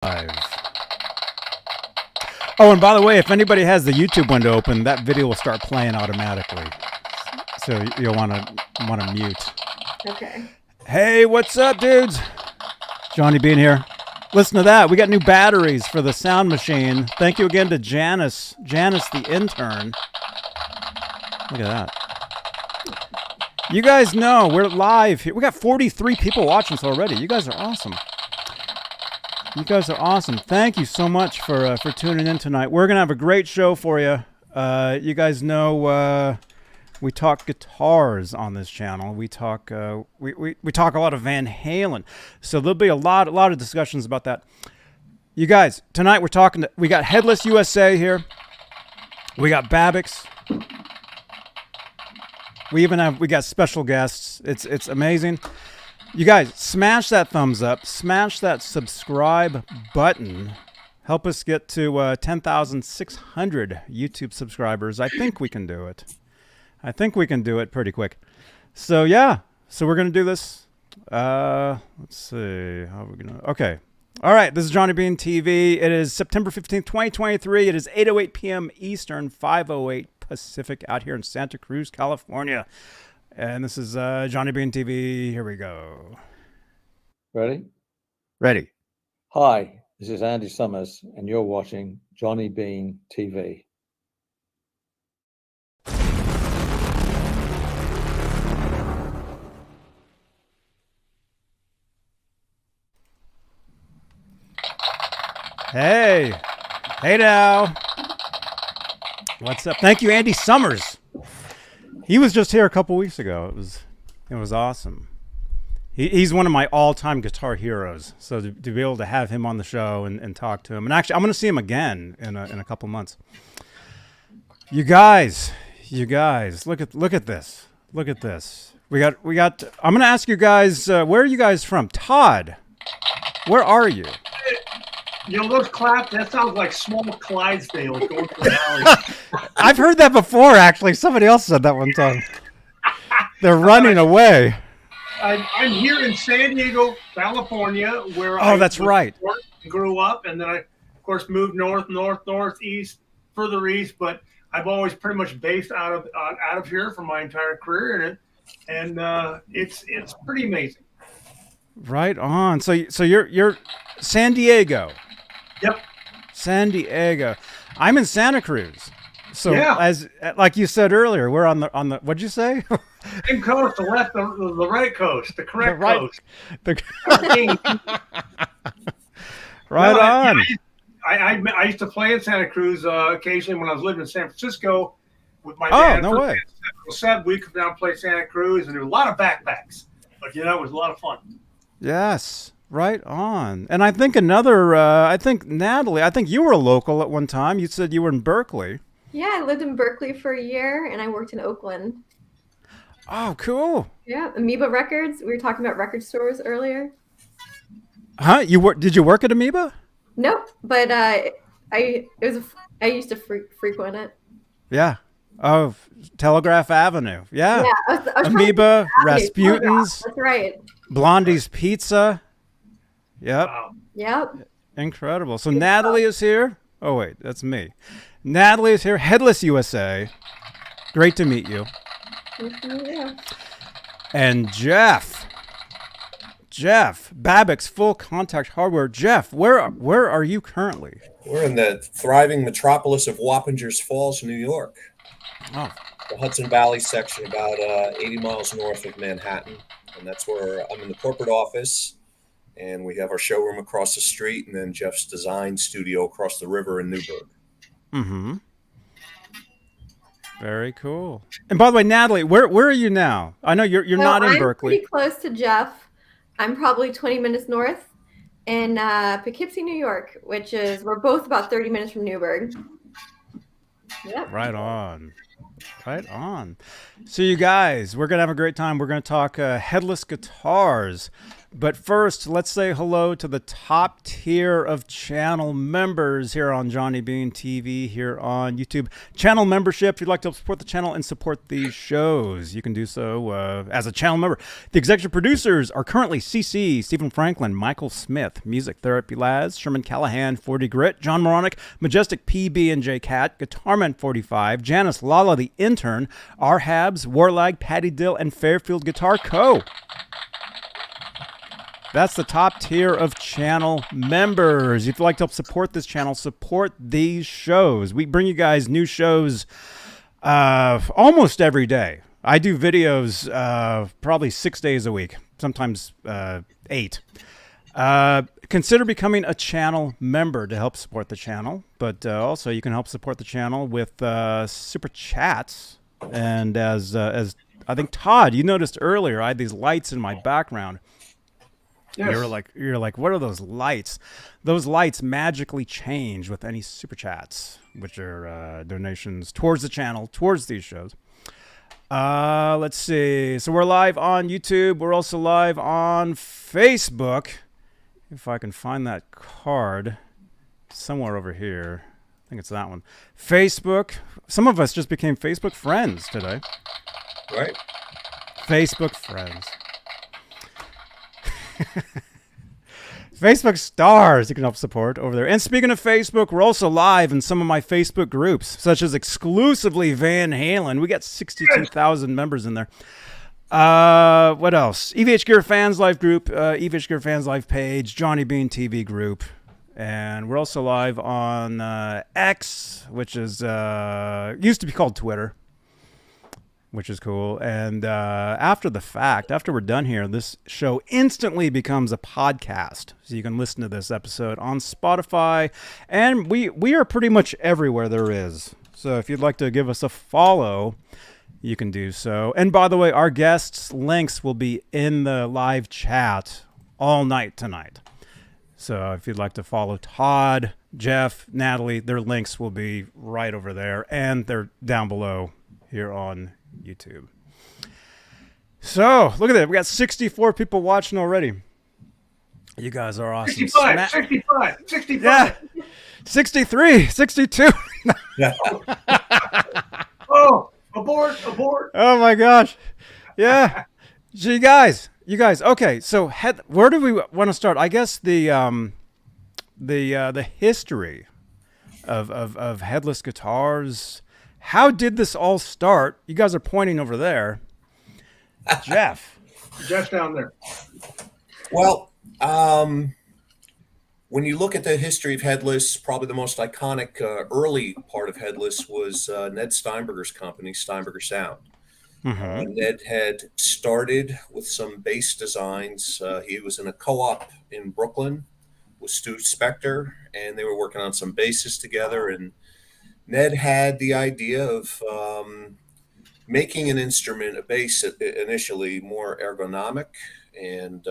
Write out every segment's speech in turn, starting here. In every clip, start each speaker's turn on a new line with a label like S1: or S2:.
S1: Live. Oh, and by the way, if anybody has the YouTube window open, that video will start playing automatically. So you'll want to mute.
S2: Okay.
S1: Hey, what's up, dudes? Johnny Beane here. Listen to that. We got new batteries for the sound machine. Thank you again to Janice the intern. Look at that. You guys know we're live here. We got 43 people watching us already. You guys are awesome. You guys are awesome. Thank you so much for tuning in tonight. We're gonna have a great show for you. You guys know we talk guitars on this channel. We talk we talk a lot of Van Halen. So there'll be a lot of discussions about that. You guys, tonight we got Headless USA here. We got Babix. We got special guests. It's amazing. You guys, smash that thumbs up, smash that subscribe button. Help us get to 10,600 YouTube subscribers. I think we can do it. I think we can do it pretty quick. So yeah, so we're gonna do this. Let's see, how are we gonna? Okay, all right. This is Johnny Beane TV. It is September 15th, 2023. It is 8:08 p.m. Eastern, 5:08 Pacific, out here in Santa Cruz, California. And this is Johnny Beane TV. Here we go.
S3: Ready?
S1: Ready.
S3: Hi, this is Andy Summers, and you're watching Johnny Beane TV.
S1: Hey. Hey now. What's up? Thank you, Andy Summers. He was just here a couple weeks ago. It was awesome. He's one of my all-time guitar heroes. So to be able to have him on the show and talk to him, and actually I'm going to see him again in a couple months. You guys, look at this. Look at this. We got. I'm going to ask you guys, where are you guys from? Todd, where are you?
S4: You know those claps? That sounds like small Clydesdale going through the alley.
S1: I've heard that before, actually. Somebody else said that one time. They're running away.
S4: I'm here in San Diego, California, where
S1: that's right.
S4: Grew up, and then I, of course, moved northeast, further east. But I've always pretty much based out of here for my entire career, and it's pretty amazing.
S1: Right on. So you're San Diego.
S4: Yep.
S1: San Diego. I'm in Santa Cruz. So
S4: yeah.
S1: as like you said earlier, we're on the what'd you say?
S4: Same coast, the left, the right coast, the correct coast.
S1: Right on.
S4: I used to play in Santa Cruz occasionally when I was living in San Francisco with my dad.
S1: Oh, no way.
S4: We'd come down and play Santa Cruz, and there was a lot of backpacks. But it was a lot of fun.
S1: Yes. Right on. And I think Natalie, I think you were a local at one time. You said you were in Berkeley.
S2: Yeah, I lived in Berkeley for a year, and I worked in Oakland.
S1: Oh, cool.
S2: Yeah, Amoeba Records. We were talking about record stores earlier.
S1: Huh? Did you work at Amoeba?
S2: Nope, but I used to frequent it.
S1: Yeah. Oh, Telegraph Avenue. Yeah.
S2: I was
S1: Amoeba, Rasputin's.
S2: That's right.
S1: Blondie's Pizza. Yep.
S4: Wow.
S2: Yep.
S1: Incredible. So Natalie is here. Oh, wait, that's me. Natalie is here. Headless USA. Great to meet you.
S2: Yeah.
S1: And Jeff, Babix Full Contact Hardware. Jeff, where are you currently?
S5: We're in the thriving metropolis of Wappingers Falls, New York.
S1: Oh.
S5: The Hudson Valley section, about 80 miles north of Manhattan. And that's where I'm in the corporate office. And we have our showroom across the street, and then Jeff's design studio across the river in Newburgh.
S1: Mm-hmm. Very cool. And by the way, Natalie, where are you now? I know you're not in Berkeley.
S2: I'm pretty close to Jeff. I'm probably 20 minutes north in Poughkeepsie, New York, we're both about 30 minutes from Newburgh. Yep.
S1: Right on. Right on. So you guys, we're going to have a great time. We're going to talk Headless Guitars. But first, let's say hello to the top tier of channel members here on Johnny Beane TV, here on YouTube. Channel membership, if you'd like to support the channel and support these shows, you can do so as a channel member. The executive producers are currently CC, Stephen Franklin, Michael Smith, Music Therapy Laz, Sherman Callahan, 40 Grit, John Moronic, Majestic PB and J Cat, Guitarman 45, Janice Lala the Intern, R Habs, Warlag, Patty Dill, and Fairfield Guitar Co. That's the top tier of channel members. If you'd like to help support this channel, support these shows. We bring you guys new shows almost every day. I do videos probably 6 days a week, sometimes 8. Consider becoming a channel member to help support the channel, but also you can help support the channel with super chats. And as I think Todd, you noticed earlier, I had these lights in my background.
S4: Yes.
S1: You're like, what are those lights? Those lights magically change with any super chats, which are donations towards the channel, towards these shows. Let's see. So we're live on YouTube. We're also live on Facebook. If I can find that card somewhere over here. I think it's that one. Facebook. Some of us just became Facebook friends today.
S5: Right.
S1: Facebook friends. Facebook stars you can help support over there. And speaking of Facebook, we're also live in some of my Facebook groups, such as exclusively Van Halen. We got 62,000 members in there. What else? EVH Gear Fans Live group, EVH Gear Fans Live page, Johnny Beane TV group. And we're also live on X, which is used to be called Twitter, which is cool. And after the fact, after we're done here, this show instantly becomes a podcast. So you can listen to this episode on Spotify. And we are pretty much everywhere there is. So if you'd like to give us a follow, you can do so. And by the way, our guests' links will be in the live chat all night tonight. So if you'd like to follow Todd, Jeff, Natalie, their links will be right over there. And they're down below here on YouTube. So look at that. We got 64 people watching already. You guys are awesome.
S4: 65.
S1: Yeah. 63, 62.
S5: Yeah.
S4: Oh, abort.
S1: Oh my gosh. Yeah. So you guys. Okay. So where do we want to start? I guess the history of Headless Guitars. How did this all start? You guys are pointing over there. Jeff.
S4: Jeff's down there.
S5: Well, when you look at the history of Headless, probably the most iconic early part of Headless was Ned Steinberger's company, Steinberger Sound.
S1: Mm-hmm.
S5: Ned had started with some bass designs. He was in a co-op in Brooklyn with Stu Spector, and they were working on some basses together. And Ned had the idea of making an instrument, a bass, initially more ergonomic, and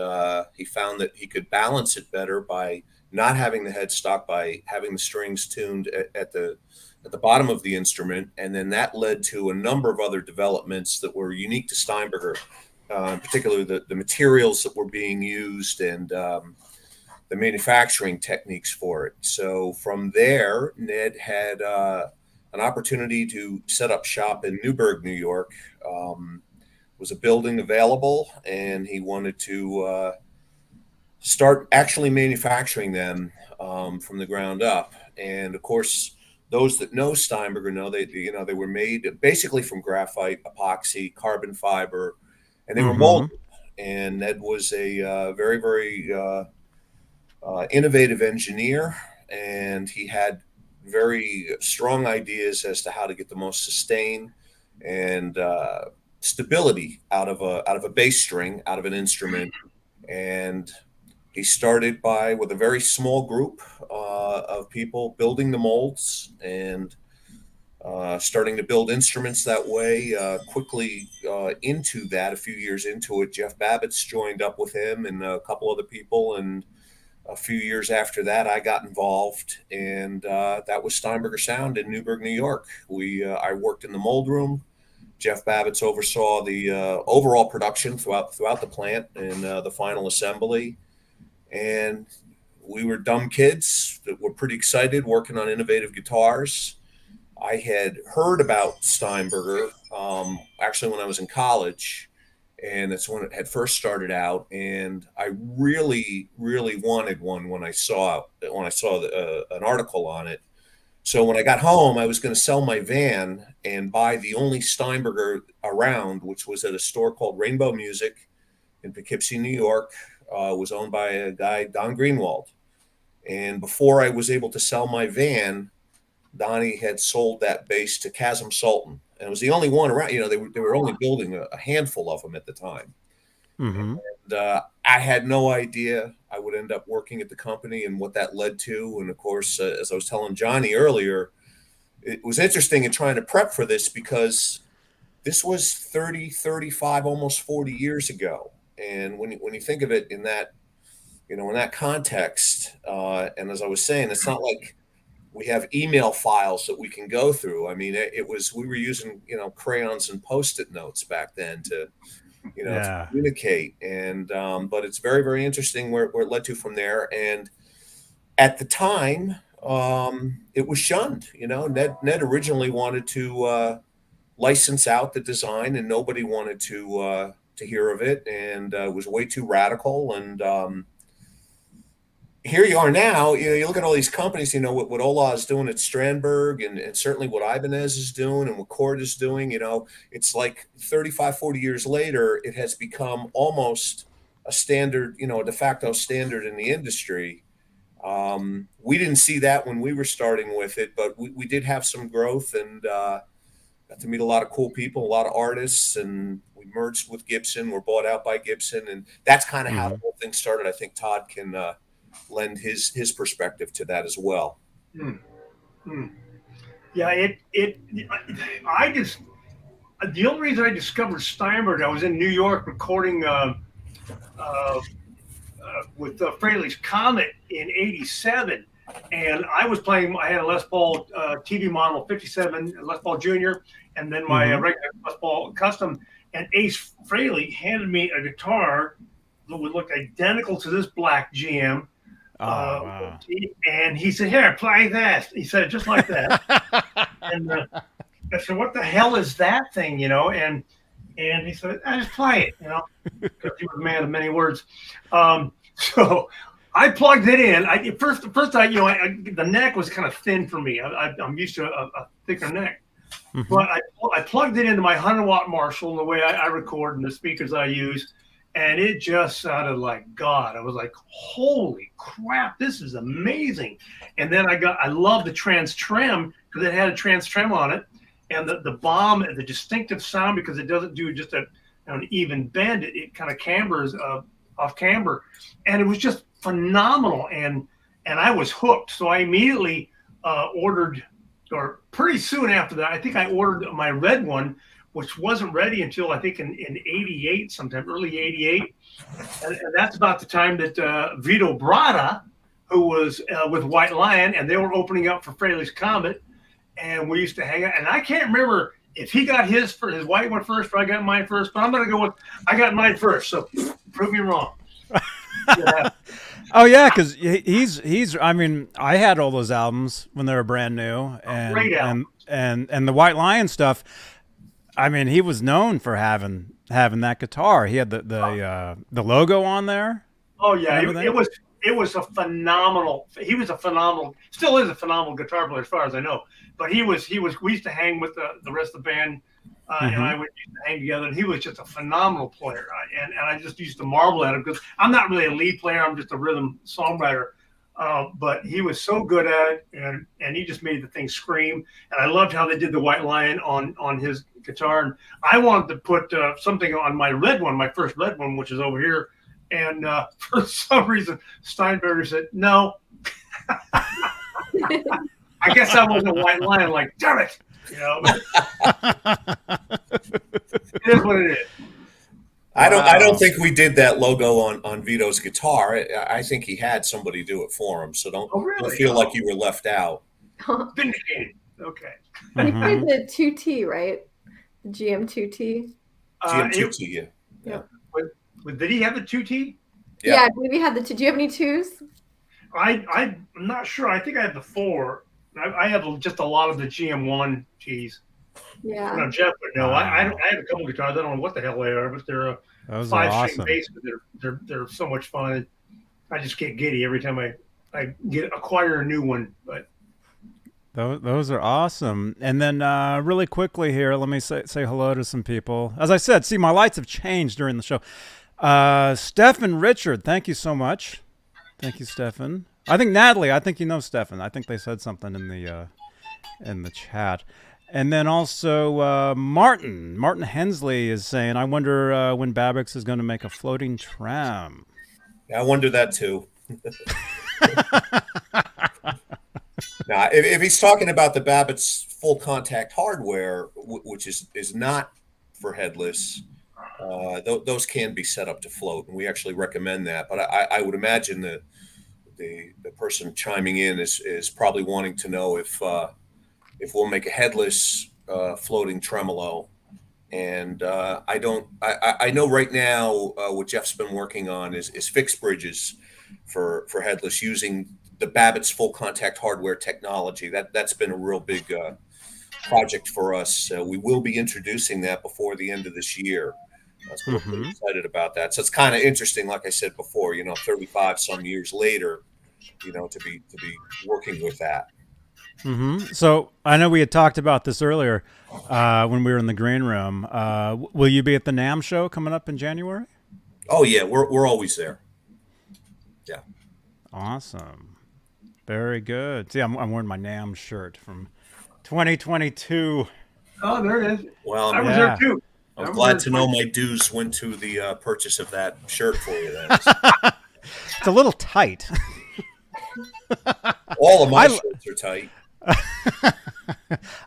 S5: he found that he could balance it better by not having the headstock, by having the strings tuned at the bottom of the instrument, and then that led to a number of other developments that were unique to Steinberger, particularly the materials that were being used and the manufacturing techniques for it. So from there, Ned had an opportunity to set up shop in Newburgh, New York. Was a building available, and he wanted to start actually manufacturing them from the ground up. And of course, those that know Steinberger know they were made basically from graphite, epoxy, carbon fiber, and they were molded. And Ned was a very, very innovative engineer, and he had very strong ideas as to how to get the most sustain and stability out of a bass string, out of an instrument. And he started with a very small group of people building the molds and starting to build instruments that way. Quickly into that, a few years into it, Jeff Babbitt's joined up with him and a couple other people. And a few years after that, I got involved, and that was Steinberger Sound in Newburgh, New York. I worked in the mold room, Jeff Babbitts oversaw the overall production throughout the plant and the final assembly. And we were dumb kids that were pretty excited working on innovative guitars. I had heard about Steinberger actually when I was in college, and that's when it had first started out. And I really, really wanted one when I saw an article on it. So when I got home, I was going to sell my van and buy the only Steinberger around, which was at a store called Rainbow Music in Poughkeepsie, New York. It was owned by a guy, Don Greenwald. And before I was able to sell my van, Donnie had sold that bass to Chasm Sultan. And it was the only one around. You know, they were only building a handful of them at the time.
S1: Mm-hmm.
S5: And I had no idea I would end up working at the company and what that led to. And of course, as I was telling Johnny earlier, it was interesting in trying to prep for this because this was 30, 35, almost 40 years ago. And when you think of it in that, you know, in that context, and as I was saying, it's not like we have email files that we can go through. I mean, we were using, you know, crayons and Post-it notes back then to, you know, to communicate. And, but it's very, very interesting where it led to from there. And at the time, it was shunned. You know, Ned originally wanted to license out the design, and nobody wanted to hear of it. And it was way too radical. And, here you are now, you know, you look at all these companies, you know, what Ola is doing at Strandberg and certainly what Ibanez is doing and what Cord is doing, you know, it's like 35, 40 years later, it has become almost a standard, you know, a de facto standard in the industry. We didn't see that when we were starting with it, but we did have some growth and got to meet a lot of cool people, a lot of artists, and we merged with Gibson. We're bought out by Gibson, and that's kind of how the whole thing started. I think Todd can lend his perspective to that as well.
S4: Yeah, I just, the only reason I discovered Steinberg, I was in New York recording with Fraley's Comet in '87, and I was playing. I had a Les Paul TV model 57 Les Paul Junior, and then my regular Les Paul Custom. And Ace Frehley handed me a guitar that would look identical to this black GM. Wow. And he said, "Here, play that." He said it just like that. And I said, "What the hell is that thing?" You know, and he said, "I just play it," you know, because he was a man of many words. So I plugged it in. First, the neck was kind of thin for me. I'm used to a thicker neck. But I plugged it into my 100-watt Marshall, the way I record and the speakers I use. And it just sounded like God. I was like, holy crap, this is amazing. And then I love the trans trem because it had a trans trem on it. And the bomb, the distinctive sound, because it doesn't do just an even bend. It kind of cambers off camber. And it was just phenomenal. And I was hooked. So I immediately ordered, or pretty soon after that, I think I ordered my red one, which wasn't ready until I think in 88, sometime early 88. And that's about the time that Vito Bratta, who was with White Lion, and they were opening up for Fraley's Comet, and we used to hang out. And I can't remember if he got his white one first or I got mine first, but I'm going to go with I got mine first. So prove me wrong. Yeah.
S1: Oh yeah, because he's. I mean, I had all those albums when they were brand new, and the White Lion stuff. I mean, he was known for having that guitar. He had the logo on there.
S4: Oh yeah, it was a phenomenal. He was a phenomenal, still is a phenomenal guitar player as far as I know. But we used to hang with the rest of the band, and I would used to hang together. And he was just a phenomenal player, and I just used to marvel at him because I'm not really a lead player. I'm just a rhythm songwriter. But he was so good at it, and he just made the thing scream. And I loved how they did the White Lion on his guitar. And I wanted to put something on my red one, my first red one, which is over here. And for some reason, Steinberger said, "No." I guess I wasn't a White Lion. Like, damn it, you know. It is what it is.
S5: I don't think we did that logo on Vito's guitar. I think he had somebody do it for him. So don't feel like you were left out.
S4: Vindicated. Okay.
S2: You played the 2T, right? The GM2T.
S5: GM2T, yeah.
S2: Yeah.
S4: Did he have the 2T?
S5: Yeah.
S2: Yeah, I believe he had the two. Do you have any twos?
S4: I'm not sure. I think I have the 4. I have just a lot of the GM1 Ts.
S2: Yeah.
S4: No, Jeff would know. I
S1: Wow.
S4: have a couple guitars. I don't know what the hell they are, but they're a
S1: Those are
S4: 5-string
S1: awesome.
S4: bass. But they're so much fun. I just get giddy every time I acquire a new one. But
S1: Those are awesome. And then really quickly here, let me say hello to some people. As I said, see, my lights have changed during the show. Stefan Richard, thank you so much. Thank you, Stefan. I think Natalie, I think you know Stefan. I think they said something in the chat. And then also Martin Hensley is saying, I wonder when Babix is going to make a floating tram.
S5: Yeah, I wonder that too. Now, if he's talking about the Babbitt's full contact hardware, which is not for headless, those can be set up to float, and we actually recommend that. But I would imagine that the person chiming in is probably wanting to know if we'll make a headless floating tremolo. And I know right now what Jeff's been working on is fixed bridges for headless using the Babbitt's full contact hardware technology. That's been a real big project for us. We will be introducing that before the end of this year. So we're pretty excited about that. So it's kind of interesting, like I said before, 35 some years later, to be working with that.
S1: So I know we had talked about this earlier when we were in the green room. Will you be at the NAMM show coming up in January?
S5: Oh yeah, we're always there. Yeah.
S1: Awesome. Very good. See, I'm wearing my NAMM shirt from 2022.
S4: oh, there it is.
S5: Well,
S4: I was there too.
S5: I'm glad to know my dues went to the purchase of that shirt for you. Then.
S1: It's a little tight.
S5: All of my shirts are tight.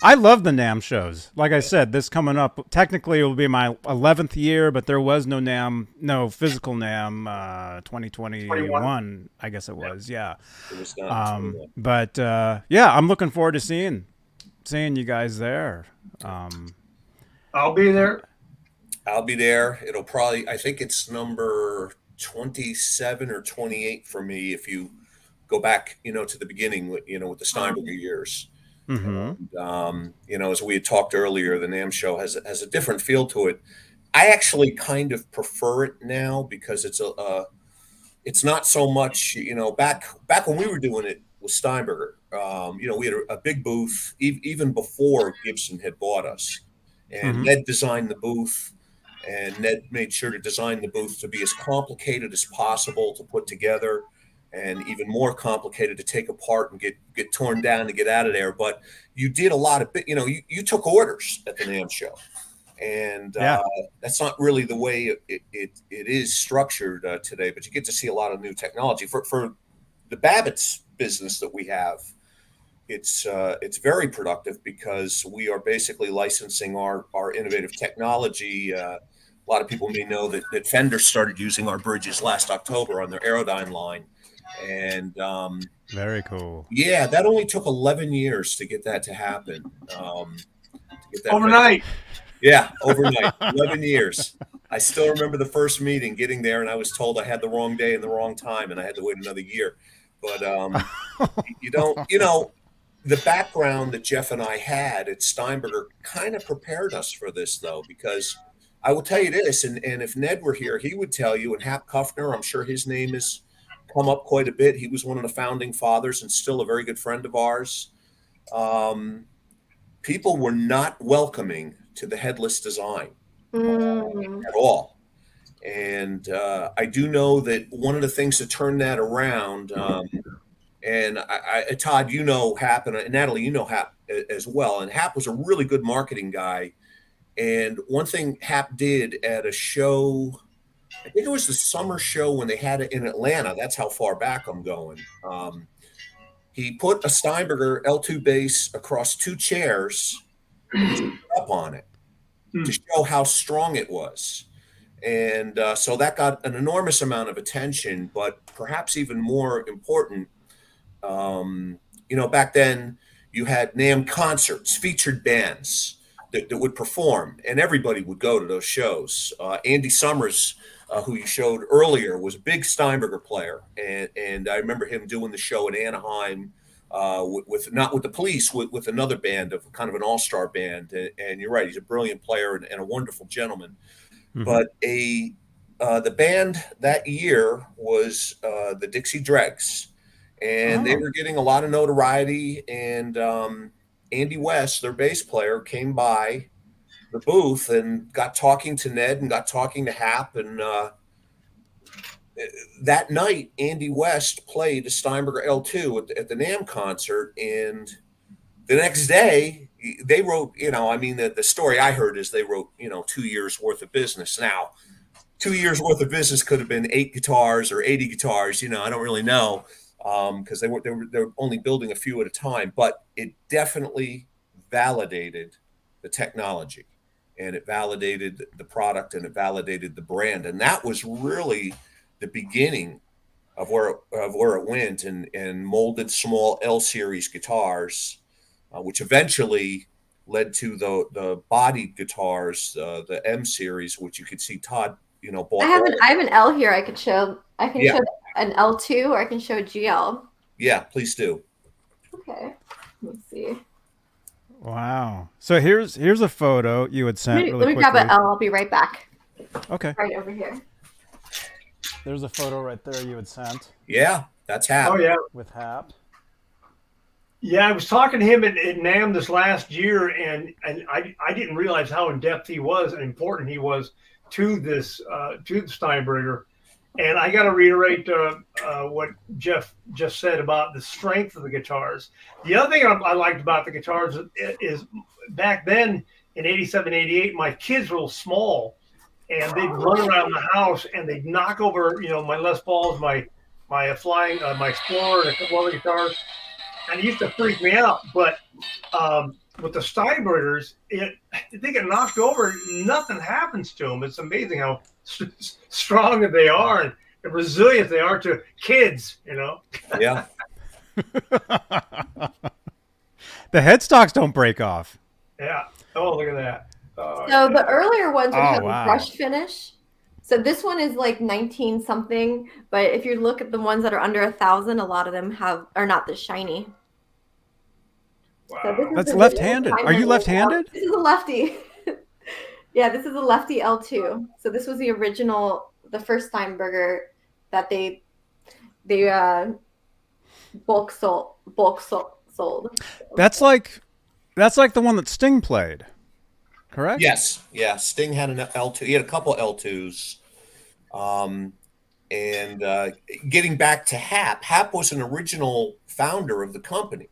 S1: I love the NAMM shows. Like I said, this coming up, technically it will be my 11th year, but there was no physical NAMM 2021, I guess it was. Yeah.
S5: It was not
S1: But yeah, I'm looking forward to seeing you guys there.
S4: I'll be there.
S5: I'll be there. It'll probably, I think it's number 27 or 28 for me if you go back, to the beginning with the Steinberger years. And, as we had talked earlier, the NAMM show has a different feel to it. I actually kind of prefer it now because it's not so much, back when we were doing it with Steinberger, we had a big booth even before Gibson had bought us, and Ned designed the booth, and Ned made sure to design the booth to be as complicated as possible to put together, and even more complicated to take apart and get torn down to get out of there. But you did a lot of, you took orders at the NAMM show, and that's not really the way it is structured today. But you get to see a lot of new technology for the Babbitt's business that we have. It's very productive because we are basically licensing our innovative technology. A lot of people may know that Fender started using our bridges last October on their Aerodyne line. And
S1: very cool.
S5: Yeah, that only took 11 years to get that to happen.
S4: Overnight.
S5: Yeah, overnight. 11 years. I still remember the first meeting, getting there, and I was told I had the wrong day and the wrong time, and I had to wait another year. But the background that Jeff and I had at Steinberger kind of prepared us for this, though, because I will tell you this, and if Ned were here, he would tell you, and Hap Kuffner, I'm sure his name is come up quite a bit. He was one of the founding fathers and still a very good friend of ours. People were not welcoming to the headless design at all. And I do know that one of the things that turned that around, and Todd, Hap, and Natalie, Hap as well. And Hap was a really good marketing guy. And one thing Hap did at a show, I think it was the summer show when they had it in Atlanta. That's how far back I'm going. He put a Steinberger L2 bass across 2 chairs up on it to show how strong it was. And so that got an enormous amount of attention, but perhaps even more important, back then you had NAMM concerts, featured bands. that would perform, and everybody would go to those shows. Andy Summers, who you showed earlier, was a big Steinberger player, and I remember him doing the show in Anaheim with not with the Police, with another band of kind of an all-star band. And you're right, he's a brilliant player and a wonderful gentleman. Mm-hmm. But the band that year was the Dixie Dregs, and they were getting a lot of notoriety. And Andy West, their bass player, came by the booth and got talking to Ned and got talking to Hap. And that night, Andy West played a Steinberger L2 at the NAMM concert. And the next day, they wrote, the story I heard is they wrote, 2 years worth of business. Now, 2 years worth of business could have been 8 guitars or 80 guitars. I don't really know. Because they were only building a few at a time, but it definitely validated the technology, and it validated the product, and it validated the brand, and that was really the beginning of where it went, and molded small L series guitars, which eventually led to the bodied guitars, the M series, which you could see Todd, bought.
S2: I have an L here. I could show. I can show an L2, or I can show GL.
S5: Yeah, please do.
S2: Okay, let me see.
S1: Wow. So here's a photo you had sent.
S2: Let me grab an L. I'll be right back.
S1: Okay.
S2: Right over here.
S1: There's a photo right there you had sent.
S5: Yeah, that's Hap.
S4: Oh yeah,
S1: with Hap.
S4: Yeah, I was talking to him at NAMM this last year, and I didn't realize how in depth he was and important he was to this to the Steinberger. And I got to reiterate what Jeff just said about the strength of the guitars. The other thing I liked about the guitars is back then in 87, 88, my kids were small, and they'd run around the house and they'd knock over, my Les Pauls, my Flying, my Explorer, and a couple other guitars. And it used to freak me out. But with the Steinbergers, they get knocked over, nothing happens to them. It's amazing how strong that they are and resilient they are to kids,
S5: Yeah.
S1: The headstocks don't break off.
S4: Yeah. Oh, look at that.
S2: So the earlier ones would have a brush finish. So this one is like 19 something, but if you look at the ones that are under 1,000, a lot of them are not this shiny.
S4: Wow.
S2: So
S1: that's left-handed. Are you left-handed?
S2: This is a lefty. Yeah, this is a lefty L2. So this was the original, the first Steinberger that they bulk sold.
S5: That's
S1: like the one that Sting played, correct?
S5: Yes, yeah. Sting had an L2. He had a couple L2s. And getting back to Hap was an original founder of the company.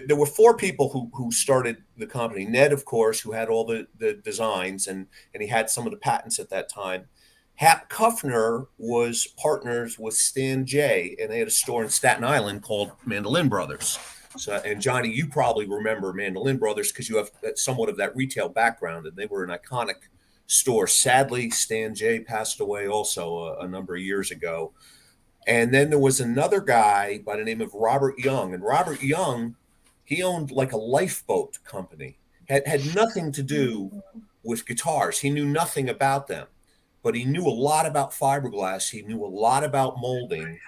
S5: There were 4 people who started the company. Ned, of course, who had all the designs, and he had some of the patents at that time. Hap Kuffner was partners with Stan J, and they had a store in Staten Island called Mandolin Brothers. So, and Johnny, you probably remember Mandolin Brothers because you have somewhat of that retail background, and they were an iconic store. Sadly, Stan J passed away also a number of years ago. And then there was another guy by the name of Robert Young, and Robert Young, he owned like a lifeboat company, had nothing to do with guitars. He knew nothing about them, but he knew a lot about fiberglass. He knew a lot about molding,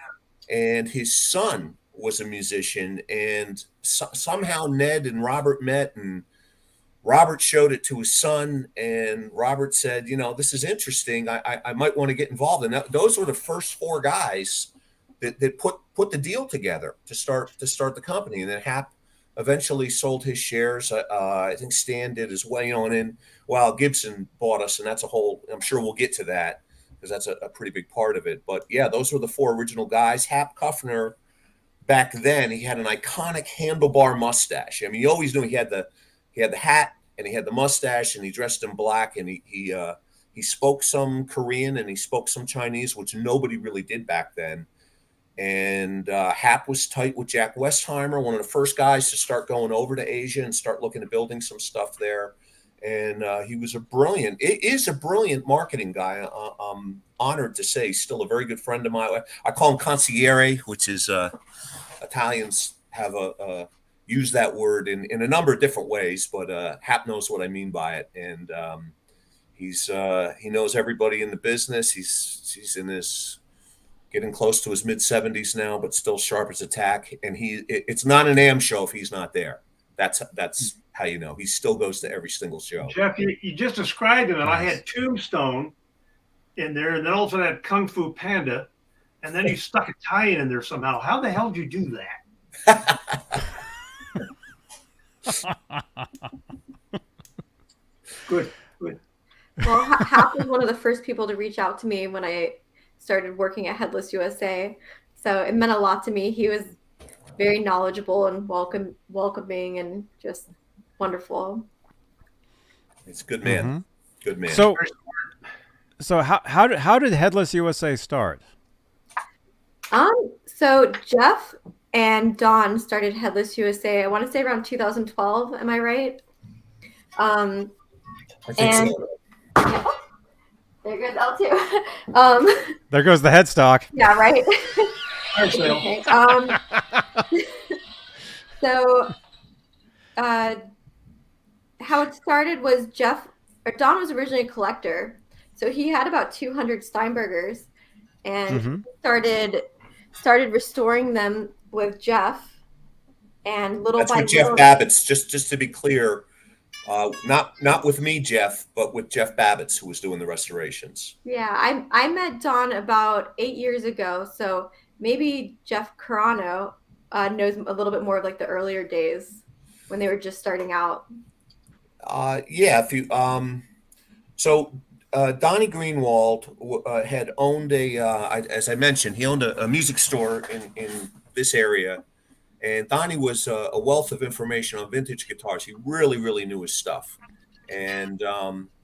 S5: and his son was a musician, and somehow Ned and Robert met, and Robert showed it to his son, and Robert said, this is interesting. I might want to get involved in that. Those were the first 4 guys that put the deal together to start the company. And then Hap eventually sold his shares. I think Stan did as well, and then Gibson bought us, and that's a whole, I'm sure we'll get to that because that's a pretty big part of it. But yeah, those were the 4 original guys. Hap Kuffner, back then, he had an iconic handlebar mustache. I mean, you always knew he had the hat and he had the mustache, and he dressed in black, and he spoke some Korean and he spoke some Chinese, which nobody really did back then. And Hap was tight with Jack Westheimer, one of the first guys to start going over to Asia and start looking at building some stuff there. And he is a brilliant marketing guy. I'm honored to say he's still a very good friend of mine. I call him consigliere, which is Italians have a use that word in a number of different ways, but Hap knows what I mean by it. And he knows everybody in the business. He's in his getting close to his mid-70s now, but still sharp as a tack. And it's not an AM show if he's not there. That's how you know. He still goes to every single show.
S4: Jeff, you just described him, and I had Tombstone in there, and then also had Kung Fu Panda, and then you stuck Italian in there somehow. How the hell did you do that? Good.
S2: Well, Hap was one of the first people to reach out to me when I started working at Headless USA. So it meant a lot to me. He was very knowledgeable and welcoming and just wonderful.
S5: It's a good man.
S1: Mm-hmm.
S5: Good man.
S1: So how did Headless USA start?
S2: So Jeff and Don started Headless USA. I want to say around 2012. Am I right?
S5: I think so.
S2: Yeah, there goes L2.
S1: There goes the headstock.
S2: Yeah, right.
S4: Okay.
S2: So how it started was Don was originally a collector. So he had about 200 Steinbergers, and started restoring them with Jeff, and little
S5: That's
S2: by
S5: with
S2: little.
S5: Jeff Babbitts. Just to be clear, not with me, Jeff, but with Jeff Babbitts, who was doing the restorations.
S2: Yeah, I met Don about 8 years ago, so maybe Jeff Carano knows a little bit more of like the earlier days when they were just starting out.
S5: Yeah, if you so Donnie Greenwald had owned as I mentioned, he owned a music store in this area, and Donnie was a wealth of information on vintage guitars. He really knew his stuff, and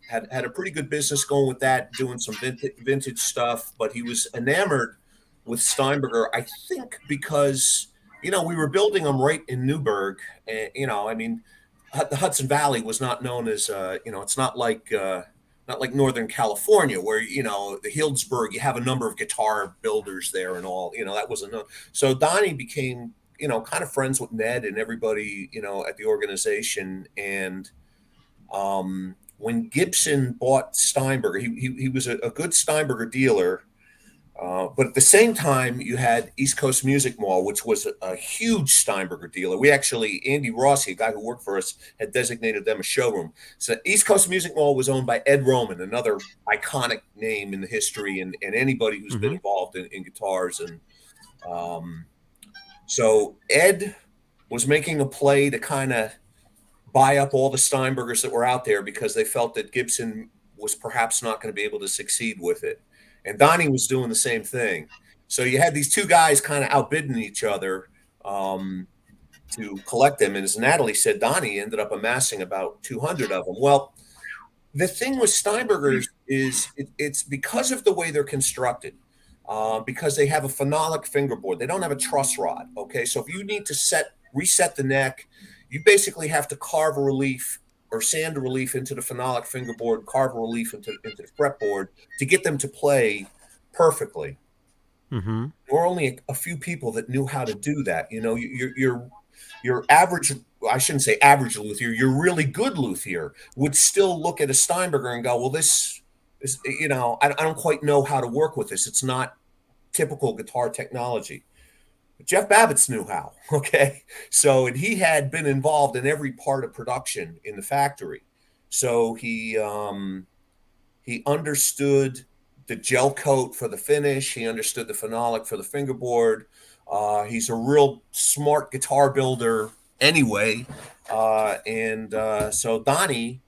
S5: had a pretty good business going with that, doing some vintage stuff. But he was enamored with Steinberger, I think, because we were building them right in Newburgh, and I mean, the Hudson Valley was not known as it's not like Northern California where the Healdsburg, you have a number of guitar builders there and all, that wasn't known. So Donnie became kind of friends with Ned and everybody at the organization. And when Gibson bought Steinberger, he was a good Steinberger dealer. But at the same time, you had East Coast Music Mall, which was a huge Steinberger dealer. We actually, Andy Rossi, a guy who worked for us, had designated them a showroom. So East Coast Music Mall was owned by Ed Roman, another iconic name in the history and anybody who's been involved in guitars. And so Ed was making a play to kind of buy up all the Steinbergers that were out there because they felt that Gibson was perhaps not going to be able to succeed with it. And Donnie was doing the same thing. So you had these two guys kind of outbidding each other to collect them. And as Natalie said, Donnie ended up amassing about 200 of them. Well, the thing with Steinbergers is it's because of the way they're constructed, because they have a phenolic fingerboard. They don't have a truss rod, okay? So if you need to reset the neck, you basically have to carve a relief or sand a relief into the phenolic fingerboard, carve a relief into the fretboard to get them to play perfectly.
S1: Mm-hmm.
S5: There were only a few people that knew how to do that. Your average, I shouldn't say average luthier, your really good luthier would still look at a Steinberger and go, well, this is, I don't quite know how to work with this. It's not typical guitar technology. Jeff Babbitts knew how, okay? So, and he had been involved in every part of production in the factory. So he understood the gel coat for the finish. He understood the phenolic for the fingerboard. He's a real smart guitar builder anyway. So Donnie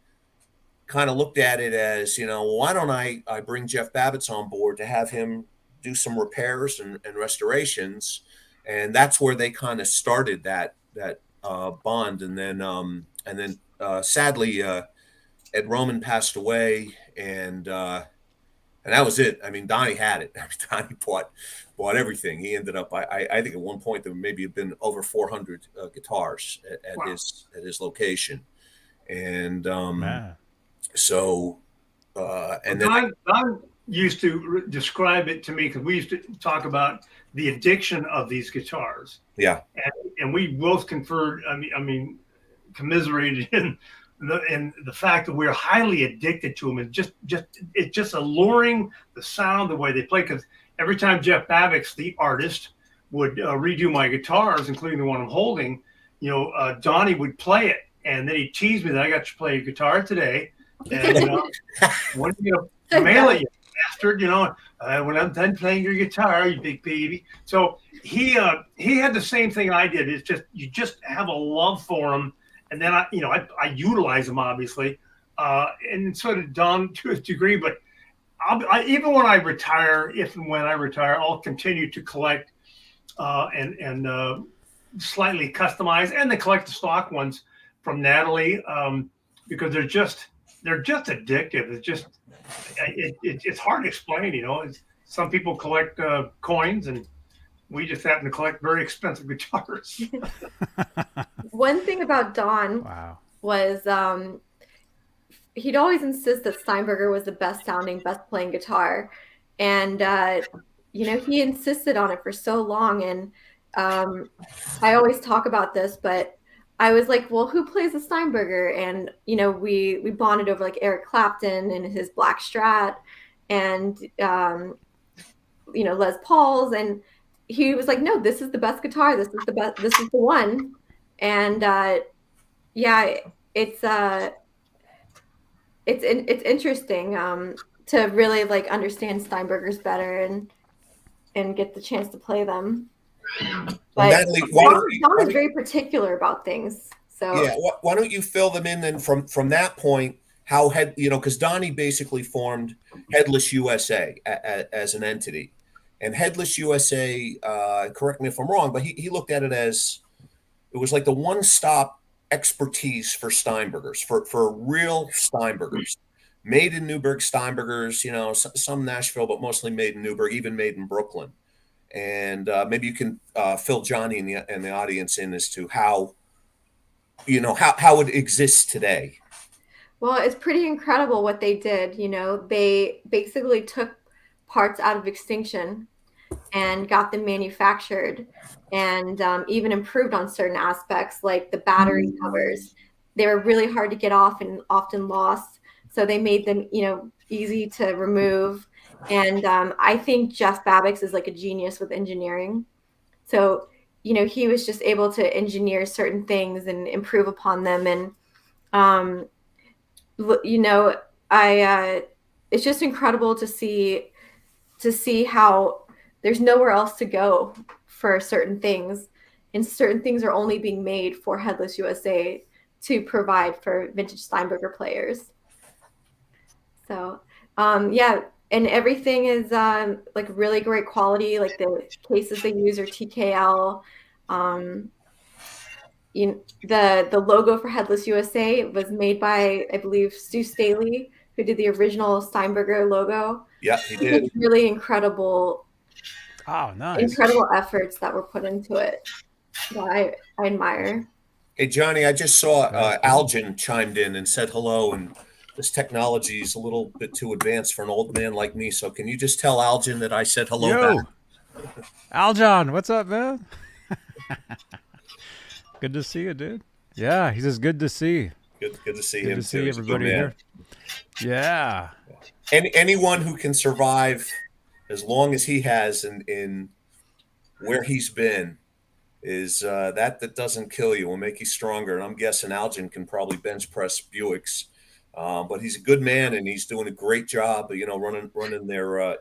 S5: kind of looked at it as, why don't I bring Jeff Babbitts on board to have him do some repairs and restorations. And that's where they kind of started that bond. And then sadly, Ed Roman passed away, and that was it. I mean, Donnie had it. I mean, Donnie bought everything. He ended up, I think at one point there maybe have been over 400 guitars at
S4: Wow.
S5: his location. And
S1: Man.
S5: and then
S4: Don used to describe it to me because we used to talk about the addiction of these guitars.
S5: yeah.
S4: and we both conferred. I mean, commiserated in the fact that we're highly addicted to them, and it's just alluring, the sound, the way they play. Because every time Jeff Babbitt's, the artist, would redo my guitars, including the one I'm holding, Donnie would play it, and then he'd tease me that I got to play a guitar today, and when are you gonna mail it, you bastard? When I'm done playing your guitar, you big baby. So he had the same thing I did. It's just you just have a love for him, and then I utilize them obviously, and sort of Don to a degree. But even when I retire, if and when I retire, I'll continue to collect and slightly customize, and then collect the stock ones from Natalie, because they're just addictive. It's hard to explain. Some people collect coins, and we just happen to collect very expensive guitars.
S2: One thing about Don was he'd always insist that Steinberger was the best sounding, best playing guitar. And, he insisted on it for so long. And I always talk about this, but I was like, well, who plays the Steinberger? And, we bonded over like Eric Clapton and his Black Strat and, Les Pauls. And he was like, no, this is the best guitar. This is the best. This is the one. And it's interesting to really like understand Steinbergers better and get the chance to play them. But
S5: Natalie,
S2: Don is very particular about things. So
S5: yeah, why don't you fill them in then from that point? How because Donnie basically formed Headless USA as an entity, and Headless USA. Correct me if I'm wrong, but he looked at it as it was like the one-stop expertise for Steinbergers, for real Steinbergers, made in Newburgh Steinbergers. Some Nashville, but mostly made in Newburgh, even made in Brooklyn. And maybe you can fill Johnny and the audience in as to how it exists today.
S2: Well, it's pretty incredible what they did. They basically took parts out of extinction and got them manufactured, and even improved on certain aspects, like the battery covers. They were really hard to get off and often lost, so they made them easy to remove. And I think Jeff Babbitt is like a genius with engineering. So, he was just able to engineer certain things and improve upon them. And, it's just incredible to see how there's nowhere else to go for certain things. And certain things are only being made for Headless USA to provide for vintage Steinberger players. So, and everything is like really great quality. Like the cases they use are TKL. The logo for Headless USA was made by, I believe, Stu Staley, who did the original Steinberger logo.
S5: Yeah, he did.
S2: It's really incredible.
S1: Oh, nice!
S2: Incredible efforts that were put into it that I admire.
S5: Hey, Johnny, I just saw Algin chimed in and said hello, and this technology is a little bit too advanced for an old man like me. So can you just tell Algin that I said hello back?
S1: Aljon, what's up, man? Good to see you, dude. Yeah, he says good to see.
S5: Good to see him.
S1: Good to see everybody here. Yeah.
S5: Anyone who can survive as long as he has in where he's been is that doesn't kill you, will make you stronger. And I'm guessing Algin can probably bench press Buicks. But he's a good man, and he's doing a great job, running their,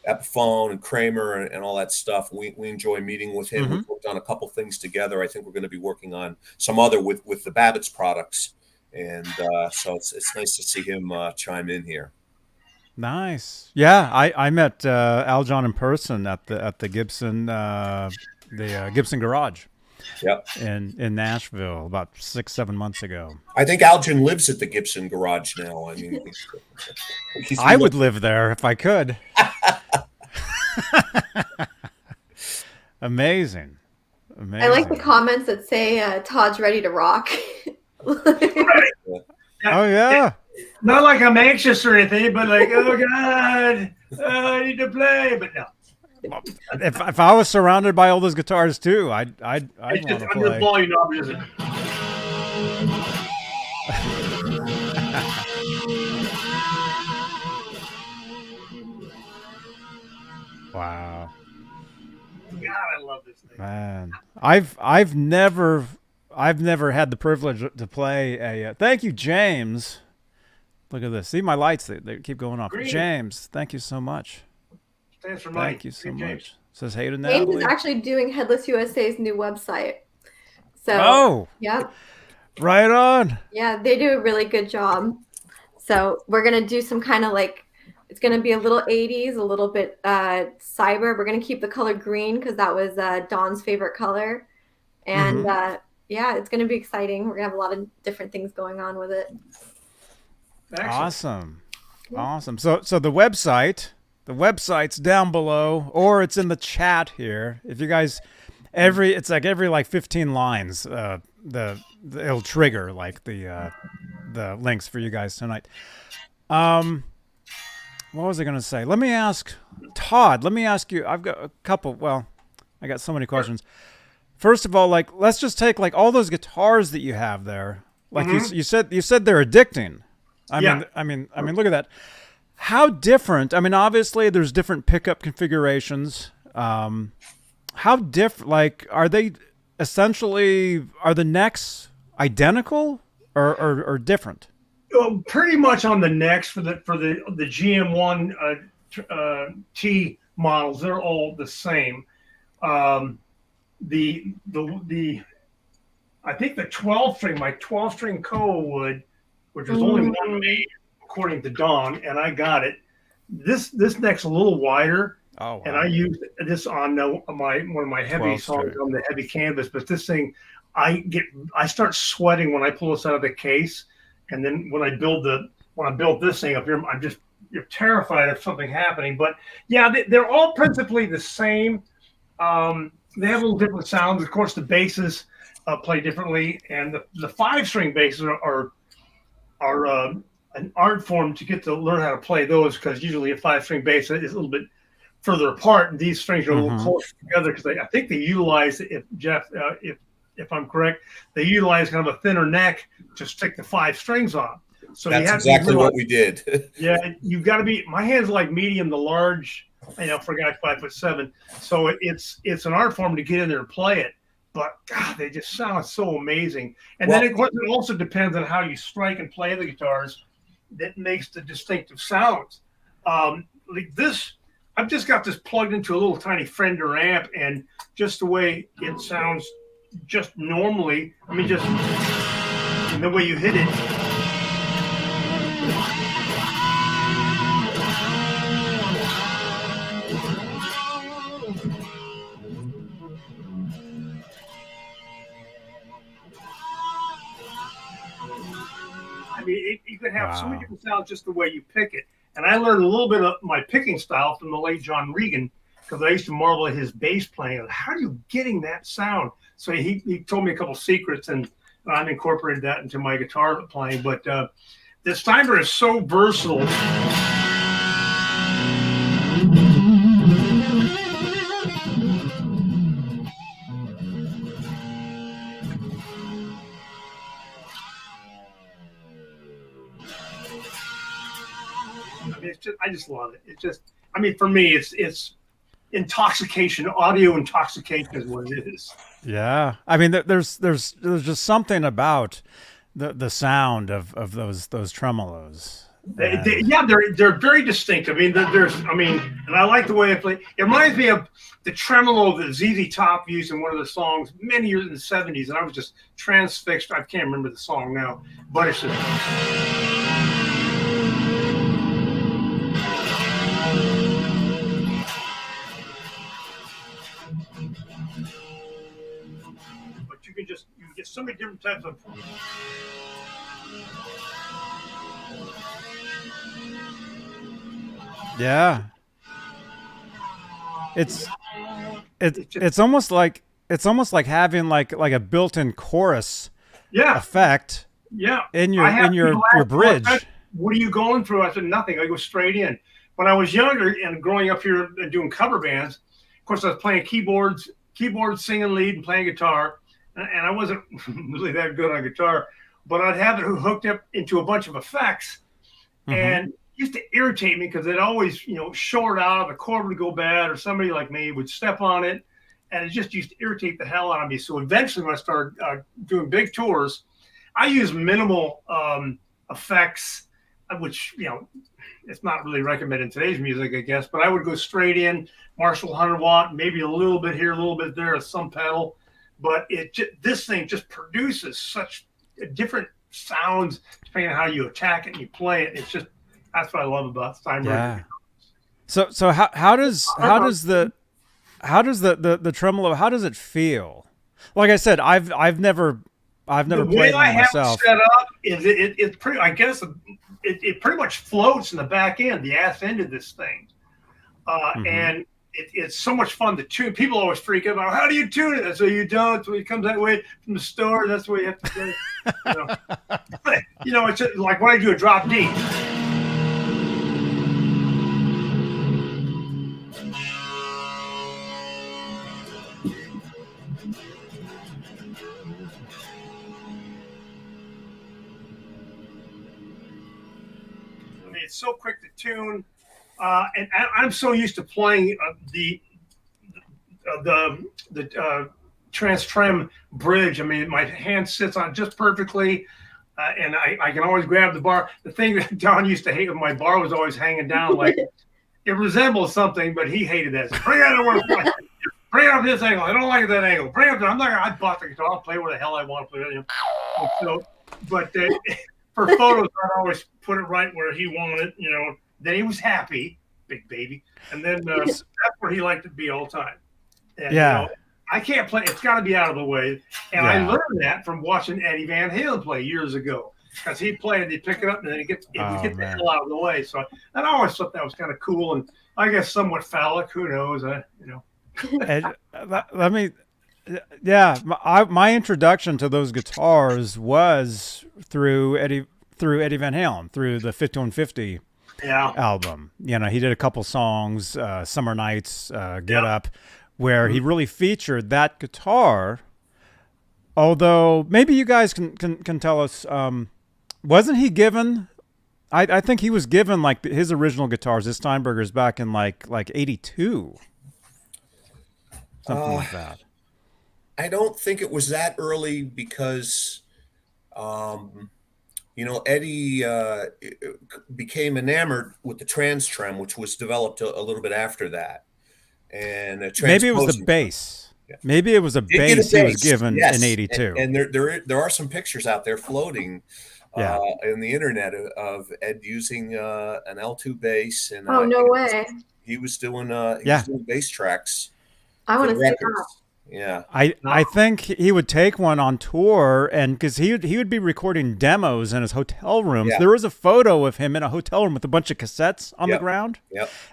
S5: Epiphone and Kramer and all that stuff. We enjoy meeting with him. We've worked on a couple things together. I think we're going to be working on some other with the Babbitt's products. And so it's nice to see him chime in here.
S1: Nice. Yeah, I met Aljon in person at the Gibson Gibson Garage.
S5: Yep.
S1: In Nashville about 6-7 months ago.
S5: I think Algin lives at the Gibson Garage now. I mean,
S1: I would live there if I could. Amazing.
S2: I like the comments that say Todd's ready to rock.
S1: Oh yeah.
S4: Not like I'm anxious or anything, but like, oh God, I need to play. But no.
S1: If I was surrounded by all those guitars too, I'd
S4: It's
S1: want
S4: just
S1: to
S4: under the
S1: play.
S4: volume knob, is it?
S1: Wow.
S4: God, I love this thing.
S1: Man, I've never had the privilege to play a. Thank you, James. Look at this. See my lights? They keep going off.
S4: Green.
S1: James, thank you so much.
S4: Stands for money.
S1: Thank you so
S4: Hey, James.
S1: much. Says hey to
S2: James
S1: Natalie.
S2: is actually doing Headless USA's new website. So
S1: Oh,
S2: yeah,
S1: right on.
S2: yeah, they do a really good job. So we're gonna do some kind of like, it's gonna be a little 80s, a little bit cyber. We're gonna keep the color green because that was Dawn's favorite color, and yeah, it's gonna be exciting. We're gonna have a lot of different things going on with it.
S4: Excellent.
S1: Awesome. Awesome. So the website's down below, or it's in the chat here. If you guys it's like every like 15 lines, it'll trigger like the links for you guys tonight. What was I gonna say? Let me ask Todd, let me ask you, I've got a couple, well, I got so many questions. First of all, like let's just take like all those guitars that you have there. Like you said they're addicting. I mean, look at that. How different? I mean, obviously, there's different pickup configurations. How different? Like, are they essentially? Are the necks identical or different?
S4: Well, pretty much on the necks for the GM1 T models, they're all the same. The I think the 12 string, my 12 string Koa wood, which was only one made according to Dawn, and I got it. This neck's a little wider.
S1: Oh, wow.
S4: And I used this on one of my heavy songs on the heavy canvas. But this thing, I start sweating when I pull this out of the case, and then when I build this thing up here, you're terrified of something happening. But yeah, they're all principally the same. They have a little different sounds. Of course, the basses play differently, and the 5-string basses are an art form to get to learn how to play those, because usually a 5-string bass is a little bit further apart, and these strings are a little closer together because I think they utilize, if I'm correct, they utilize kind of a thinner neck to stick the 5 strings on. So
S5: that's
S4: you have
S5: exactly what we did.
S4: Yeah, you've got to be. My hands are like medium to large, for a guy 5'7". So it's an art form to get in there and play it. But God, they just sound so amazing. And then of course it also depends on how you strike and play the guitars that makes the distinctive sounds. Like this, I've just got this plugged into a little tiny Fender amp, and just the way it sounds, just normally. I mean, just the way you hit it. I mean, you could have so many different sounds just the way you pick it. And I learned a little bit of my picking style from the late John Regan, because I used to marvel at his bass playing. How are you getting that sound? So he told me a couple secrets, and I've incorporated that into my guitar playing. But the Steinberger is so versatile. I just love it. It's just, I mean, for me, it's intoxication. Audio intoxication is what it is.
S1: Yeah, I mean, there's just something about the sound of those tremolos.
S4: They're very distinct. I mean, and I like the way they play. It reminds me of the tremolo that ZZ Top used in one of the songs many years in the 70s, and I was just transfixed. I can't remember the song now, but it's just. You can get so many different types of.
S1: Yeah. It's almost like having like a built-in chorus effect.
S4: Yeah.
S1: In your bridge.
S4: What are you going through? I said nothing. I go straight in. When I was younger and growing up here and doing cover bands, course, I was playing keyboards, singing lead, and playing guitar, and I wasn't really that good on guitar, but I'd have it hooked up into a bunch of effects, and it used to irritate me because it always, short out, the chord would go bad, or somebody like me would step on it, and it just used to irritate the hell out of me. So eventually, when I started doing big tours, I use minimal effects, which, it's not really recommended in today's music, I guess, but I would go straight in, Marshall 100 watt, maybe a little bit here, a little bit there, some pedal, but this thing just produces such different sounds depending on how you attack it and you play it. That's what I love about Steinberger.
S1: Yeah. So how does the tremolo, how does it feel? Like I said, I've never played one myself.
S4: The way I have it set up is it's pretty. I guess it pretty much floats in the back end, the ass end of this thing, and it's so much fun to tune. People always freak out about how do you tune it. That's what you don't. That's what it comes that way from the store. That's what you have to do. It's just like when I do a drop D. It's so quick to tune, and I'm so used to playing the Trem bridge. I mean, my hand sits on it just perfectly, and I can always grab the bar. The thing that Don used to hate with my bar was always hanging down, like it resembles something, but he hated that. So bring it over, bring it up this angle. I don't like that angle. Bring it up. I bought the guitar. I'll play where the hell I want to play it. So, but. For photos, I'd always put it right where he wanted, Then he was happy, big baby. And then that's where he liked to be all the time. And, I can't play. It's got to be out of the way. And I learned that from watching Eddie Van Halen play years ago. Because he'd play and he'd pick it up and then he'd get the hell out of the way. So I always thought that was kind of cool and I guess somewhat phallic. Who knows?
S1: My introduction to those guitars was through Eddie Van Halen, through the FUTONE 50 album. He did a couple songs, Summer Nights, Get Up, where he really featured that guitar. Although maybe you guys can tell us, wasn't he given? I think he was given like his original guitars, his Steinberger's, back in like 82, something like that.
S5: I don't think it was that early because, Eddie became enamored with the Trem, which was developed a little bit after that. And
S1: maybe it was the bass. Yeah. Maybe it was a bass he was given in 82.
S5: And there are some pictures out there floating in the internet of Ed using an L2 bass. And
S2: no way.
S5: He was doing doing bass tracks.
S2: I want to see that.
S5: Yeah,
S1: I think he would take one on tour, and because he would be recording demos in his hotel rooms. Yeah. There was a photo of him in a hotel room with a bunch of cassettes on the ground,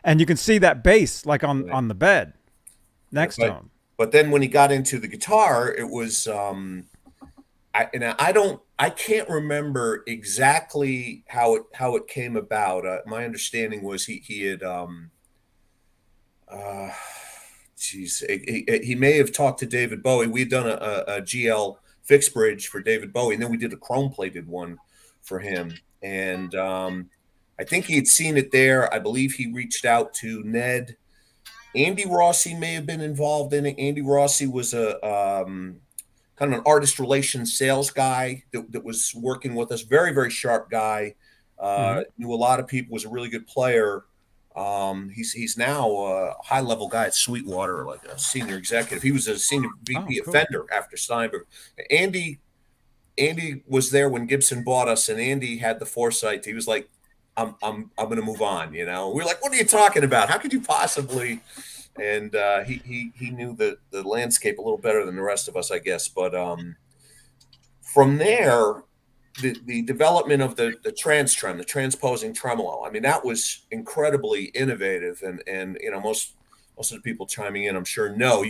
S1: and you can see that bass like on the bed next to him.
S5: But then when he got into the guitar, it was I can't remember exactly how it came about. My understanding was he had he may have talked to David Bowie. We'd done a GL fixed bridge for David Bowie, and then we did a chrome plated one for him. And I think he had seen it there. I believe he reached out to Ned. Andy Rossi may have been involved in it. Andy Rossi was a kind of an artist relations sales guy that was working with us. Very, very sharp guy. Knew a lot of people, was a really good player. He's now a high level guy at Sweetwater, like a senior executive. He was a senior VP at Fender after Steinberg. Andy was there when Gibson bought us, and Andy had the foresight. He was like, I'm going to move on. We're like, what are you talking about? How could you possibly? And he knew the landscape a little better than the rest of us, I guess. But from there, the development of the Trem, the transposing tremolo, I mean, that was incredibly innovative. And most of the people chiming in, I'm sure, know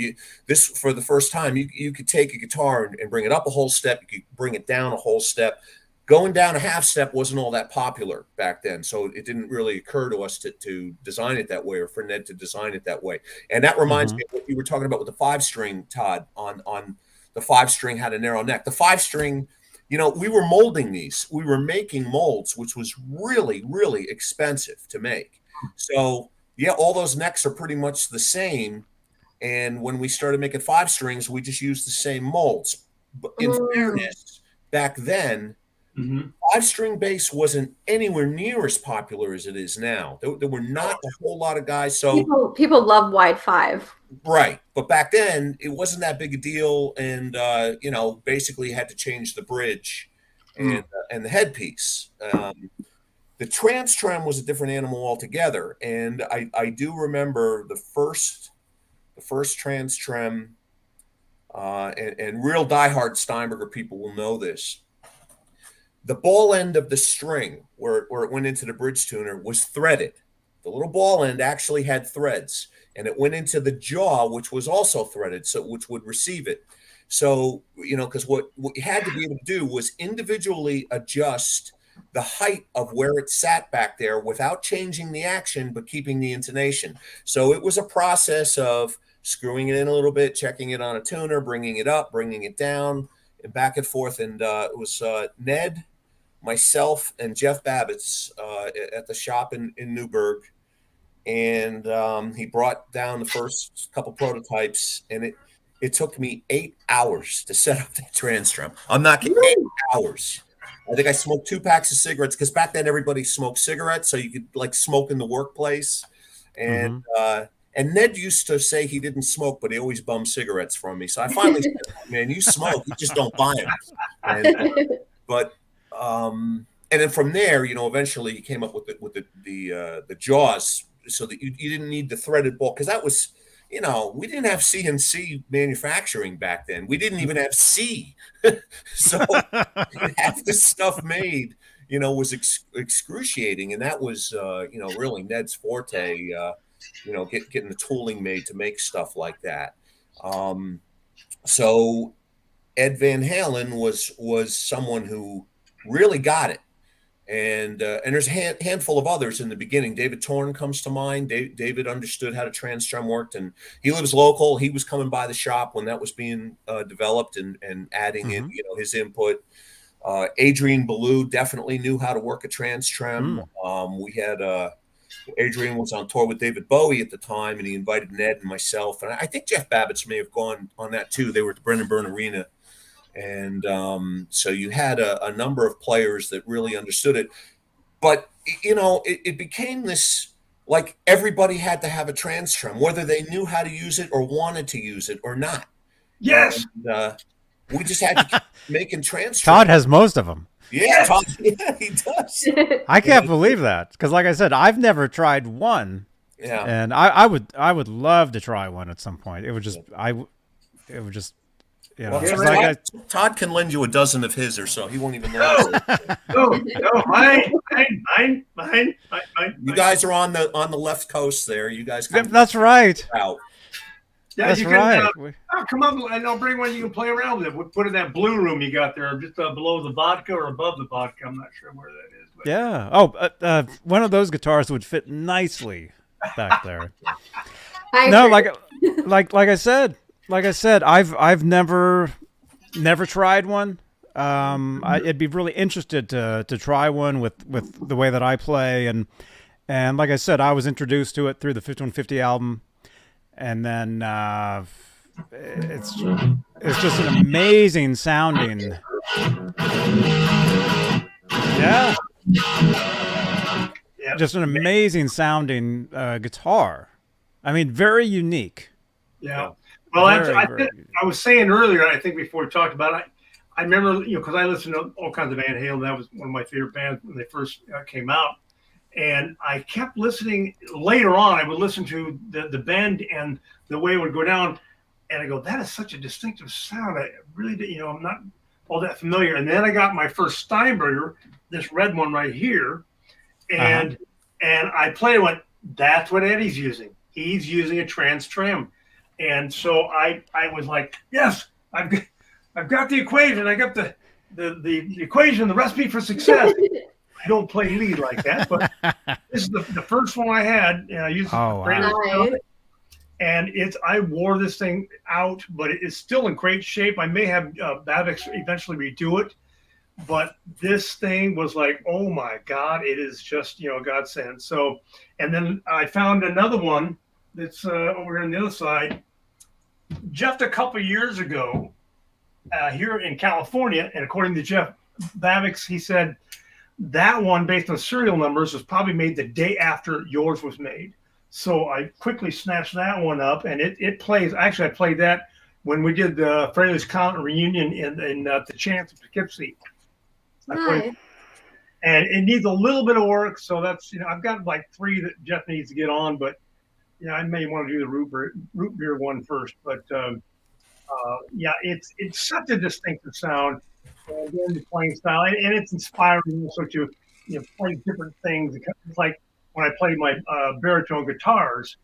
S5: this for the first time. You could take a guitar and bring it up a whole step. You could bring it down a whole step, going down a half step wasn't all that popular back then. So it didn't really occur to us to design it that way, or for Ned to design it that way. And that reminds me of what you were talking about with the 5-string, Todd, on the 5-string had a narrow neck. The 5-string, you know, we were molding these. We were making molds, which was really, really expensive to make. So, yeah, all those necks are pretty much the same. And when we started making 5-strings, we just used the same molds. But in fairness, back then, 5-string bass wasn't anywhere near as popular as it is now. There were not a whole lot of guys. So
S2: people love wide 5.
S5: Right. But back then, it wasn't that big a deal. And, you know, basically had to change the bridge and the headpiece. The Trem was a different animal altogether. And I do remember the first Trem, and real diehard Steinberger people will know this. The ball end of the string, where it went into the bridge tuner, was threaded. The little ball end actually had threads, and it went into the jaw, which was also threaded, so which would receive it. So, you know, because what you had to be able to do was individually adjust the height of where it sat back there without changing the action, but keeping the intonation. So it was a process of screwing it in a little bit, checking it on a tuner, bringing it up, bringing it down, and back and forth. And it was Ned, myself, and Jeff Babbitt's at the shop in Newburgh. And he brought down the first couple prototypes, and it took me 8 hours to set up that Trem. I'm not kidding, 8 hours. I think I smoked 2 packs of cigarettes, because back then everybody smoked cigarettes, so you could like smoke in the workplace. And and Ned used to say he didn't smoke, but he always bummed cigarettes from me. So I finally said, man, you smoke, you just don't buy them. And then from there, you know, eventually he came up with the jaws, so that you didn't need the threaded ball, because that was, you know, we didn't have CNC manufacturing back then. We didn't even have C. So half the stuff made, you know, was excruciating. And that was, you know, really Ned's forte, you know, getting the tooling made to make stuff like that. So Ed Van Halen was someone who really got it. And there's a handful of others in the beginning. David Torn comes to mind. David understood how the Trem worked, and he lives local. He was coming by the shop when that was being developed and adding in, you know, his input. Adrian Ballou definitely knew how to work a Trem. We had Adrian was on tour with David Bowie at the time, and he invited Ned and myself, and I think Jeff Babbitts may have gone on that too. They were at the Brendan Byrne Arena. And so you had a number of players that really understood it. But, you know, it became this, like, everybody had to have a Trem, whether they knew how to use it or wanted to use it or not.
S4: Yes.
S5: And, we just had to keep making Trem.
S1: Todd has most of them.
S5: Yeah, Todd, yeah, he does.
S1: I can't believe that, because like I said, I've never tried one.
S5: Yeah.
S1: And I would love to try one at some point. It would just, you know,
S5: Well, Todd can lend you a dozen of his or so. He won't even know.
S4: No, mine.
S5: You guys are on the left coast there. You guys can
S1: That's right.
S5: out.
S4: Yeah,
S1: That's
S4: you
S1: right.
S4: Can, come up and I'll bring one you can play around with it. We'll put in that blue room you got there, just below the vodka or above the vodka. I'm not sure where that is. But.
S1: Yeah. Oh, one of those guitars would fit nicely back there. No, like I said, I've never tried one. I'd be really interested to try one with the way that I play, and like I said, I was introduced to it through the 5150 album, and then it's just an amazing sounding. Yeah. Just an amazing sounding guitar. I mean, very unique.
S4: Yeah. Well, I was saying earlier, I think before we talked about it, I remember, you know, because I listened to all kinds of Van Halen. That was one of my favorite bands when they first came out. And I kept listening. Later on, I would listen to the bend and the way it would go down. And I go, that is such a distinctive sound. I really did, you know, I'm not all that familiar. And then I got my first Steinberger, this red one right here. And I played it, went, that's what Eddie's using. He's using a Trem. And so I was like, yes, I've got the equation. I got the the equation, the recipe for success. I don't play lead like that, but this is the first one I had, and I used
S1: Oh,
S4: brand
S1: wow.
S4: new stuff, and I wore this thing out, but it is still in great shape. I may have Babix eventually redo it, but this thing was like, oh my God, it is just, a godsend. So, and then I found another one that's over here on the other side, just a couple years ago, here in California, and according to Jeff Babix, he said that one, based on serial numbers, was probably made the day after yours was made. So I quickly snatched that one up, and it plays. Actually, I played that when we did the Fairfield County reunion in the Chance of Poughkeepsie.
S2: Nice.
S4: And it needs a little bit of work, so that's I've got like 3 that Jeff needs to get on, but I may want to do the root beer one first. But it's such a distinctive sound, and then the playing style, and it's inspiring also to play different things. It's like when I play my baritone guitars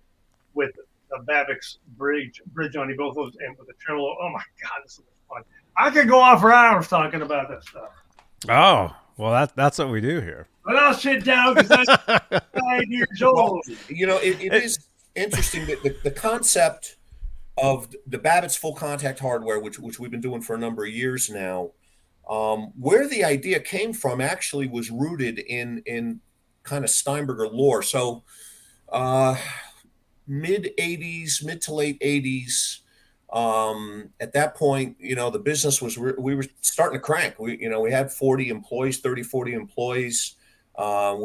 S4: with a Babix bridge on both those, and with a tremolo. Oh my God, this is fun! I could go on for hours talking about that stuff.
S1: Oh, well, that's what we do here.
S4: But I'll sit down because I'm 5 years old.
S5: It is interesting that the concept of the Babbitt's full contact hardware, which we've been doing for a number of years now, where the idea came from actually was rooted in kind of Steinberger lore. So mid to late 80s, at that point, the business was, we were starting to crank. We had 40 employees, 30, 40 employees. We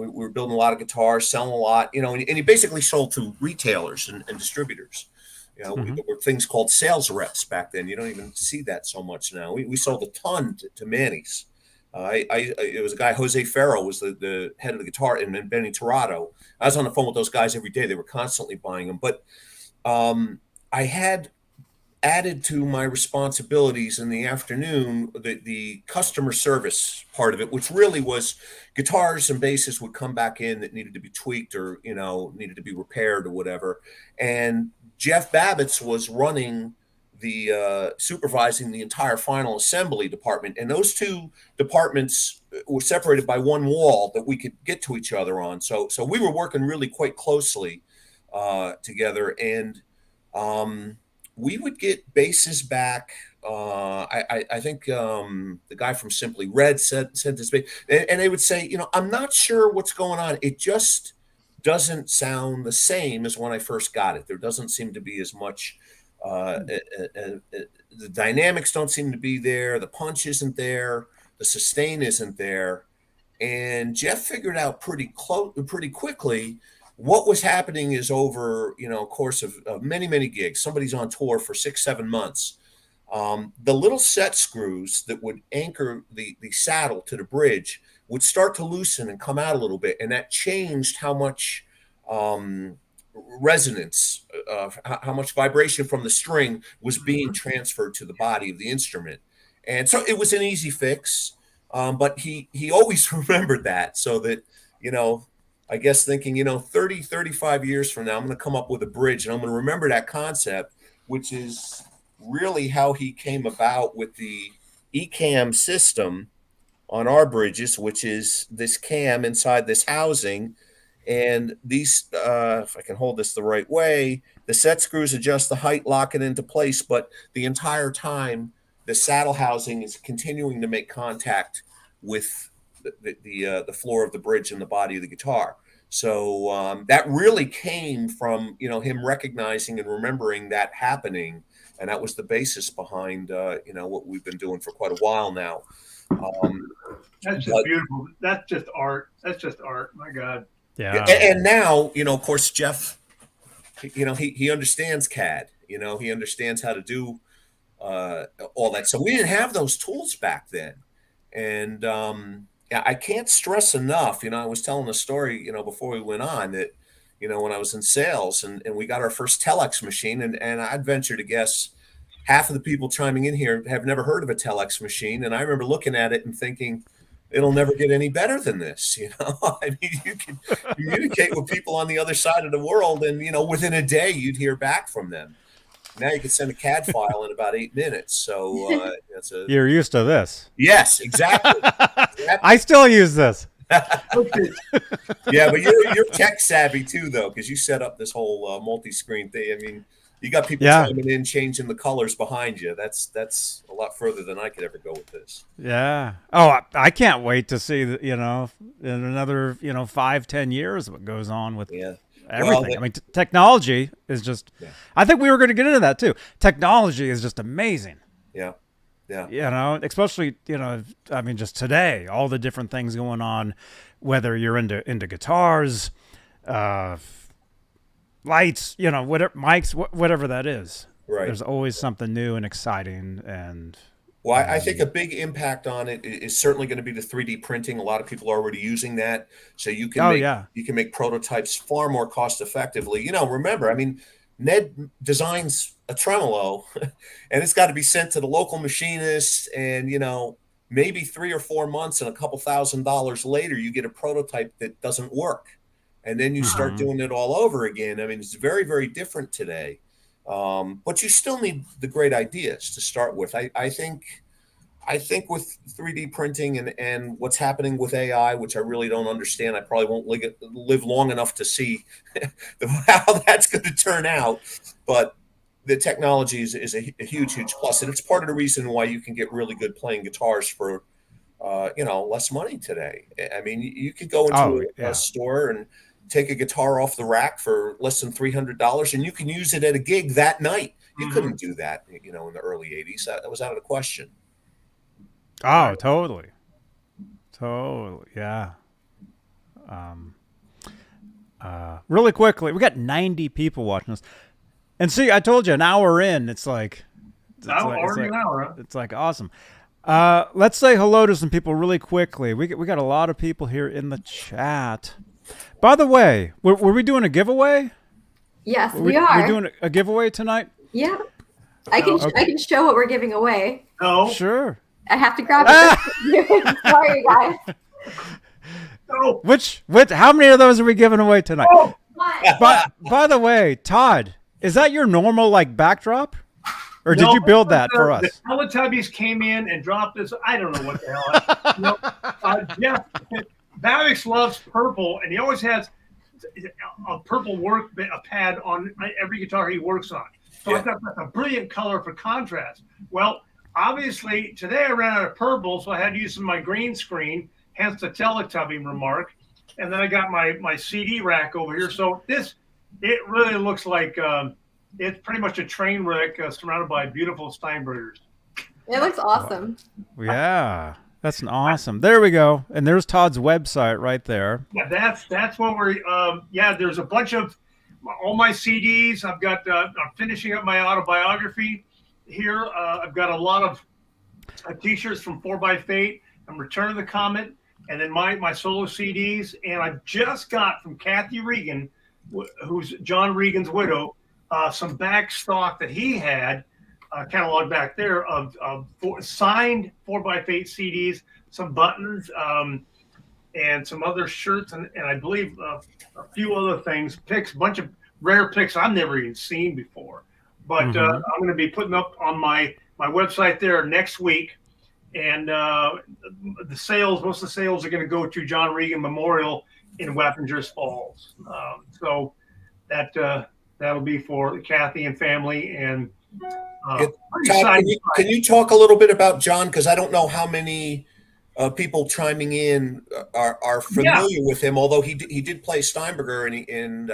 S5: were building a lot of guitars, selling a lot, and he basically sold to retailers and distributors. There were things called sales reps back then. You don't even see that so much now. We sold a ton to Manny's. It was a guy, Jose Ferro was the head of the guitar, and then Benny Torado. I was on the phone with those guys every day. They were constantly buying them. But I had added to my responsibilities in the afternoon the customer service part of it, which really was guitars and basses would come back in that needed to be tweaked or needed to be repaired or whatever. And Jeff Babbitt's was running the supervising the entire final assembly department, and those two departments were separated by one wall that we could get to each other on. So we were working really quite closely together, and we would get basses back. I think the guy from Simply Red sent this bass, and they would say, I'm not sure what's going on. It just doesn't sound the same as when I first got it. There doesn't seem to be as much. The dynamics don't seem to be there. The punch isn't there. The sustain isn't there. And Jeff figured out pretty quickly what was happening is over, a course of many, many gigs. Somebody's on tour for 6-7 months. The little set screws that would anchor the saddle to the bridge would start to loosen and come out a little bit. And that changed how much resonance, how much vibration from the string was being transferred to the body of the instrument. And so it was an easy fix. But he always remembered that, so that, I guess thinking, 30, 35 years from now, I'm going to come up with a bridge and I'm going to remember that concept, which is really how he came about with the ECAM system on our bridges, which is this cam inside this housing. And these, if I can hold this the right way, the set screws adjust the height, lock it into place. But the entire time, the saddle housing is continuing to make contact with the floor of the bridge and the body of the guitar. So that really came from, him recognizing and remembering that happening. And that was the basis behind, what we've been doing for quite a while now.
S4: That's just beautiful. That's just art. That's just art. My God.
S1: Yeah.
S5: And now, of course, Jeff, he understands CAD. He understands how to do all that. So we didn't have those tools back then. And I can't stress enough, I was telling a story, before we went on that, when I was in sales and we got our first telex machine, and I'd venture to guess half of the people chiming in here have never heard of a telex machine. And I remember looking at it and thinking, it'll never get any better than this. I mean, you can communicate with people on the other side of the world and, within a day you'd hear back from them. Now you can send a CAD file in about 8 minutes. So that's a
S1: You're used to this.
S5: yes, exactly.
S1: I still use this.
S5: Yeah, but you're tech savvy too, though, because you set up this whole multi-screen thing. I mean, you got people chiming in, changing the colors behind you. That's a lot further than I could ever go with this.
S1: Yeah. Oh, I can't wait to see that. In another 5-10 years, what goes on with everything. I mean, technology is just. Yeah. I think we were going to get into that too. Technology is just amazing.
S5: Yeah. Yeah.
S1: Especially, I mean, just today, all the different things going on, whether you're into guitars, lights, whatever, mics, whatever that is.
S5: Right.
S1: There's always something new and exciting. And
S5: well, I think a big impact on it is certainly going to be the 3D printing. A lot of people are already using that. So you can you can make prototypes far more cost effectively. Remember, I mean, Ned designs a tremolo and it's got to be sent to the local machinist, and maybe 3 or 4 months and a couple $1,000s later you get a prototype that doesn't work, and then you start doing it all over again. I mean, it's very, very different today, but you still need the great ideas to start with. I think with 3D printing and what's happening with AI, which I really don't understand, I probably won't live long enough to see how that's going to turn out. But the technology is a huge, huge plus. And it's part of the reason why you can get really good playing guitars for, less money today. I mean, you could go into a store and take a guitar off the rack for less than $300 and you can use it at a gig that night. You couldn't do that, in the early 80s. That was out of the question.
S1: Oh, totally. Yeah. Really quickly, we got 90 people watching us, and see, I told you, an hour in, it's like
S4: an hour. Huh?
S1: It's like awesome. Let's say hello to some people really quickly. We got a lot of people here in the chat. By the way, were we doing a giveaway?
S2: Yes, we are.
S1: We're doing a giveaway tonight.
S2: Yeah, I can show what we're giving away.
S4: Oh,
S1: sure.
S2: I have to grab it. Sorry, guys.
S4: No.
S1: How many of those are we giving away tonight?
S4: Oh.
S1: By the way, Todd, is that your normal backdrop? Or did you build that for us?
S4: The Teletubbies came in and dropped this. I don't know what the hell. Jeff Bavix loves purple, and he always has a purple a pad on every guitar he works on. So I thought that's a brilliant color for contrast. Well, obviously, today I ran out of purple, so I had to use some of my green screen, hence the Teletubby remark. And then I got my CD rack over here. So it really looks like it's pretty much a train wreck surrounded by beautiful Steinbergers.
S2: It looks awesome.
S1: Yeah, that's awesome. There we go. And there's Todd's website right there.
S4: Yeah, that's what we're. There's a bunch of all my CDs. I've got. I'm finishing up my autobiography here. I've got a lot of T-shirts from 4x8 and Return of the Comet, and then my solo CDs. And I just got from Kathy Regan, who's John Regan's widow, some back stock that he had catalog back there of signed 4x8 CDs, some buttons, and some other shirts, and I believe a few other things, picks, a bunch of rare picks I've never even seen before. But I'm going to be putting up on my website there next week, and most of the sales are going to go to John Regan Memorial in Wappingers Falls. So that'll be for Kathy and family. And
S5: Todd, can you talk a little bit about John? Because I don't know how many people chiming in are familiar with him, although he did play Steinberger and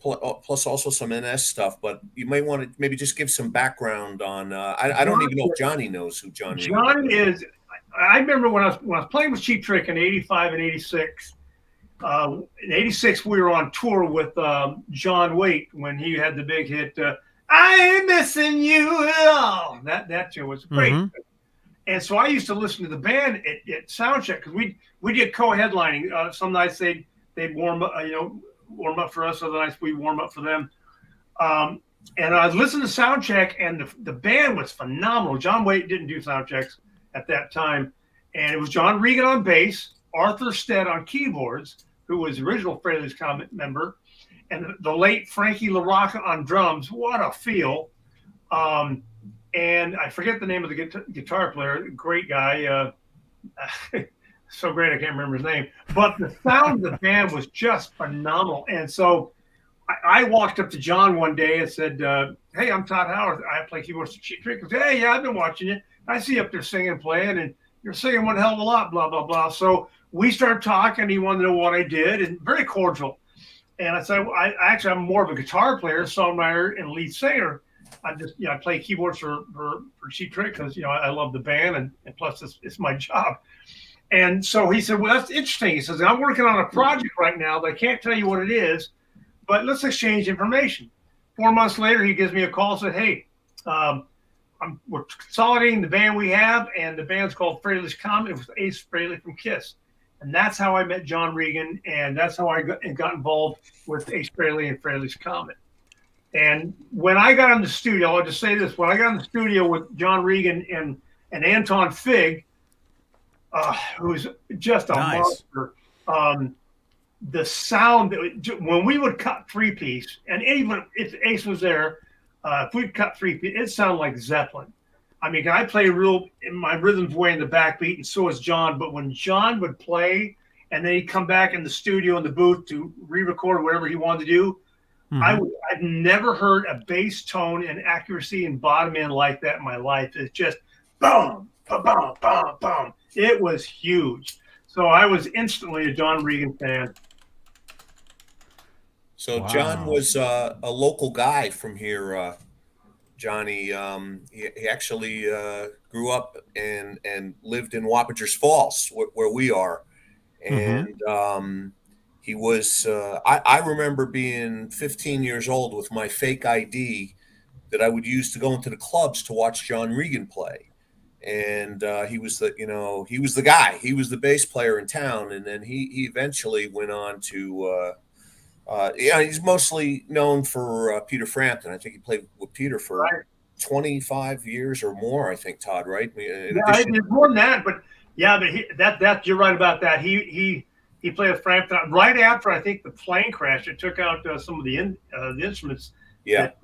S5: plus also some NS stuff. But you may want to maybe just give some background on. I don't even know if Johnny knows who John is.
S4: John is. I remember when I was playing with Cheap Trick in '85 and '86. In '86, we were on tour with John Waite when he had the big hit. I ain't missing you at all. That tune was great. And so I used to listen to the band at soundcheck because we did co-headlining. Some nights they'd warm up for us. Other nights we warm up for them. And I listened to soundcheck, and the band was phenomenal. John Waite didn't do soundchecks at that time, and it was John Regan on bass, Arthur Stead on keyboards, who was the original Fairfield Comet member, and the late Frankie LaRocca on drums. What a feel! And I forget the name of the guitar player. Great guy. So great, I can't remember his name. But the sound of the band was just phenomenal. And so I walked up to John one day and said, "Hey, I'm Todd Howard. I play keyboards to Cheap Trick." He said, "Hey, yeah, I've been watching you. I see you up there singing and playing, and you're singing one hell of a lot, blah, blah, blah." So we started talking. He wanted to know what I did, and very cordial. And I said, I'm more of a guitar player, songwriter, and lead singer. I play keyboards for Cheap Trick because, I love the band, and plus it's my job. And so he said, "Well, that's interesting." He says, "I'm working on a project right now that I can't tell you what it is, but let's exchange information." 4 months later, he gives me a call and said, "Hey, we're consolidating the band we have, and the band's called Fraley's Comet. It was Ace Frehley from Kiss." And that's how I met John Regan, and that's how I got involved with Ace Frehley and Fraley's Comet. And when I got in the studio, I'll just say this: when I got in the studio with John Regan and Anton Fig, who's just a monster, the sound when we would cut 3-piece, and even if Ace was there, if we'd cut 3-piece, it sounded like Zeppelin. I mean, I play my rhythm's way in the backbeat, and so is John. But when John would play, and then he'd come back in the studio in the booth to re-record whatever he wanted to do, I've never heard a bass tone and accuracy and bottom end like that in my life. It's just boom, boom, boom, boom, boom. It was huge. So I was instantly a John Regan fan.
S5: So John was a local guy from here, Johnny. He actually grew up and lived in Wappingers Falls, where we are. And he was, I remember being 15 years old with my fake ID that I would use to go into the clubs to watch John Regan play. And he was the guy. He was the bass player in town. And then he eventually went on to, he's mostly known for Peter Frampton. I think he played with Peter for 25 years or more, I think, Todd, right?
S4: There's more than that, but that you're right about that. He played with Frampton right after, I think, the plane crash. It took out some of the instruments that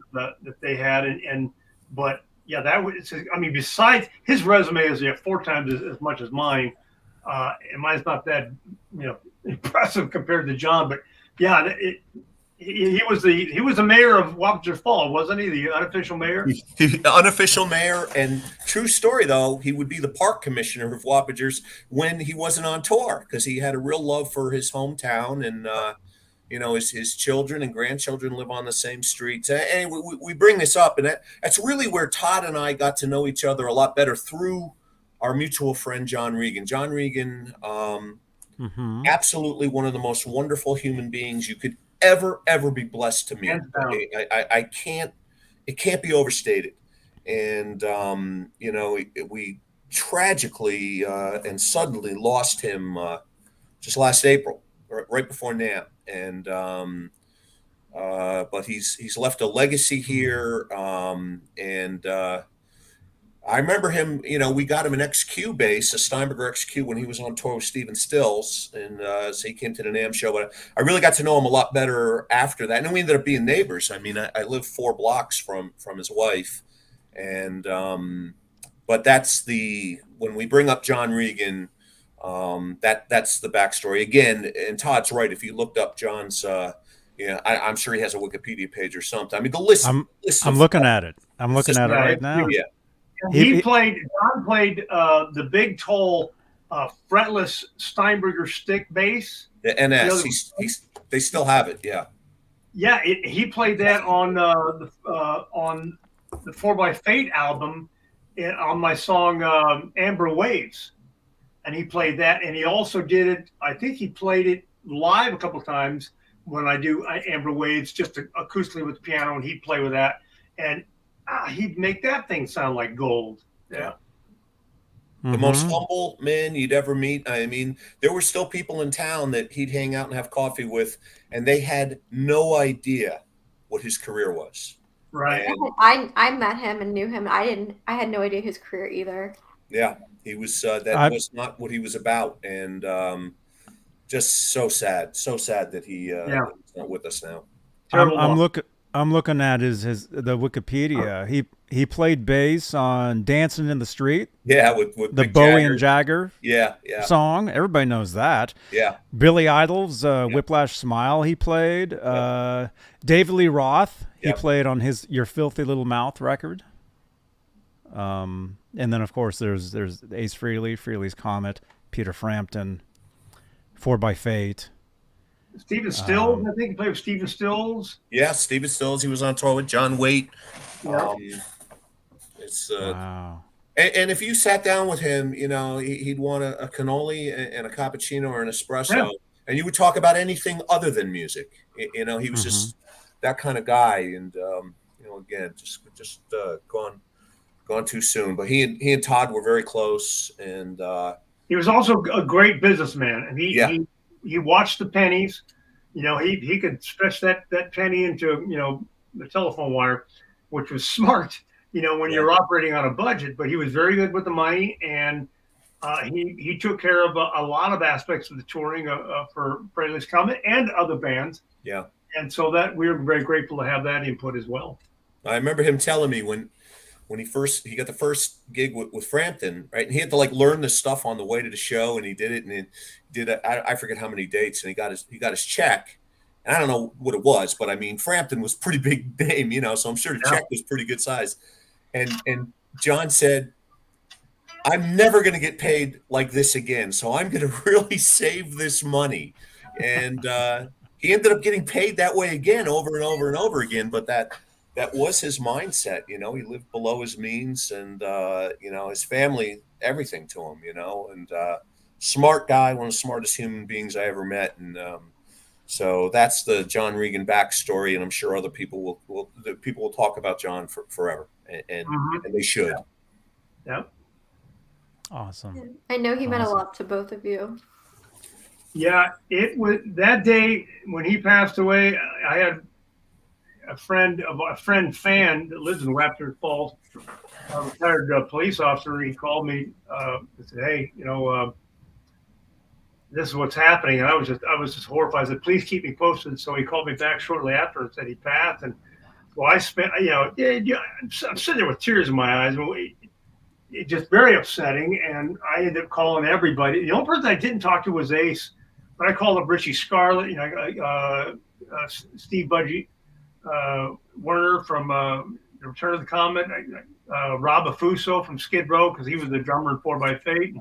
S4: they had, but that was. I mean, besides his resume is 4 times as much as mine, and mine's not that impressive compared to John, but he was the mayor of Wappingers Falls, wasn't he? The unofficial mayor.
S5: Unofficial mayor, and true story though, he would be the park commissioner of Wappingers when he wasn't on tour because he had a real love for his hometown, and his children and grandchildren live on the same streets. And we bring this up, and that's really where Todd and I got to know each other a lot better through our mutual friend John Regan. John Regan, absolutely one of the most wonderful human beings you could ever be blessed to meet. I can't, it can't be overstated. And we tragically and suddenly lost him just last April, right before NAMM. And but he's left a legacy here. And I remember him, we got him an XQ bass, a Steinberger XQ, when he was on tour with Stephen Stills. And so he came to the NAMM show. But I really got to know him a lot better after that. And then we ended up being neighbors. I mean, I lived 4 blocks from his wife. And but that's when we bring up John Regan, that's the backstory. Again, and Todd's right. If you looked up John's, I'm sure he has a Wikipedia page or something. I mean, the list.
S1: I'm looking at it. I'm looking at it right now.
S4: Yeah. John played the big, tall, fretless Steinberger stick bass.
S5: The NS. They still have it. Yeah.
S4: Yeah, he played that on the 4x8 album, on my song Amber Waves, and he played that. And he also did it. I think he played it live a couple of times when I do Amber Waves, just acoustically with the piano, and he'd play with that. And he'd make that thing sound like gold. Yeah.
S5: The most humble man you'd ever meet. I mean, there were still people in town that he'd hang out and have coffee with, and they had no idea what his career was.
S4: Right.
S2: And I met him and knew him. I had no idea his career either.
S5: Yeah, he was. That was not what he was about, and just so sad that he's not with us now.
S1: I'm looking at the Wikipedia. He played bass on "Dancing in the Street,"
S5: Yeah, with
S1: the
S5: Mick
S1: Bowie
S5: Jagger.
S1: and Jagger
S5: Yeah,
S1: song. Everybody knows that.
S5: yeah.
S1: Billy Idol's "Whiplash Smile" he played. David Lee Roth he
S5: Yep.
S1: played on his "Your Filthy Little Mouth" record. And then of course there's Ace Frehley, Frehley's Comet, Peter Frampton, Four by Fate.
S4: Stephen Stills, I think he played with Stephen Stills.
S5: Yeah, Stephen Stills. He was on tour with John Waite.
S4: Yeah.
S5: It's
S1: Wow.
S5: and if you sat down with him, you know, he'd want a cannoli and a cappuccino or an espresso,
S4: Yeah.
S5: and you would talk about anything other than music. You know, he was just that kind of guy, and you know, again, just gone too soon. But he and Todd were very close, and
S4: He was also a great businessman, and
S5: Yeah.
S4: he watched the pennies. You know, he could stretch that penny into, you know, the telephone wire, which was smart, you know, when
S5: Yeah.
S4: you're operating on a budget. But he was very good with the money, and he took care of a lot of aspects of the touring for Frehley's Comet and other bands.
S5: yeah.
S4: And so that we were very grateful to have that input as well.
S5: I remember him telling me when he got the first gig with Frampton, right? And he had to like learn this stuff on the way to the show, and he did it, and he did I forget how many dates, and he got his check, and I don't know what it was, but I mean Frampton was pretty big name, you know, so I'm sure the check was pretty good size, and John said, "I'm never going to get paid like this again, so I'm going to really save this money," and he ended up getting paid that way again over and over and over again, but that was his mindset, you know. He lived below his means, and you know, his family, everything to him, you know, and smart guy, one of the smartest human beings I ever met, and so that's the John Regan backstory, and I'm sure other people will talk about John forever, and they should.
S4: Yeah.
S1: Awesome.
S2: I know he meant a
S1: Awesome.
S2: lot to both of you.
S4: Yeah, it was that day when he passed away. I had a fan that lives in Raptor Falls, a retired police officer. He called me and said, "Hey, you know, this is what's happening." And I was just horrified. I said, "Please keep me posted." So he called me back shortly after and said he passed. And so I spent, you know, I'm sitting there with tears in my eyes. It's just very upsetting. And I ended up calling everybody. The only person I didn't talk to was Ace, but I called up Richie Scarlett, you know, Steve Budgie, Werner from Return of the Comet, Rob Afuso from Skid Row, because he was the drummer in 4 by Fate.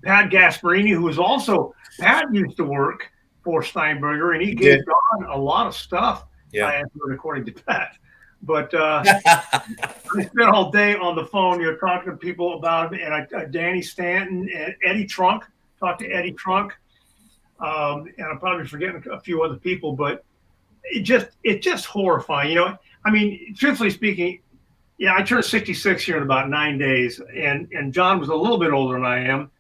S4: Pat Gasparini, who was also, Pat used to work for Steinberger, and he gave Don a lot of stuff.
S5: Yeah.
S4: I answered according to Pat. But I spent all day on the phone, you know, talking to people about him, and Danny Stanton and Eddie Trunk, talked to Eddie Trunk, and I'm probably forgetting a few other people, but it's just horrifying, you know. I mean, truthfully speaking, yeah, I turned 66 here in about 9 days, and John was a little bit older than I am,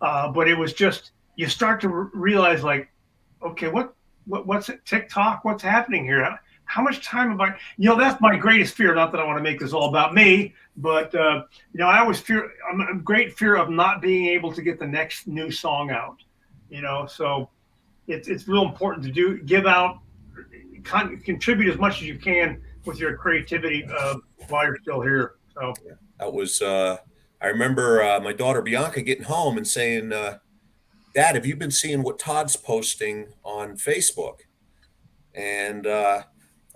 S4: but it was just, you start to realize, like, okay, what's it, TikTok? What's happening here? How much time have I? You know, that's my greatest fear. Not that I want to make this all about me, but you know, I always fear. I'm in great fear of not being able to get the next new song out. You know, so it's real important to give out, contribute as much as you can with your creativity while you're still here. So
S5: that was. I remember my daughter Bianca getting home and saying, "Dad, have you been seeing what Todd's posting on Facebook?" And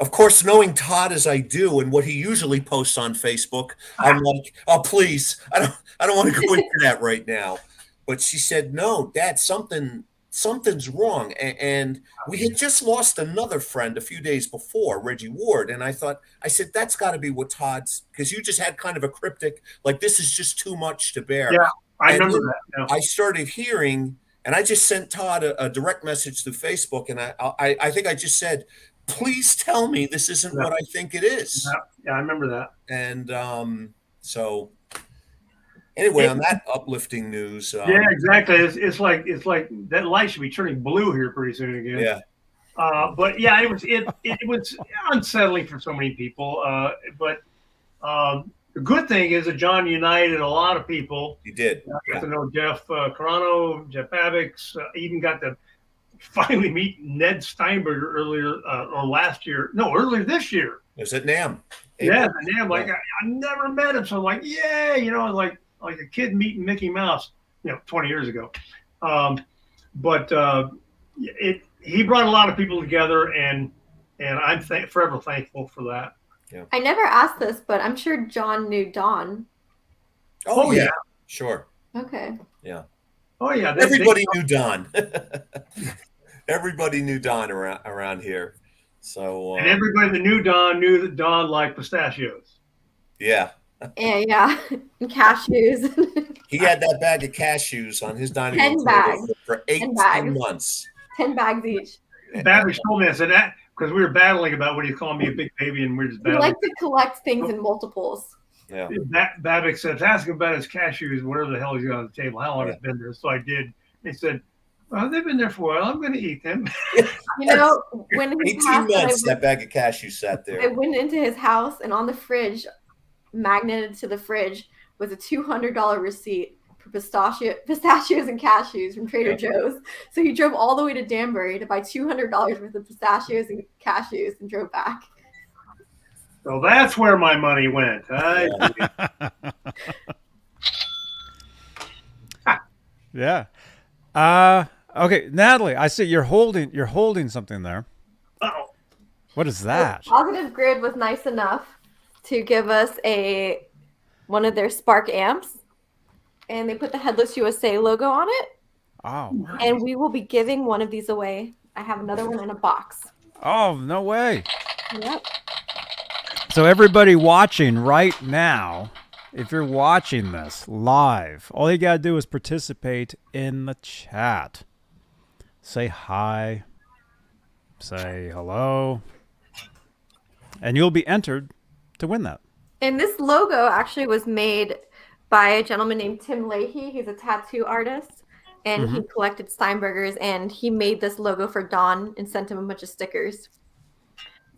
S5: of course, knowing Todd as I do and what he usually posts on Facebook, I'm like, "Oh, please, I don't want to go into that right now." But she said, "No, Dad, something's wrong." And we had just lost another friend a few days before, Reggie Ward. And I said, that's got to be what Todd's, because you just had kind of a cryptic, like, this is just too much to bear.
S4: yeah, I
S5: And
S4: remember
S5: then
S4: that. Yeah.
S5: I started hearing, and I just sent Todd a direct message through Facebook, and I think I just said, "Please tell me this isn't what I think it is."
S4: Yeah, I remember that.
S5: And so anyway, on that uplifting news,
S4: Yeah, exactly. It's like that light should be turning blue here pretty soon again.
S5: yeah,
S4: But yeah, it was unsettling for so many people. But the good thing is that John united a lot of people.
S5: he did.
S4: I got to know Jeff Carano, Jeff Avix, even got to finally meet Ned Steinberger earlier this year.
S5: It was at NAMM,
S4: Yeah, the name. Like I never met him, so I'm like, yeah, like a kid meeting Mickey Mouse, 20 years ago. But he brought a lot of people together, and I'm forever thankful for that.
S5: Yeah.
S2: I never asked this, but I'm sure John knew Don.
S5: Oh, yeah. Sure.
S2: Okay.
S5: Yeah.
S4: Oh yeah.
S5: Everybody knew Don. Everybody knew Don around here. So
S4: and everybody that knew that Don liked pistachios.
S5: Yeah.
S2: Yeah. And cashews.
S5: He had that bag of cashews on his dining
S2: 10
S5: room
S2: bags.
S5: table for 18
S2: bags.
S5: months.
S2: 10 bags each.
S4: Babbage told me, I said that because we were battling about what he called me a big baby, and we're just
S2: We
S4: battling.
S2: like to collect things in multiples.
S5: Yeah.
S4: Babbage said, ask him about his cashews, whatever the hell he's got on the table, how long it's been there. So I did. He said, well, they've been there for a while. I'm going to eat them.
S2: When he
S5: 18
S2: passed,
S5: months that bag of cashews sat
S2: I
S5: there.
S2: went into his house, and on the fridge, magneted to the fridge, was a $200 receipt for pistachios and cashews from Trader Joe's. So he drove all the way to Danbury to buy $200 worth of pistachios and cashews and drove back.
S4: So that's where my money went.
S1: Yeah. Okay, Natalie, I see you're holding something there.
S4: Uh-oh.
S1: What is that?
S2: Positive Grid was nice enough to give us one of their Spark amps, and they put the Headless USA logo on it.
S1: Oh. Wow.
S2: And we will be giving one of these away. I have another one in a box.
S1: Oh, no way.
S2: Yep.
S1: So everybody watching right now, if you're watching this live, all you got to do is participate in the chat. Say hi. Say hello. And you'll be entered to win that.
S2: And this logo actually was made by a gentleman named Tim Leahy. He's a tattoo artist, and he collected Steinbergers, and he made this logo for Don and sent him a bunch of stickers.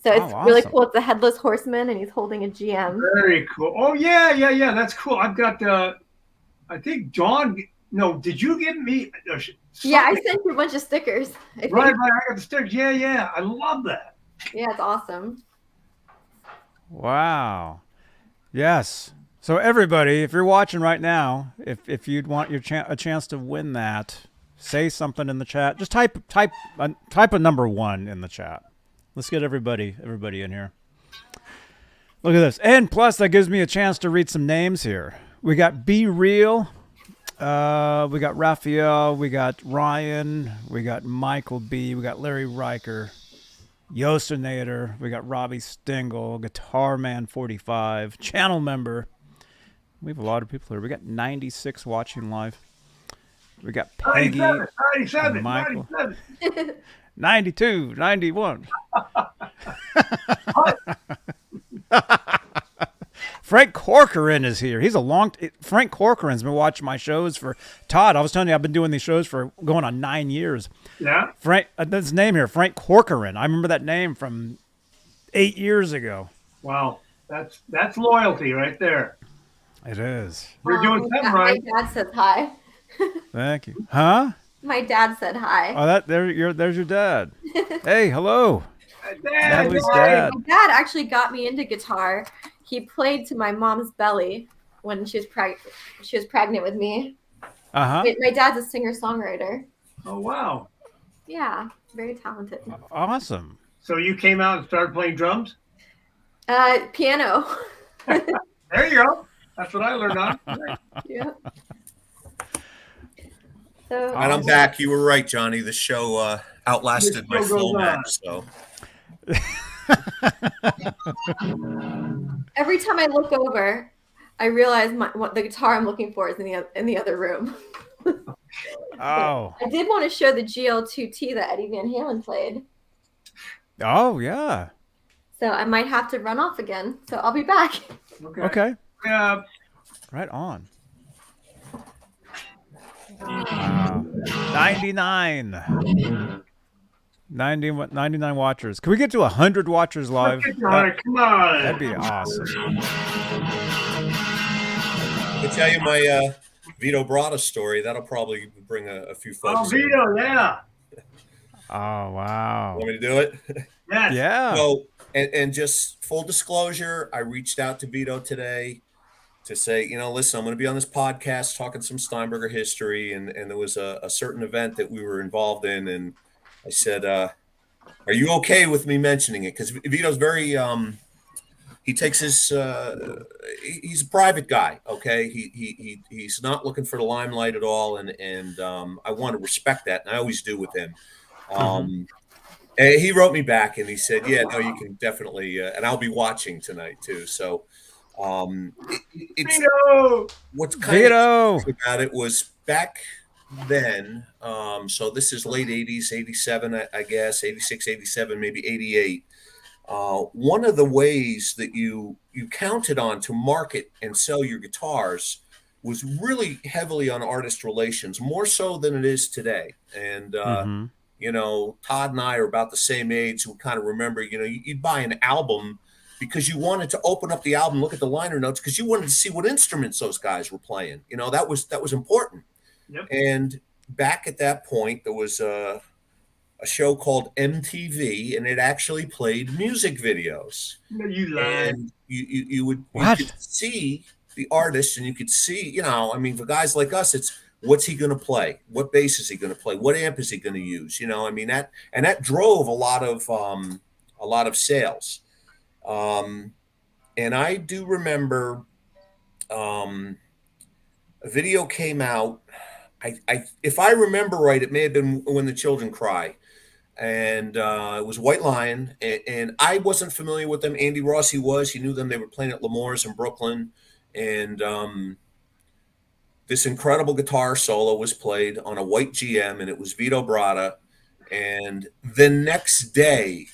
S2: So it's really cool. It's a headless horseman, and he's holding a GM.
S4: Very cool. Oh, yeah. That's cool. I've got, I think John, no, did you give me?
S2: Yeah, I sent you a bunch of stickers.
S4: Right. I got the stickers. Yeah. I love that.
S2: Yeah, it's awesome.
S1: Wow. Yes. So everybody, if you're watching right now, if you'd want a chance to win that, say something in the chat. Just type a number 1 in the chat. Let's get everybody in here. Look at this. And plus, that gives me a chance to read some names here. We got Be Real. We got Raphael. We got Ryan. We got Michael B. We got Larry Riker. Yostinator. We got Robbie Stingle. Guitar Man 45. Channel member. We have a lot of people here. We got 96 watching live. We got Peggy.
S4: 97.
S1: Michael. 92, 91. Frank Corcoran is here. Frank Corcoran's been watching my shows for Todd. I was telling you, I've been doing these shows for going on 9 years.
S4: Yeah.
S1: Frank, that's his name here, Frank Corcoran. I remember that name from 8 years ago.
S4: Wow. That's loyalty right there.
S1: It is.
S4: You're doing something right.
S2: My dad says hi.
S1: Thank you. Huh?
S2: My dad said hi.
S1: Oh, there's your dad. Hey, hello. Natalie's dad.
S2: My dad actually got me into guitar. He played to my mom's belly when she was pregnant with me.
S1: Uh-huh.
S2: My dad's a singer-songwriter.
S4: Oh, wow.
S2: Yeah, very talented.
S1: Awesome.
S4: So you came out and started playing drums?
S2: Piano.
S4: There you go. That's what I learned on.
S2: Yeah. So,
S5: And I'm back. You were right, Johnny. The show outlasted my flow match. So
S2: every time I look over, I realize the guitar I'm looking for is in the other room.
S1: Oh.
S2: I did want to show the GL2T that Eddie Van Halen played.
S1: Oh, yeah.
S2: So I might have to run off again. So I'll be back.
S1: Okay.
S4: Yeah.
S1: Right on. 99. 99 watchers. Can we get to 100 watchers live?
S4: Come on.
S1: That'd be awesome.
S5: I can tell you my Vito Bratta story. That'll probably bring a few folks.
S4: Oh, Vito, yeah.
S1: Oh, wow.
S5: Want me to do it?
S4: Yes.
S1: Yeah.
S5: So, and just full disclosure, I reached out to Vito today to say, listen, I'm going to be on this podcast talking some Steinberger history, and there was a certain event that we were involved in, and I said, are you okay with me mentioning it? Because Vito's very he takes his he's a private guy. Okay, he's not looking for the limelight at all, and I want to respect that, and I always do with him. And he wrote me back and he said, yeah, no, you can definitely, and I'll be watching tonight too. So it's
S4: Bingo!
S5: what's kind of
S1: Vito.
S5: interesting about it was back then. So this is late 80s, 87, I guess, 86, 87, maybe 88. One of the ways that you counted on to market and sell your guitars was really heavily on artist relations, more so than it is today. And Todd and I are about the same age. We kind of remember, you'd buy an album because you wanted to open up the album, look at the liner notes, because you wanted to see what instruments those guys were playing. That was important.
S4: Yep.
S5: And back at that point, there was a show called MTV, and it actually played music videos.
S4: No, you lied.
S5: And you
S1: What?
S5: could see the artist, and you could see, for guys like us, it's what's he going to play? What bass is he going to play? What amp is he going to use? That drove a lot of sales. And I do remember a video came out. If I remember right, it may have been When the Children Cry. And it was White Lion, and I wasn't familiar with them. Andy Rossi was. He knew them. They were playing at L'Amour's in Brooklyn, and this incredible guitar solo was played on a white GM, and it was Vito Bratta. And the next day,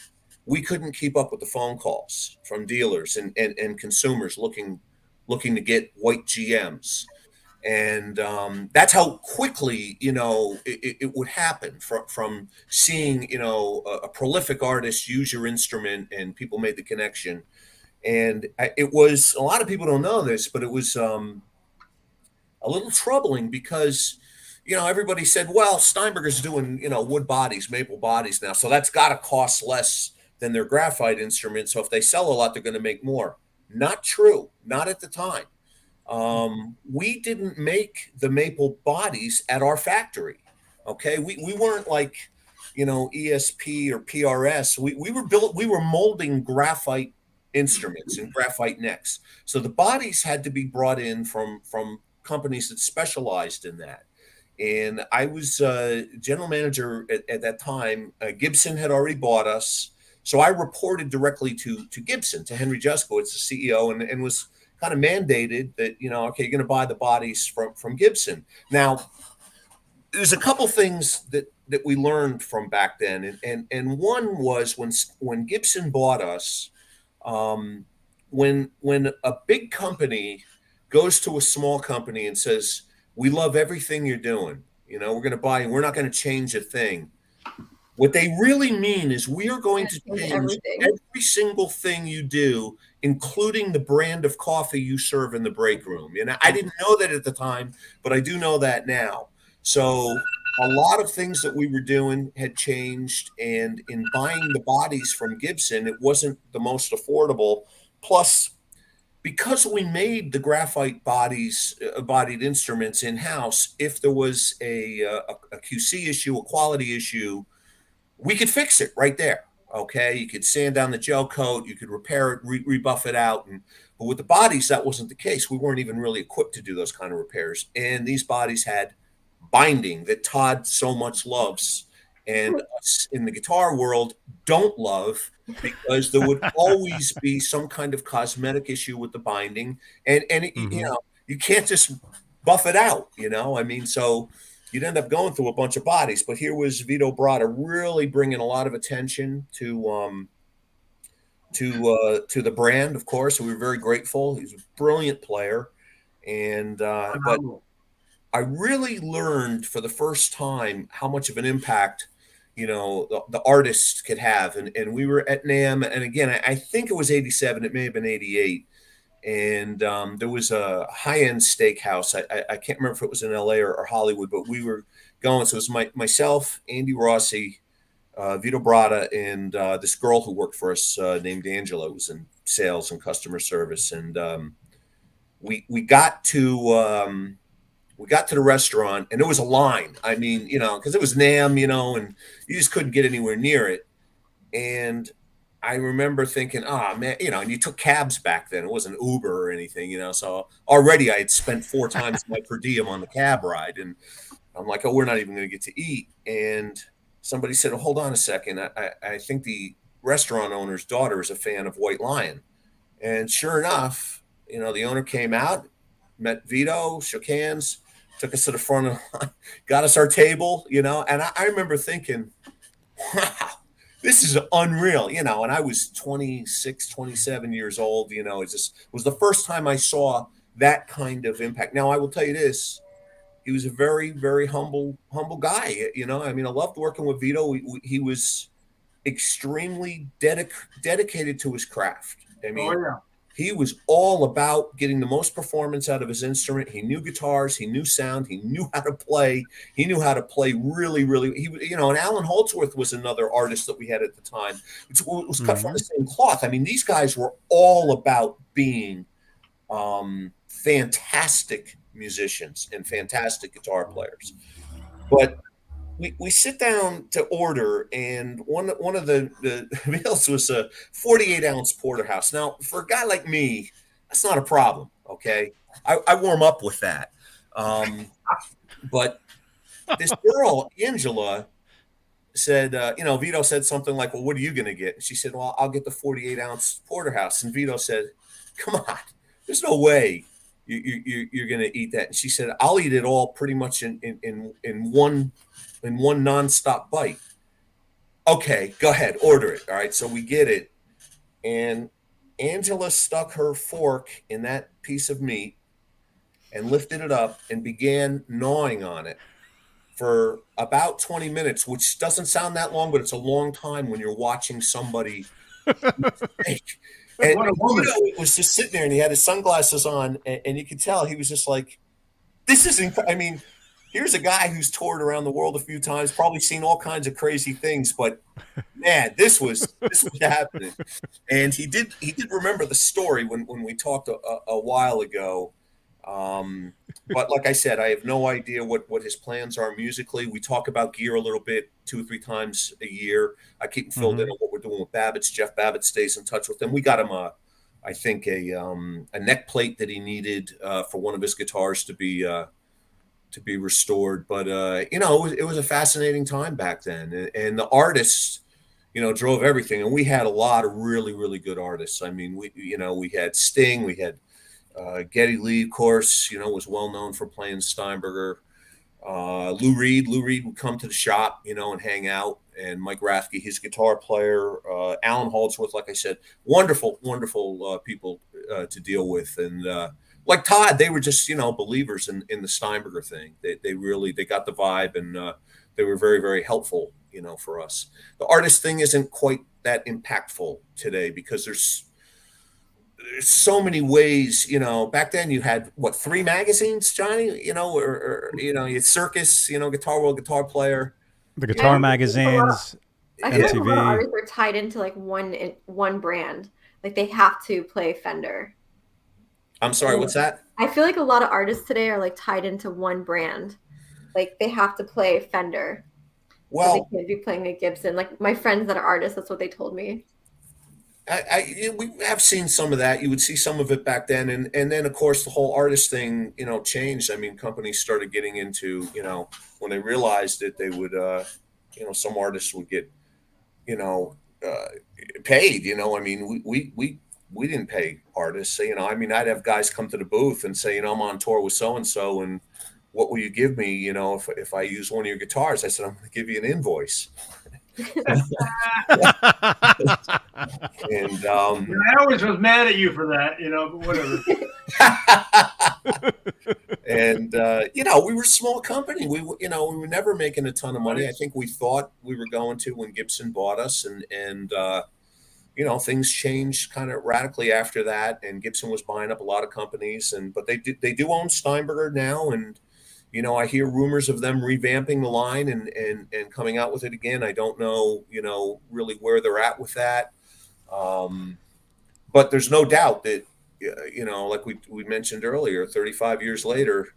S5: we couldn't keep up with the phone calls from dealers and consumers looking to get white GMs. And that's how quickly, it would happen from seeing, a prolific artist use your instrument and people made the connection. And it was, a lot of people don't know this, but it was a little troubling because, everybody said, well, Steinberger's doing, wood bodies, maple bodies now. So that's got to cost less than their graphite instruments. So if they sell a lot, they're going to make more. Not true. Not at the time. We didn't make the maple bodies at our factory. Okay. We weren't like, ESP or PRS. We were molding graphite instruments and graphite necks. So the bodies had to be brought in from companies that specialized in that. And I was general manager at that time. Gibson had already bought us. So I reported directly to Gibson, to Henry Juskowitz, the CEO, and was kind of mandated that, okay, you're going to buy the bodies from Gibson. Now, there's a couple things that we learned from back then. And one was when Gibson bought us, when a big company goes to a small company and says, we love everything you're doing, we're going to buy you, we're not going to change a thing. What they really mean is we are going to change every single thing you do, including the brand of coffee you serve in the break room. I didn't know that at the time, but I do know that now. So a lot of things that we were doing had changed. And in buying the bodies from Gibson, it wasn't the most affordable. Plus, because we made the graphite bodied instruments in-house, if there was a QC issue, a quality issue, we could fix it right there. Okay. You could sand down the gel coat, you could repair it, rebuff it out. But with the bodies, that wasn't the case. We weren't even really equipped to do those kind of repairs. And these bodies had binding that Todd so much loves. And us in the guitar world don't love, because there would always be some kind of cosmetic issue with the binding. And you can't just buff it out, so you'd end up going through a bunch of bodies. But here was Vito Bratta really bringing a lot of attention to the brand, of course. We were very grateful. He's a brilliant player. And but I really learned for the first time how much of an impact, the artists could have. And we were at NAMM, and again, I think it was 87, it may have been 88. And there was a high-end steakhouse. I can't remember if it was in LA or Hollywood, but we were going. So it was myself, Andy Rossi, Vito Bratta and this girl who worked for us named Angela, was in sales and customer service, and we got to the restaurant, and there was a line. I mean, because it was NAMM, and you just couldn't get anywhere near it. And I remember thinking, man, and you took cabs back then. It wasn't Uber or anything, So already I had spent 4 times my per diem on the cab ride, and I'm like, oh, we're not even going to get to eat. And somebody said, oh, hold on a second. I think the restaurant owner's daughter is a fan of White Lion. And sure enough, the owner came out, met Vito, shook hands, took us to the front of the line, got us our table, and I remember thinking, wow, this is unreal, and I was 26, 27 years old, it was the first time I saw that kind of impact. Now, I will tell you this, he was a very, very humble guy, I loved working with Vito. He was extremely dedicated to his craft. He was all about getting the most performance out of his instrument. He knew guitars, he knew sound, he knew how to play. He knew how to play really, really. And Alan Holdsworth was another artist that we had at the time. It was cut from the same cloth. These guys were all about being fantastic musicians and fantastic guitar players. But we sit down to order, and one of the meals was a 48-ounce porterhouse. Now, for a guy like me, that's not a problem. Okay, I warm up with that. But this girl, Angela, said, Vito said something like, "Well, what are you going to get?" And she said, "Well, I'll get the 48-ounce porterhouse." And Vito said, "Come on, there's no way you're going to eat that." And she said, "I'll eat it all pretty much in one nonstop bite." Okay, go ahead, order it. All right, so we get it, and Angela stuck her fork in that piece of meat and lifted it up and began gnawing on it for about 20 minutes, which doesn't sound that long, but it's a long time when you're watching somebody make. And it was just sitting there, and he had his sunglasses on, and you could tell he was just like, "This is incredible." Here's a guy who's toured around the world a few times, probably seen all kinds of crazy things, but man, this was happening. And he did remember the story when we talked a while ago. But like I said, I have no idea what his plans are musically. We talk about gear a little bit 2 or 3 times a year. I keep him filled in on what we're doing with Babbitts. Jeff Babbitt stays in touch with him. We got him I think a neck plate that he needed for one of his guitars to be restored. But it was a fascinating time back then, and the artists drove everything, and we had a lot of really, really good artists. We had Sting, we had Geddy Lee, of course, was well known for playing Steinberger. Lou Reed would come to the shop, and hang out. And Mike Rathke, his guitar player. Alan Holdsworth, like I said, wonderful people to deal with. And like Todd, they were just believers in the Steinberger thing. They got the vibe, and they were very, very helpful for us. The artist thing isn't quite that impactful today because there's so many ways. Back then you had 3 magazines, Johnny, or you had Circus, Guitar World, Guitar Player,
S1: the guitar magazines,
S2: I feel like a
S1: MTV.
S2: lot of artists are tied into like one brand. Like they have to play Fender.
S5: I'm sorry, what's that?
S2: I feel like a lot of artists today are like tied into one brand. Like they have to play Fender.
S5: Well,
S2: so they can't be playing a Gibson. Like my friends that are artists, that's what they told me.
S5: We have seen some of that. You would see some of it back then, and then of course the whole artist thing, changed. Companies started getting into, when they realized that they would, some artists would get, paid. We didn't pay artists. I'd have guys come to the booth and say, I'm on tour with so and so, and what will you give me, if I use one of your guitars? I said, I'm going to give you an invoice. And
S4: I always was mad at you for that, but whatever.
S5: And we were a small company. We were never making a ton of money. I think we thought we were going to when Gibson bought us, and things changed kind of radically after that. And Gibson was buying up a lot of companies, but they do own Steinberger now, and You know, I hear rumors of them revamping the line and coming out with it again. I don't know, you know, really where they're at with that. But there's no doubt that, you know, like we mentioned earlier, 35 years later,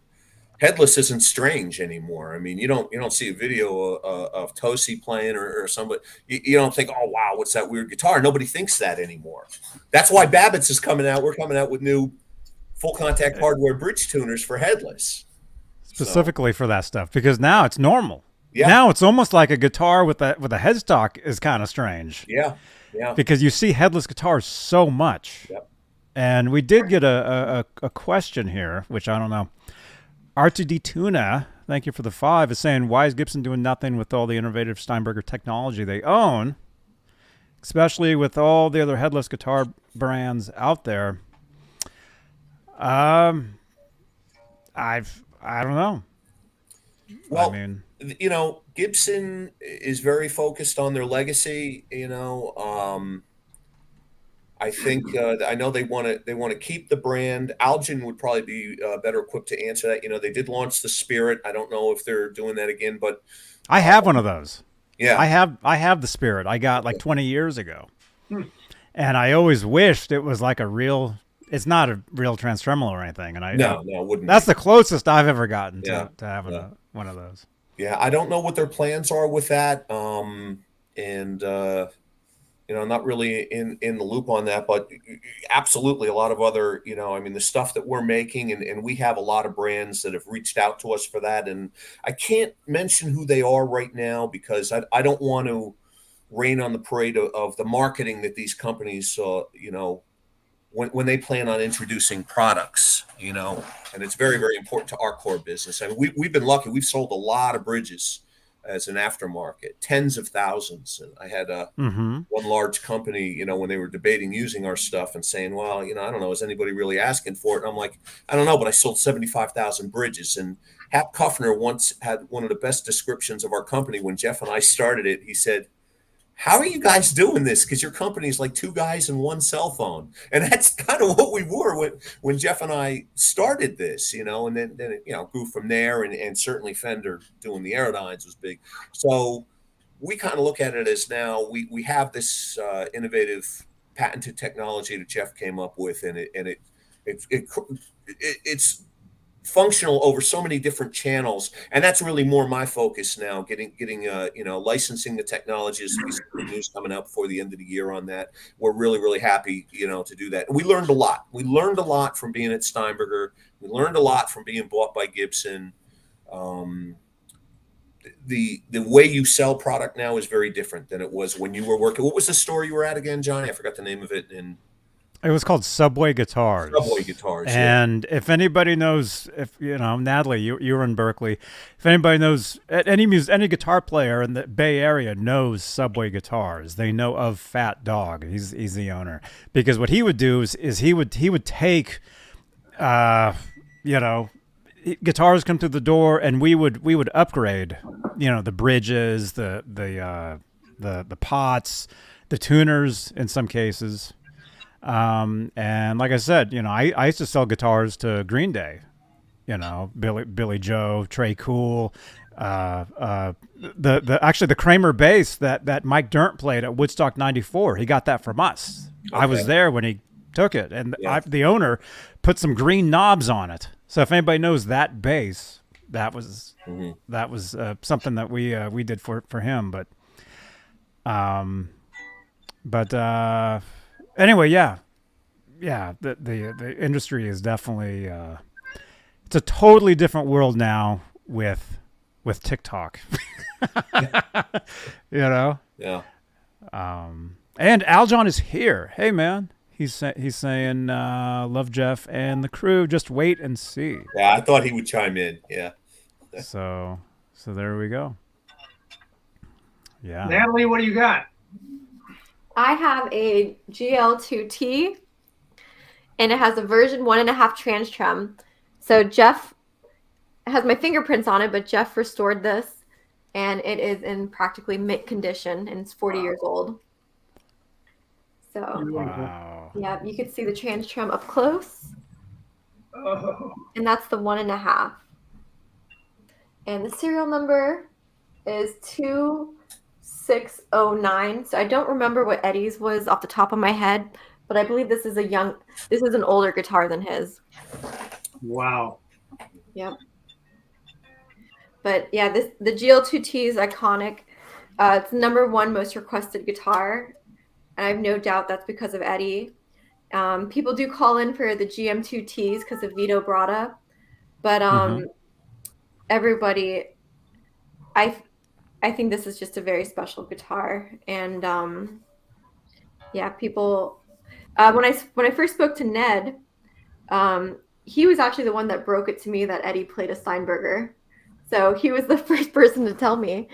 S5: Headless isn't strange anymore. I mean, you don't see a video of Tosi playing or somebody. You don't think, oh wow, what's that weird guitar? Nobody thinks that anymore. That's why Babbitt's is coming out. We're coming out with new full contact hardware bridge tuners for Headless,
S1: specifically for that stuff, because now it's normal.
S5: Yeah.
S1: Now it's almost like a guitar with a headstock is kind of strange.
S5: Yeah.
S1: Because you see headless guitars so much.
S5: Yep.
S1: And we did get a question here, which I don't know. R2D Tuna, thank you for the 5, is saying, why is Gibson doing nothing with all the innovative Steinberger technology they own, especially with all the other headless guitar brands out there? I don't know.
S5: Well,
S1: I mean,
S5: you know, Gibson is very focused on their legacy. You know, I think I know they want to keep the brand. Algin would probably be better equipped to answer that. You know, they did launch the Spirit. I don't know if they're doing that again, but
S1: I have one of those.
S5: Yeah,
S1: I have the Spirit. I got like 20 years ago, and I always wished it was like a real. It's not a real trans tremolo or anything, and
S5: no, it wouldn't.
S1: That's the closest I've ever gotten to having one of those.
S5: Yeah, I don't know what their plans are with that, and you know, I'm not really in the loop on that, but absolutely a lot of other, you know, I mean, the stuff that we're making, and we have a lot of brands that have reached out to us for that, and I can't mention who they are right now because I don't want to rain on the parade of the marketing that these companies, you know, when they plan on introducing products, you know, and it's very, very important to our core business. I mean, we've been lucky. We've sold a lot of bridges as an aftermarket, tens of thousands. And I had one large company, you know, when they were debating using our stuff and saying, well, you know, I don't know, is anybody really asking for it? And I'm like, I don't know, but I sold 75,000 bridges. And Hap Kuffner once had one of the best descriptions of our company when Jeff and I started it. He said, how are you guys doing this? Because your company is like two guys and one cell phone. And that's kind of what we were when Jeff and I started this, you know, and then it, you know, grew from there. And certainly Fender doing the Aerodynes was big. So we kind of look at it as now we have this innovative patented technology that Jeff came up with, and it's functional over so many different channels, and that's really more my focus now. Getting you know, licensing the technologies. News coming out before the end of the year on that. We're really happy, you know, to do that. And we learned a lot. We learned a lot from being at Steinberger. We learned a lot from being bought by Gibson. The way you sell product now is very different than it was when you were working. What was the store you were at again, Johnny? I forgot the name of it. And
S1: it was called Subway Guitars.
S5: Subway Guitars.
S1: And if anybody knows, if you know, Natalie, you were in Berkeley. If anybody knows, any guitar player in the Bay Area knows Subway Guitars. They know of Fat Dog. He's the owner. Because what he would do is he would take, you know, guitars come through the door, and we would upgrade, you know, the bridges, the pots, the tuners in some cases. And like I said, you know, I used to sell guitars to Green Day, you know, Billy Joe, Trey Cool, actually the Kramer bass that Mike Dirnt played at Woodstock '94. He got that from us. Okay. I was there when he took it, and the owner put some green knobs on it. So if anybody knows that bass, that was something that we did for him. But anyway, yeah, the industry is definitely it's a totally different world now with TikTok. You know?
S5: Yeah.
S1: And Aljon is here. Hey man, he's saying love Jeff and the crew. Just wait and see.
S5: Yeah, I thought he would chime in. Yeah.
S1: So there we go. Yeah.
S4: Natalie, what do you got?
S2: I have a GL2T, and it has a version 1.5 trans trem. So Jeff has my fingerprints on it, but Jeff restored this, and it is in practically mint condition, and it's 40 years old. So,
S1: Wow.
S2: Yeah, you can see the trans trem up close.
S4: Oh.
S2: And that's the 1.5. And the serial number is 2609. So I don't remember what Eddie's was off the top of my head, but I believe this is an older guitar than his.
S4: Wow.
S2: Yep. But yeah, the GL2T is iconic. It's the #1 most requested guitar. And I have no doubt that's because of Eddie. People do call in for the GM2Ts because of Vito Bratta, but everybody, I think this is just a very special guitar, and yeah, people. When I first spoke to Ned, he was actually the one that broke it to me that Eddie played a Steinberger, so he was the first person to tell me,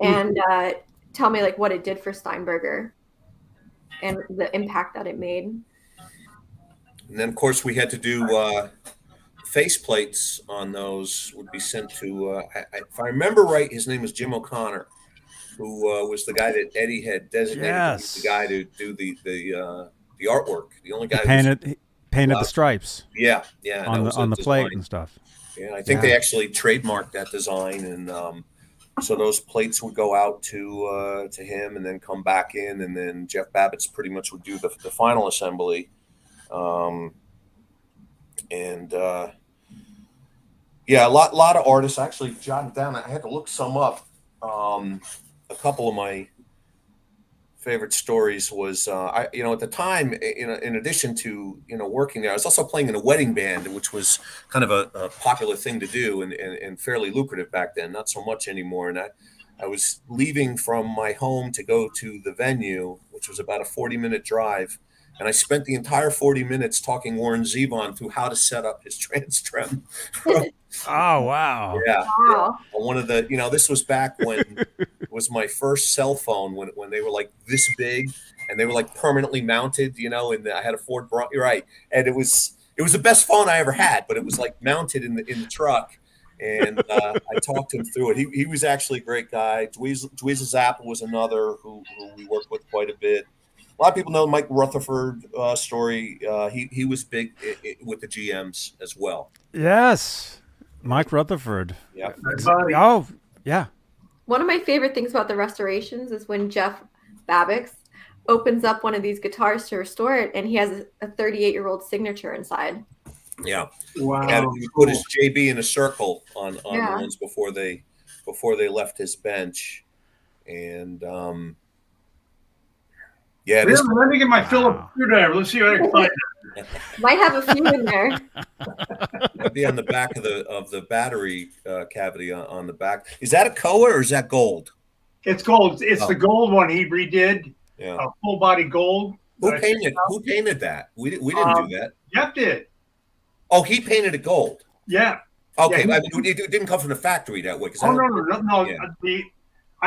S2: and tell me like what it did for Steinberger, and the impact that it made.
S5: And then, of course, we had to do face plates on those. Would be sent to, if I remember right, his name was Jim O'Connor, who was the guy that Eddie had designated as the guy to do the artwork. The only guy
S1: he painted the stripes.
S5: Yeah,
S1: on the plate and stuff.
S5: Yeah, I think they actually trademarked that design, and so those plates would go out to him, and then come back in, and then Jeff Babbitt's pretty much would do the final assembly. Yeah, a lot of artists actually jotted down. I had to look some up. A couple of my favorite stories was, at the time, in addition to, working there, I was also playing in a wedding band, which was kind of a popular thing to do and fairly lucrative back then, not so much anymore. And I was leaving from my home to go to the venue, which was about a 40-minute drive. And I spent the entire 40 minutes talking Warren Zevon through how to set up his Trem.
S1: Oh, wow.
S5: Yeah. One of the, this was back when it was my first cell phone, when they were like this big and they were like permanently mounted, and I had a Ford Bronco, right. And it was the best phone I ever had, but it was like mounted in the truck. And I talked him through it. He was actually a great guy. Dweezil Zappa was another who we worked with quite a bit. A lot of people know Mike Rutherford story. He was big with the GMs as well.
S1: Yes, Mike Rutherford.
S5: Yeah.
S1: Oh, yeah.
S2: One of my favorite things about the restorations is when Jeff Babbitt opens up one of these guitars to restore it, and he has a 38-year-old signature inside.
S5: Yeah.
S4: Wow.
S5: He put his JB in a circle on the ones before they left his bench, and yeah.
S4: Let me get my Phillips screwdriver. Let's see what I can find.
S2: Might have a few in there.
S5: That'd be on the back of the battery cavity on the back. Is that a Koa or is that gold?
S4: It's gold. It's the gold one he redid.
S5: Yeah.
S4: Full body gold.
S5: Who painted that? We didn't do that.
S4: Jeff did.
S5: Oh, he painted it gold.
S4: Yeah.
S5: Okay.
S4: Yeah,
S5: it didn't come from the factory that way.
S4: No.
S5: Yeah.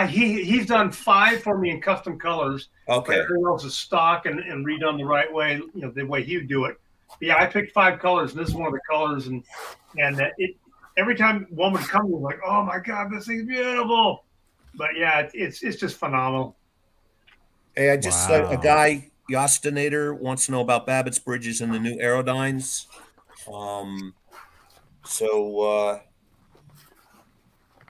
S4: He's done 5 for me in custom colors.
S5: Okay.
S4: Everything else is stock and redone the right way, the way he would do it. But yeah, I picked 5 colors, and this is one of the colors, and every time one would come, we're like, oh my God, this thing's beautiful. But yeah, it's just phenomenal.
S5: Hey, I just a guy, Yostinator, wants to know about Babbitt's bridges and the new Aerodynes.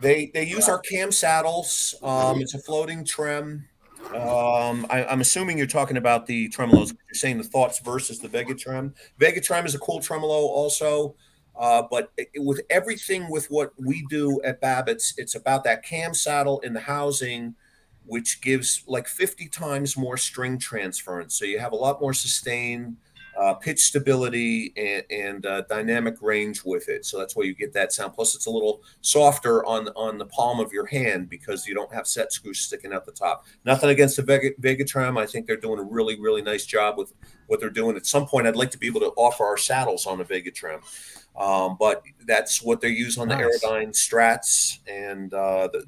S5: They use our cam saddles. It's a floating trem. I'm assuming you're talking about the tremolos. You're saying the Thoughts versus the Vega Trem. Vega Trem is a cool tremolo also. But with everything with what we do at Babbitt's, it's about that cam saddle in the housing, which gives like 50 times more string transference. So you have a lot more sustain, pitch stability, and dynamic range with it. So that's why you get that sound. Plus, it's a little softer on the palm of your hand because you don't have set screws sticking out the top. Nothing against the Vega Trem. I think they're doing a really, really nice job with what they're doing. At some point, I'd like to be able to offer our saddles on the Vega Trem. But that's what they use on the Aerodyne Strats, and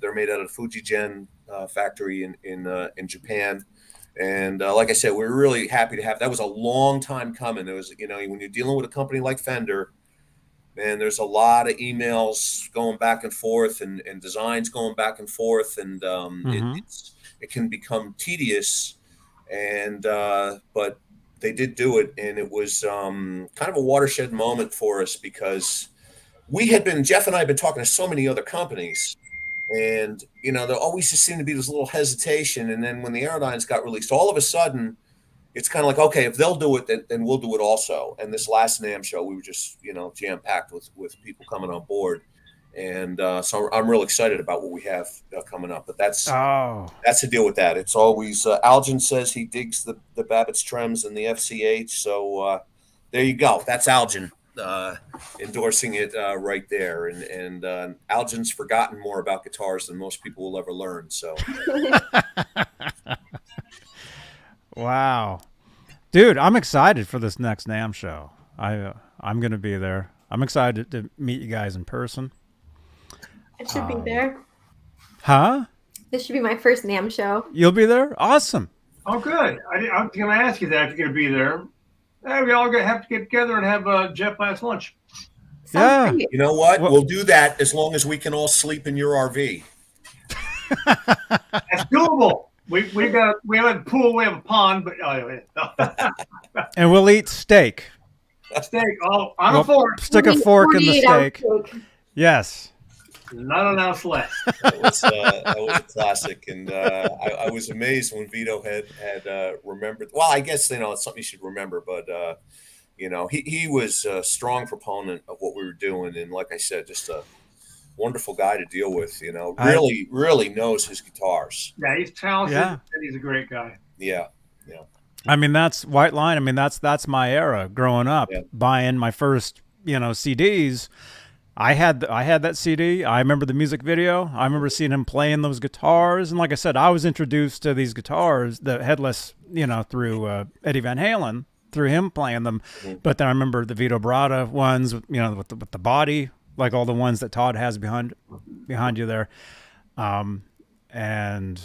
S5: they're made out of the Fujigen factory in Japan. And like I said, we're really happy to have. That was a long time coming. It was, when you're dealing with a company like Fender, man, there's a lot of emails going back and forth, and designs going back and forth, and it can become tedious. And but they did do it, and it was kind of a watershed moment for us because Jeff and I have been talking to so many other companies, and there always just seemed to be this little hesitation. And then when the Aerodynes got released, all of a sudden, it's kind of like, okay, if they'll do it, then we'll do it also. And this last NAMM show, we were just jam packed with people coming on board, and so I'm real excited about what we have coming up. But that's the deal with that. It's always Algin says he digs the Babbitt's Trems and the FCH. So there you go. That's Algin endorsing it right there. And Algin's forgotten more about guitars than most people will ever learn. So.
S1: Wow, dude, I'm excited for this next NAMM show. I'm going to be there. I'm excited to meet you guys in person.
S2: I should be there.
S1: Huh?
S2: This should be my first NAMM show.
S1: You'll be there? Awesome.
S4: Oh, good. I'm going to ask you that if you're going to be there. Hey, we all going to have to get together and have Jeff last lunch.
S2: Sounds great.
S5: You know what? We'll do that as long as we can all sleep in your RV.
S4: That's doable. We have a pool, we have a pond, but
S1: And we'll eat steak.
S4: steak. Oh, on a fork.
S1: Stick a fork in the
S2: 48
S1: steak.
S2: ounce steak.
S1: Yes.
S4: Not an ounce less.
S5: That was a classic, and I was amazed when Vito had remembered. Well, I guess it's something you should remember, but he was a strong proponent of what we were doing, and like I said, just a wonderful guy to deal with. Really knows his guitars.
S4: Yeah, he's talented,
S1: Yeah.
S4: and he's a great guy.
S5: Yeah.
S1: I mean, that's White Line. I mean, that's my era growing up, buying my first, CDs. I had that CD. I remember the music video. I remember seeing him playing those guitars. And like I said, I was introduced to these guitars, the Headless, through Eddie Van Halen, through him playing them.
S5: Mm-hmm.
S1: But then I remember the Vito Bratta ones, with the body, like all the ones that Todd has behind you there. And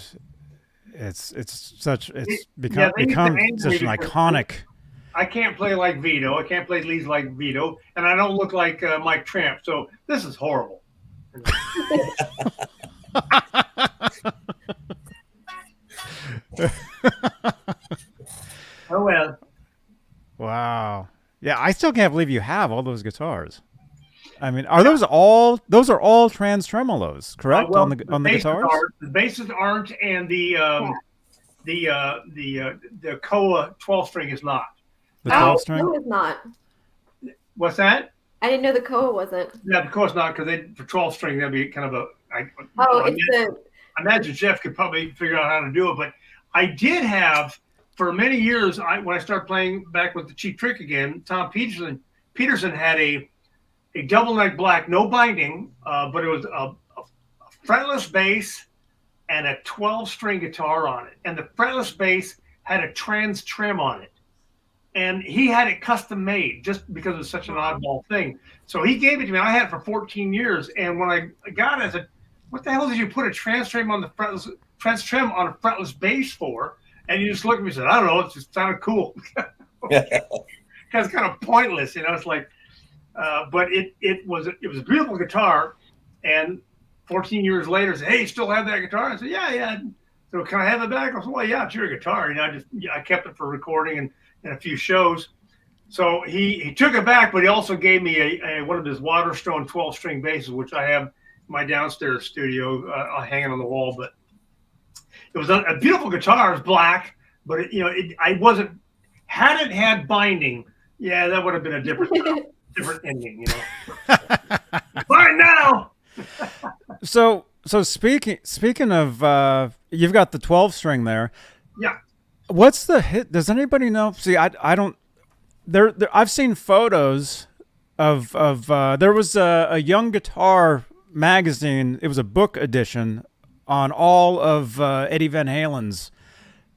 S1: it's become such an iconic.
S4: I can't play like Vito. I can't play leads like Vito, and I don't look like Mike Tramp. So this is horrible. Oh well.
S1: Wow. Yeah, I still can't believe you have all those guitars. I mean, are those all trans tremolos, correct?
S4: Well,
S1: on the guitars?
S4: The basses aren't, and the Koa 12 string is not.
S1: The 12 string?
S2: No, it's not.
S4: What's that?
S2: I didn't know the Koa wasn't.
S4: Yeah, of course not, because for 12 string that'd be kind of I imagine Jeff could probably figure out how to do it, but I did have for many years. When I started playing back with the Cheap Trick again, Tom Peterson had a double neck black, no binding, but it was a fretless bass and a 12 string guitar on it, and the fretless bass had a trans Trem on it. And he had it custom made just because it's such an oddball thing. So he gave it to me. I had it for 14 years. And when I got it, I said, what the hell did you put a trans Trem on a fretless bass for? And he just looked at me and said, I don't know. It just sounded cool. Because it's kind of pointless. It's like, but it was a beautiful guitar. And 14 years later, I said, hey, you still have that guitar? I said, yeah. So can I have it back? I said, well, yeah, it's your guitar. I kept it for recording and a few shows. So he took it back, but he also gave me one of his Waterstone 12 string basses, which I have in my downstairs studio hanging on the wall. But it was a beautiful guitar. It was black, but had it had binding, yeah, that would have been a different ending, Fine now.
S1: So speaking of, you've got the 12 string there.
S4: Yeah.
S1: What's the hit? Does anybody know? See, I don't. There. I've seen photos of. There was a Young Guitar magazine. It was a book edition on all of Eddie Van Halen's.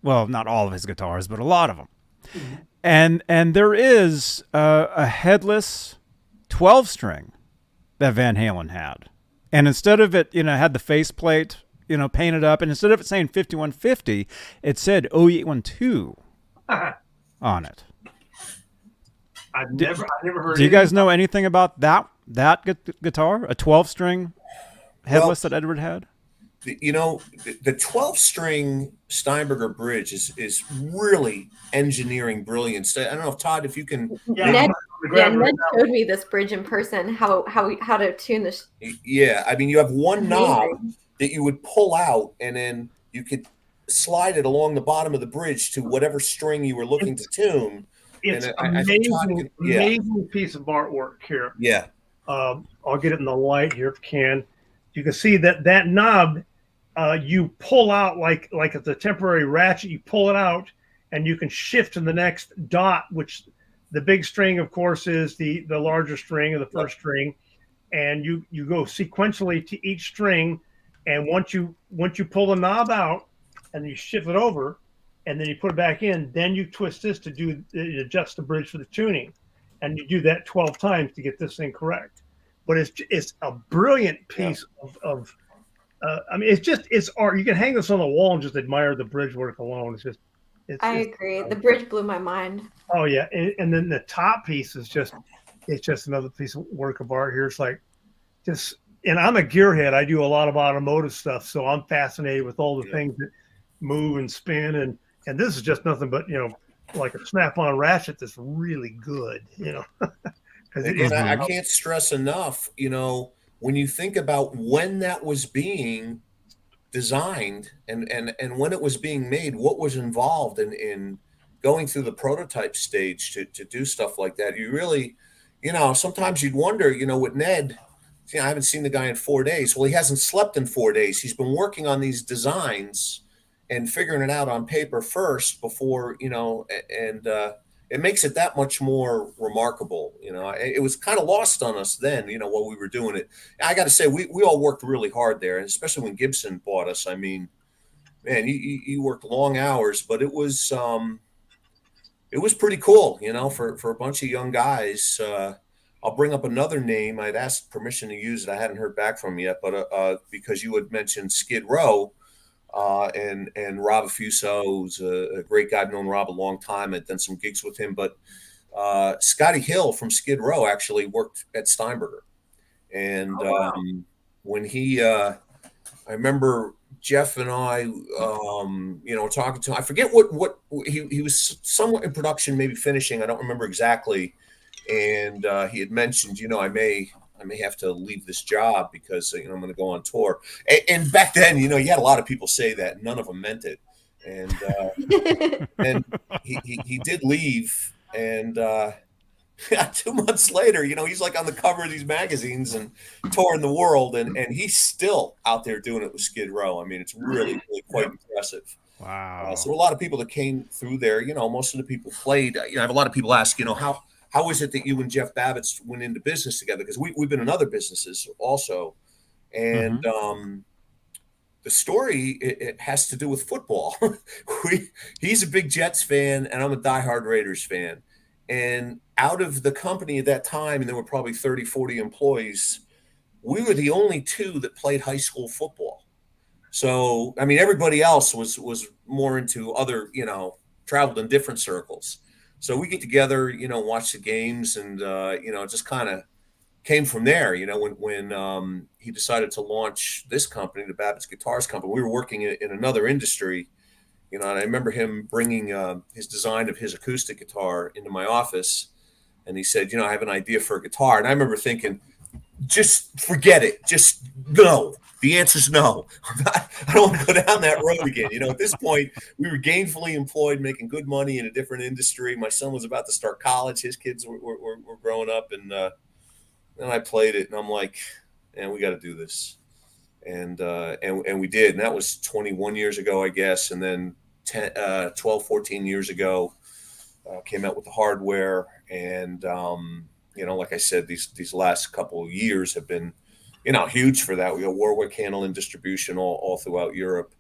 S1: Well, not all of his guitars, but a lot of them. Mm-hmm. And there is a headless 12 string that Van Halen had, and instead of it, had the faceplate, painted up, and instead of it saying 5150, it said 0812 on it.
S4: I've never heard.
S1: Do you guys know anything about that guitar, a 12 string headless that Edward had?
S5: The 12 string Steinberger bridge is really engineering brilliance. I don't know if Todd, if you can.
S2: Ned
S4: The
S2: Yeah,
S4: grabber
S2: Ned
S4: is
S2: showed me this bridge in person, how to tune this.
S5: Yeah, I mean, you have one knob
S2: Amazing.
S5: that you would pull out, and then you could slide it along the bottom of the bridge to whatever string you were looking to tune.
S4: It's
S5: And I think Todd
S4: amazing,
S5: can, yeah,
S4: amazing piece of artwork here.
S5: yeah,
S4: I'll get it in the light here if you can. You can see that knob you pull out like it's a temporary ratchet. You pull it out, and you can shift to the next dot, which the big string, of course, is the larger string or the first string, and you go sequentially to each string, and once you pull the knob out and you shift it over, and then you put it back in, then you twist this to adjust the bridge for the tuning, and you do that 12 times to get this thing correct. But it's a brilliant piece of I mean, it's art. You can hang this on the wall and just admire the bridge work alone.
S2: I agree. The bridge blew my mind.
S4: Oh yeah, and then the top piece is just another piece of work of art here. It's like just, and I'm a gearhead. I do a lot of automotive stuff, so I'm fascinated with all the things that move and spin, and this is just nothing but, like a snap-on ratchet that's really good,
S5: Again, I can't stress enough, when you think about when that was being designed and when it was being made, what was involved in going through the prototype stage to do stuff like that. You really, sometimes you'd wonder, with Ned, I haven't seen the guy in 4 days. Well, he hasn't slept in 4 days. He's been working on these designs and figuring it out on paper first before, and it makes it that much more remarkable. It was kind of lost on us then, while we were doing it. I got to say, we all worked really hard there, and especially when Gibson bought us. I mean, man, you worked long hours, but it was pretty cool, for a bunch of young guys. I'll bring up another name. I'd asked permission to use it. I hadn't heard back from him yet, but because you had mentioned Skid Row, and Rob Affuso, who's a great guy. I've known Rob a long time. I've done some gigs with him, but Scotty Hill from Skid Row actually worked at Steinberger. And when he, I remember Jeff and I, talking to him. I forget what he was somewhat in production, maybe finishing. I don't remember exactly. And he had mentioned, I may have to leave this job because I'm going to go on tour. And back then, you had a lot of people say that. None of them meant it. And and he did leave. And 2 months later, he's like on the cover of these magazines and touring the world. And he's still out there doing it with Skid Row. I mean, it's really, really quite impressive.
S1: Wow.
S5: So a lot of people that came through there, most of the people played. I have a lot of people ask, how is it that you and Jeff Babbitts went into business together? Because we've been in other businesses also. And the story, it has to do with football. He's a big Jets fan, and I'm a diehard Raiders fan. And out of the company at that time, and there were probably 30, 40 employees, we were the only two that played high school football. So, I mean, everybody else was more into other, traveled in different circles. So we get together, watch the games, and it just kind of came from there. When he decided to launch this company, the Babbitt's Guitars Company, we were working in another industry. And I remember him bringing his design of his acoustic guitar into my office, and he said, I have an idea for a guitar. And I remember thinking, just forget it. Just no. The answer is no. I don't want to go down that road again. At this point, we were gainfully employed, making good money in a different industry. My son was about to start college. His kids were growing up, and I played it, and I'm like, man, we got to do this. And we did. And that was 21 years ago, I guess. And then 12, 14 years ago, came out with the hardware. And, like I said, these last couple of years have been, huge for that. We got Warwick handling distribution all throughout Europe,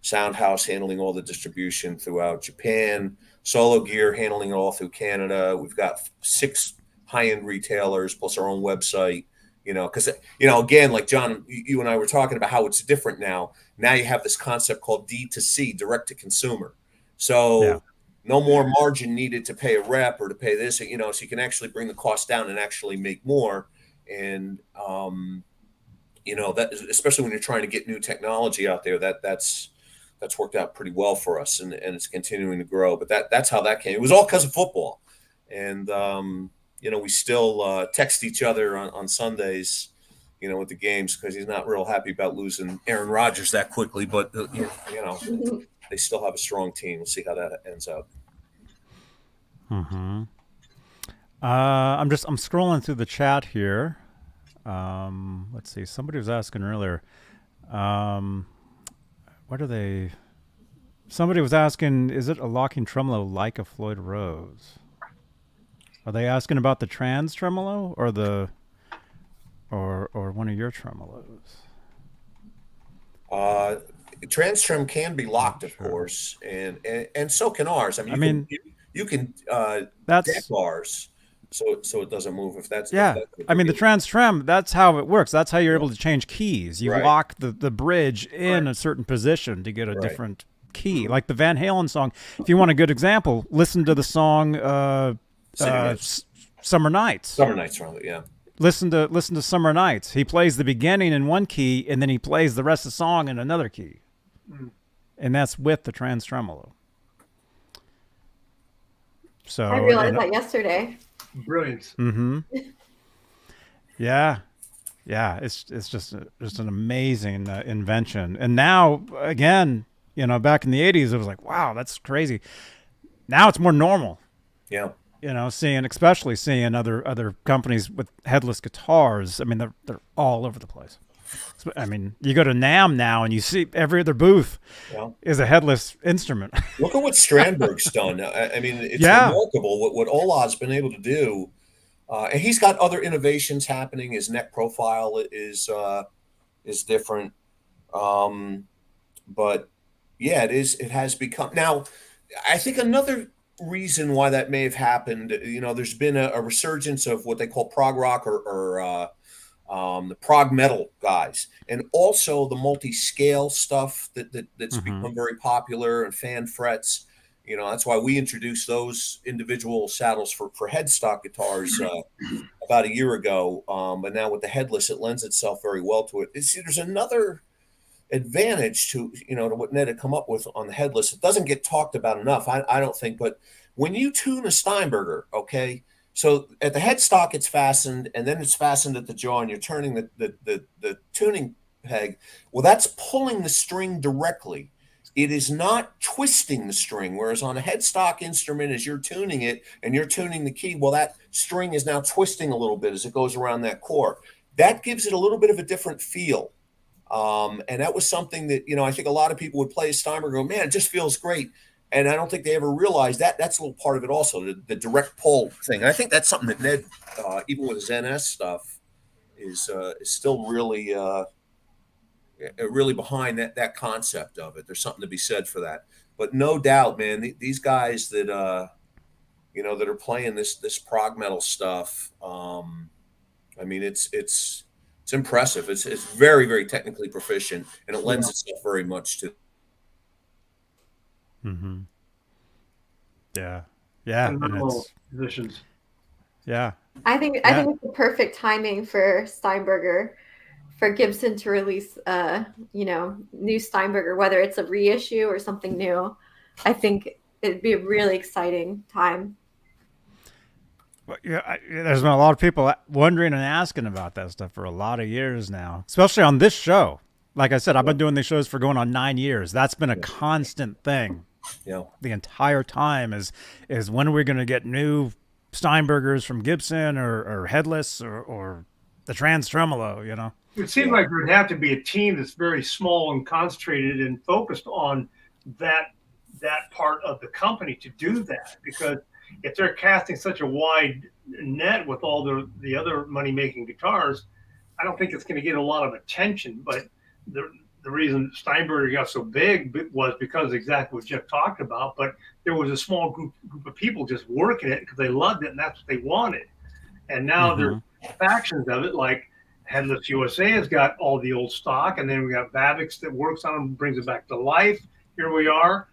S5: Soundhouse handling all the distribution throughout Japan, Solo Gear handling it all through Canada. We've got 6 high-end retailers plus our own website, because, again, like John, you and I were talking about how it's different now. Now you have this concept called D2C, direct to consumer. So no more margin needed to pay a rep or to pay this, so you can actually bring the cost down and actually make more. And, that, especially when you're trying to get new technology out there, that's worked out pretty well for us, and it's continuing to grow. But that's how that came. It was all because of football. And, we still text each other on Sundays, with the games, because he's not real happy about losing Aaron Rodgers that quickly. But they still have a strong team. We'll see how that ends up.
S1: Mm-hmm. I'm scrolling through the chat here. Let's see. Somebody was asking earlier. What are they? Somebody was asking, is it a locking tremolo like a Floyd Rose? Are they asking about the trans tremolo or or one of your tremolos?
S5: Trans trem can be locked, of course, and so can ours. I mean, you can deck ours, so it doesn't move. If that's
S1: the trans trem. That's how it works. That's how you're able to change keys. You lock the bridge in a certain position to get a different key. Like the Van Halen song. If you want a good example, listen to the song "Summer Nights."
S5: Summer Nights, yeah.
S1: Listen to Summer Nights. He plays the beginning in one key, and then he plays the rest of the song in another key, and that's with the trans tremolo. So
S2: I realized that yesterday.
S4: Brilliant.
S1: Mm-hmm. Yeah. It's just an amazing invention. And now again, back in the '80s, it was like, wow, that's crazy. Now it's more normal.
S5: Yeah.
S1: Especially seeing other companies with headless guitars. I mean, they're all over the place. I mean, you go to NAMM now and you see every other booth is a headless instrument.
S5: Look at what Steinberger's done. I mean, it's remarkable what Ola's been able to do. And he's got other innovations happening. His neck profile is different. But yeah, it has become. Now, I think another reason why that may have happened, there's been a resurgence of what they call prog rock or the prog metal guys, and also the multi-scale stuff that's become very popular, and fan frets. That's why we introduced those individual saddles for headstock guitars about a year ago. But now with the headless, it lends itself very well to it. There's another advantage to what Ned had come up with on the headless. It doesn't get talked about enough, I don't think. But when you tune a Steinberger, okay, so at the headstock it's fastened, and then it's fastened at the jaw, and you're turning the tuning peg. Well, that's pulling the string directly. It is not twisting the string, whereas on a headstock instrument, as you're tuning it and you're tuning the key, well, that string is now twisting a little bit as it goes around that core. That gives it a little bit of a different feel. And that was something that, I think a lot of people would play a Steinberger and go, man, it just feels great. And I don't think they ever realized that that's a little part of it also, the direct pull thing. And I think that's something that Ned, even with his NS stuff, is still really behind that concept of it. There's something to be said for that. But no doubt, man, these guys that that are playing this prog metal stuff, I mean, it's impressive. It's very, very technically proficient, and it lends itself very much to.
S1: Mm-hmm. Yeah.
S4: Musicians.
S1: Yeah.
S2: I think it's the perfect timing for Steinberger, for Gibson to release new Steinberger, whether it's a reissue or something new. I think it'd be a really exciting time.
S1: Yeah, there's been a lot of people wondering and asking about that stuff for a lot of years now, especially on this show. Like I said, I've been doing these shows for going on 9 years. That's been a constant thing.
S5: Yeah. The
S1: entire time is when are we going to get new Steinbergers from Gibson or headless or the trans tremolo,
S4: It seems like there'd have to be a team that's very small and concentrated and focused on that part of the company to do that, because if they're casting such a wide net with all the other money-making guitars, I don't think it's going to get a lot of attention. But the reason Steinberger got so big was because exactly what Jeff talked about. But there was a small group of people just working it because they loved it and that's what they wanted. And now there are factions of it, like Headless USA has got all the old stock, and then we got Babix that works on them, brings it back to life. Here we are.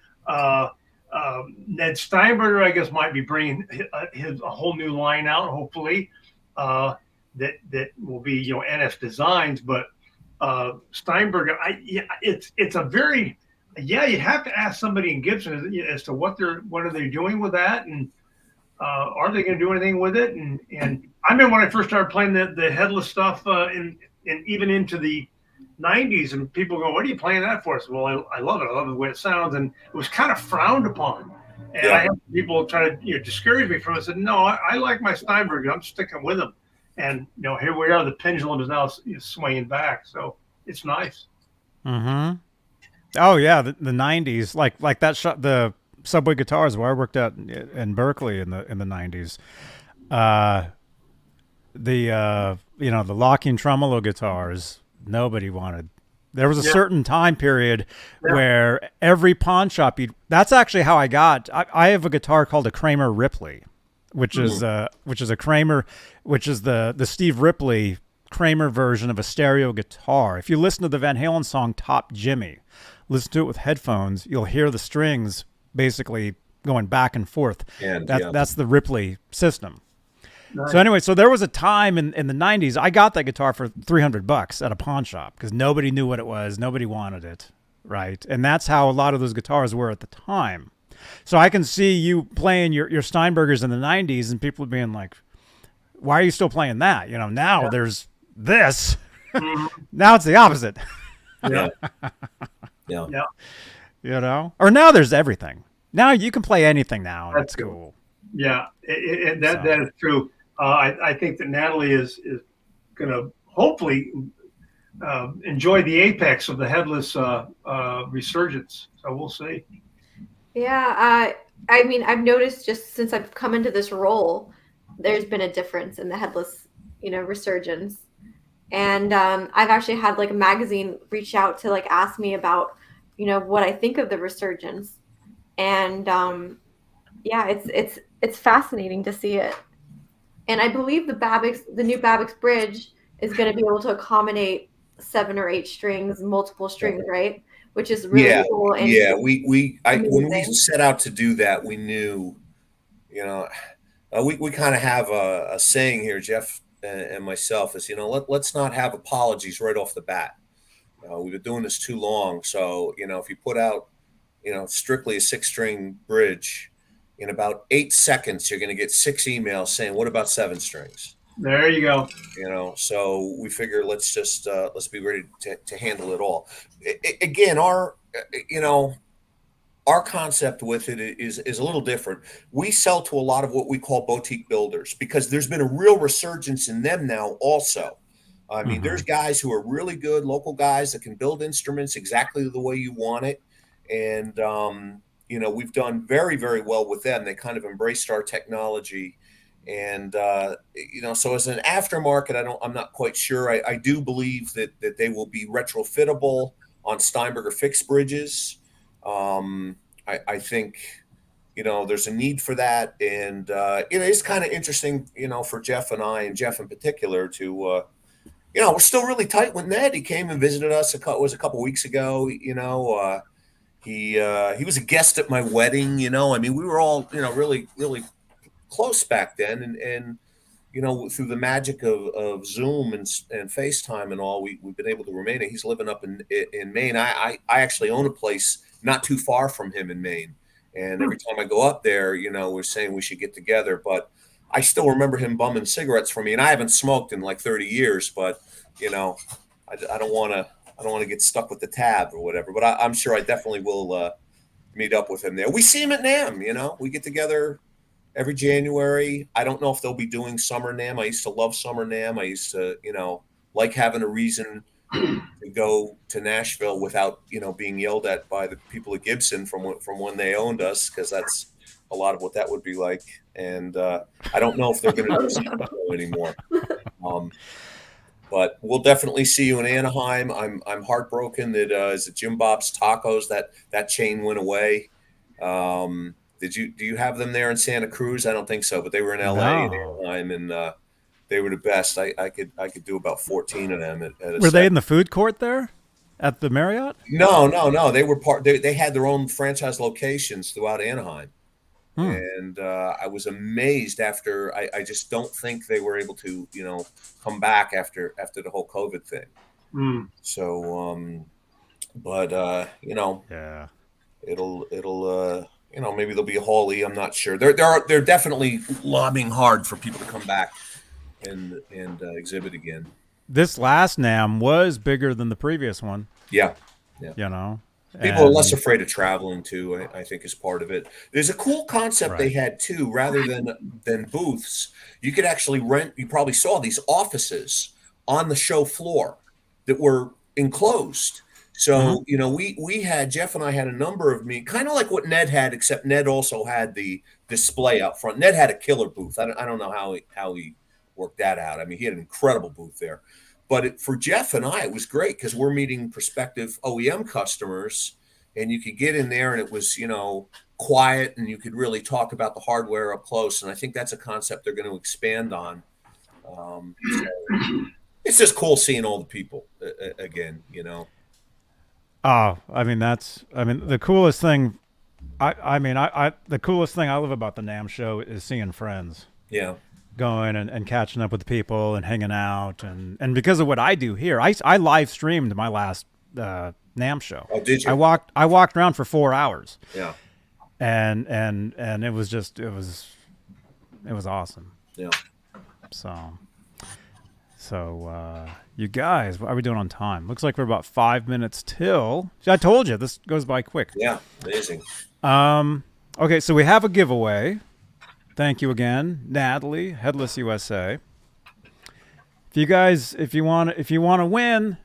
S4: Ned Steinberger, I guess, might be bringing a whole new line out, hopefully, that will be NS designs. But Steinberger, it's a very you have to ask somebody in Gibson as to what are they doing with that, and are they going to do anything with it? And I remember when I first started playing the headless stuff, and even into the '90s, and people go, "What are you playing that for?" I said, "Well, I love it. I love the way it sounds," and it was kind of frowned upon. And I
S5: Yeah.
S4: had people try to discourage me from it. I said, "No, I like my Steinberger. I'm sticking with them." And here we are. The pendulum is now swinging back, so it's nice.
S1: Mm-hmm. Oh yeah, the '90s, like that shot, the Subway Guitars where I worked at in Berkeley in the '90s. Uh, the locking tremolo guitars, nobody wanted. There was a
S4: Yeah.
S1: certain time period
S4: Yeah.
S1: where every pawn shop, that's actually how I got. I have a guitar called a Kramer Ripley, which is a Kramer, which is the Steve Ripley Kramer version of a stereo guitar. If you listen to the Van Halen song Top Jimmy, listen to it with headphones, you'll hear the strings basically going back and forth.
S5: And
S1: That's the Ripley system.
S4: Nice.
S1: So anyway, so there was a time in the '90s, I got that guitar for $300 at a pawn shop because nobody knew what it was, nobody wanted it, right? And that's how a lot of those guitars were at the time. So I can see you playing your Steinbergers in the '90s, and people being like, "Why are you still playing that?" Now
S4: Yeah.
S1: there's this.
S4: Mhm.
S1: Now it's the opposite.
S5: yeah.
S4: Yeah.
S1: Or now there's everything. Now you can play anything now, and
S4: That's
S1: it's
S4: good.
S1: cool.
S4: Yeah, that
S1: So.
S4: that is true. I think that Natalie is going to hopefully enjoy the apex of the headless resurgence. So we'll see.
S2: Yeah, I mean, I've noticed just since I've come into this role, there's been a difference in the headless, resurgence. And I've actually had like a magazine reach out to like ask me about, what I think of the resurgence. And yeah, it's fascinating to see it. And I believe the new Babbitt's bridge is going to be able to accommodate 7 or 8 strings, multiple strings, right? Which is really
S5: Yeah.
S2: cool. And
S5: Yeah. When we
S2: amazing.
S5: set out to do that, we knew, you know, we kind of have a saying here, Jeff and myself, is, let's not have apologies right off the bat. We've been doing this too long. So, if you put out, strictly a 6-string bridge, in about 8 seconds, you're going to get 6 emails saying, "What about 7 strings?"
S4: There you go.
S5: So we figure let's be ready to handle it all. Again, our concept with it is a little different. We sell to a lot of what we call boutique builders because there's been a real resurgence in them now also. I mean, there's guys who are really good, local guys that can build instruments exactly the way you want it. And, we've done very, very well with them. They kind of embraced our technology. And, so as an aftermarket, I'm not quite sure. I do believe that they will be retrofittable on Steinberger fixed bridges. I think, there's a need for that. And, it's kind of interesting, for Jeff and I, and Jeff in particular, to, we're still really tight with Ned. He came and visited us. It was a couple weeks ago. He was a guest at my wedding. I mean, we were all really really close back then, and through the magic of Zoom and FaceTime and all, we've been able to remain. He's living up in Maine. I actually own a place not too far from him in Maine, and every time I go up there, we're saying we should get together, but I still remember him bumming cigarettes for me, and I haven't smoked in like 30 years, but I don't want to get stuck with the tab or whatever. But I'm sure I definitely will meet up with him there. We see him at NAMM. We get together every January. I don't know if they'll be doing summer NAMM. I used to love summer NAMM. I used to like having a reason to go to Nashville without being yelled at by the people at Gibson from when they owned us, because that's a lot of what that would be like. And I don't know if they're going to do summer anymore. But we'll definitely see you in Anaheim. I'm heartbroken that is it Jim Bob's Tacos, that chain went away. Do you have them there in Santa Cruz? I don't think so, but they were in LA and Anaheim, and they were the best. I could do about 14 of them at a
S1: Were they in the food court there at the Marriott?
S5: No. They were they had their own franchise locations throughout Anaheim. And I was amazed after I just don't think they were able to, come back after the whole COVID thing. So, but,
S1: yeah,
S5: it'll maybe there'll be a Hawley. I'm not sure. They're definitely lobbying hard for people to come back and exhibit again.
S1: This last NAMM was bigger than the previous one.
S5: Yeah. People are less afraid of traveling too. I think is part of it. There's a cool concept they had too. Rather than booths, you could actually rent. You probably saw these offices on the show floor that were enclosed. So we had Jeff and I had a number of kind of like what Ned had, except Ned also had the display out front. Ned had a killer booth. I don't know how he worked that out. I mean, he had an incredible booth there. But for Jeff and I, it was great because we're meeting prospective OEM customers, and you could get in there, and it was, quiet, and you could really talk about the hardware up close. And I think that's a concept they're going to expand on. So it's just cool seeing all the people again,
S1: Oh, the coolest thing. The coolest thing I love about the NAMM show is seeing friends.
S5: Yeah.
S1: Going and catching up with the people and hanging out and because of what I do here, I live streamed my last NAMM show.
S5: Oh, did you?
S1: I walked around for 4 hours.
S5: Yeah.
S1: And it was awesome.
S5: Yeah.
S1: So you guys, what are we doing on time? Looks like we're about 5 minutes till. I told you this goes by quick.
S5: Yeah, amazing.
S1: Okay, so we have a giveaway. Thank you again, Natalie, Headless USA. If you want to win,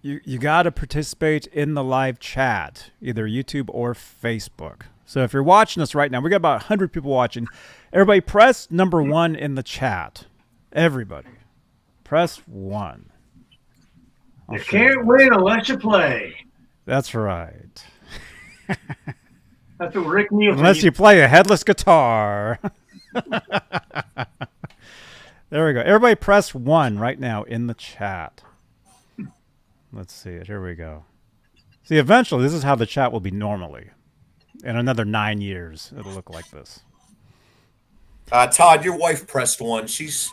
S1: you got to participate in the live chat, either YouTube or Facebook. So if you're watching us right now, we got about 100 people watching. Everybody press number 1 in the chat. Everybody, press 1.
S4: You can't win unless you play.
S1: That's right.
S4: That's what Rick Nielsen.
S1: Unless you play a headless guitar. There we go. Everybody press 1 right now in the chat. Let's see it. Here we go. See, eventually, this is how the chat will be normally. In another 9 years, it'll look like this.
S5: Todd, your wife pressed 1. She's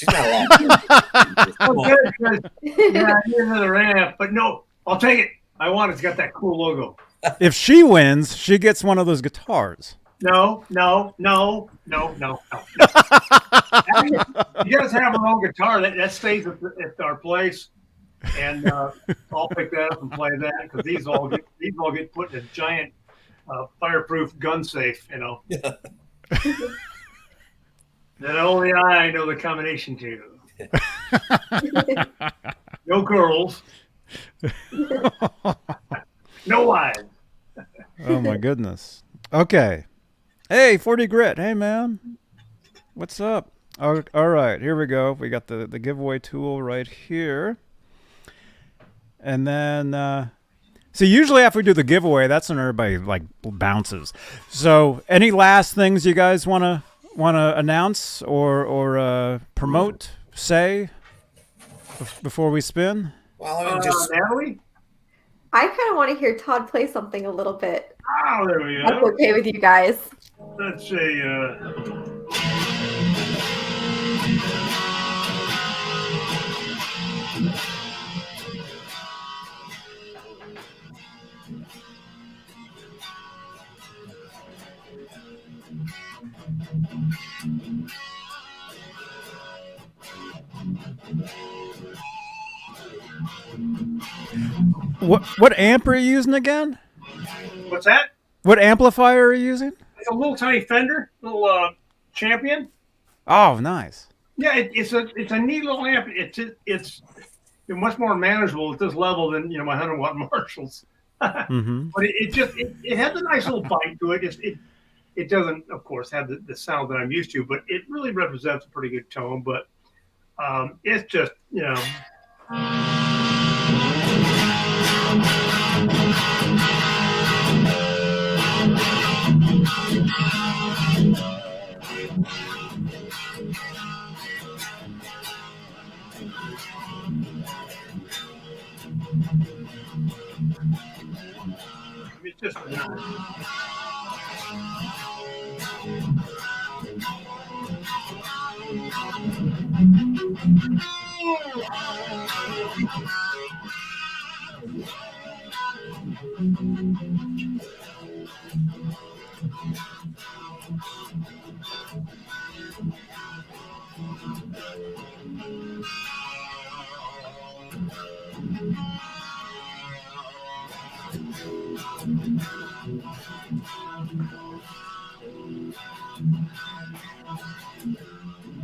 S5: not allowed.
S4: Oh, good. Yeah, I need another amp, but no, I'll take it. I want it. It's got that cool logo.
S1: If she wins, she gets one of those guitars.
S4: No. You guys have our own guitar that stays at our place, and I'll pick that up and play that because these all get put in a giant fireproof gun safe, that only I know the combination to. No girls, no wives.
S1: Oh my goodness. Okay. Hey, 40 Grit. Hey, man. What's up? All right, here we go. We got the giveaway tool right here. And then, so usually after we do the giveaway, that's when everybody like bounces. So any last things you guys want to announce or promote, say before we spin?
S5: Well, I mean, just
S4: Natalie?
S2: I kind of want to hear Todd play something a little bit.
S4: Oh, there we
S2: That's
S4: go.
S2: okay with you guys.
S4: Let's see.
S1: What amp are you using again?
S4: What's that?
S1: What amplifier are you using?
S4: It's a little tiny Fender, little Champion.
S1: Oh, nice.
S4: Yeah, it's a neat little amp. It's much more manageable at this level than my 100-watt Marshalls.
S1: Mm-hmm.
S4: But it has a nice little bite to it. It doesn't, of course, have the sound that I'm used to, but it really represents a pretty good tone. But it's just it's just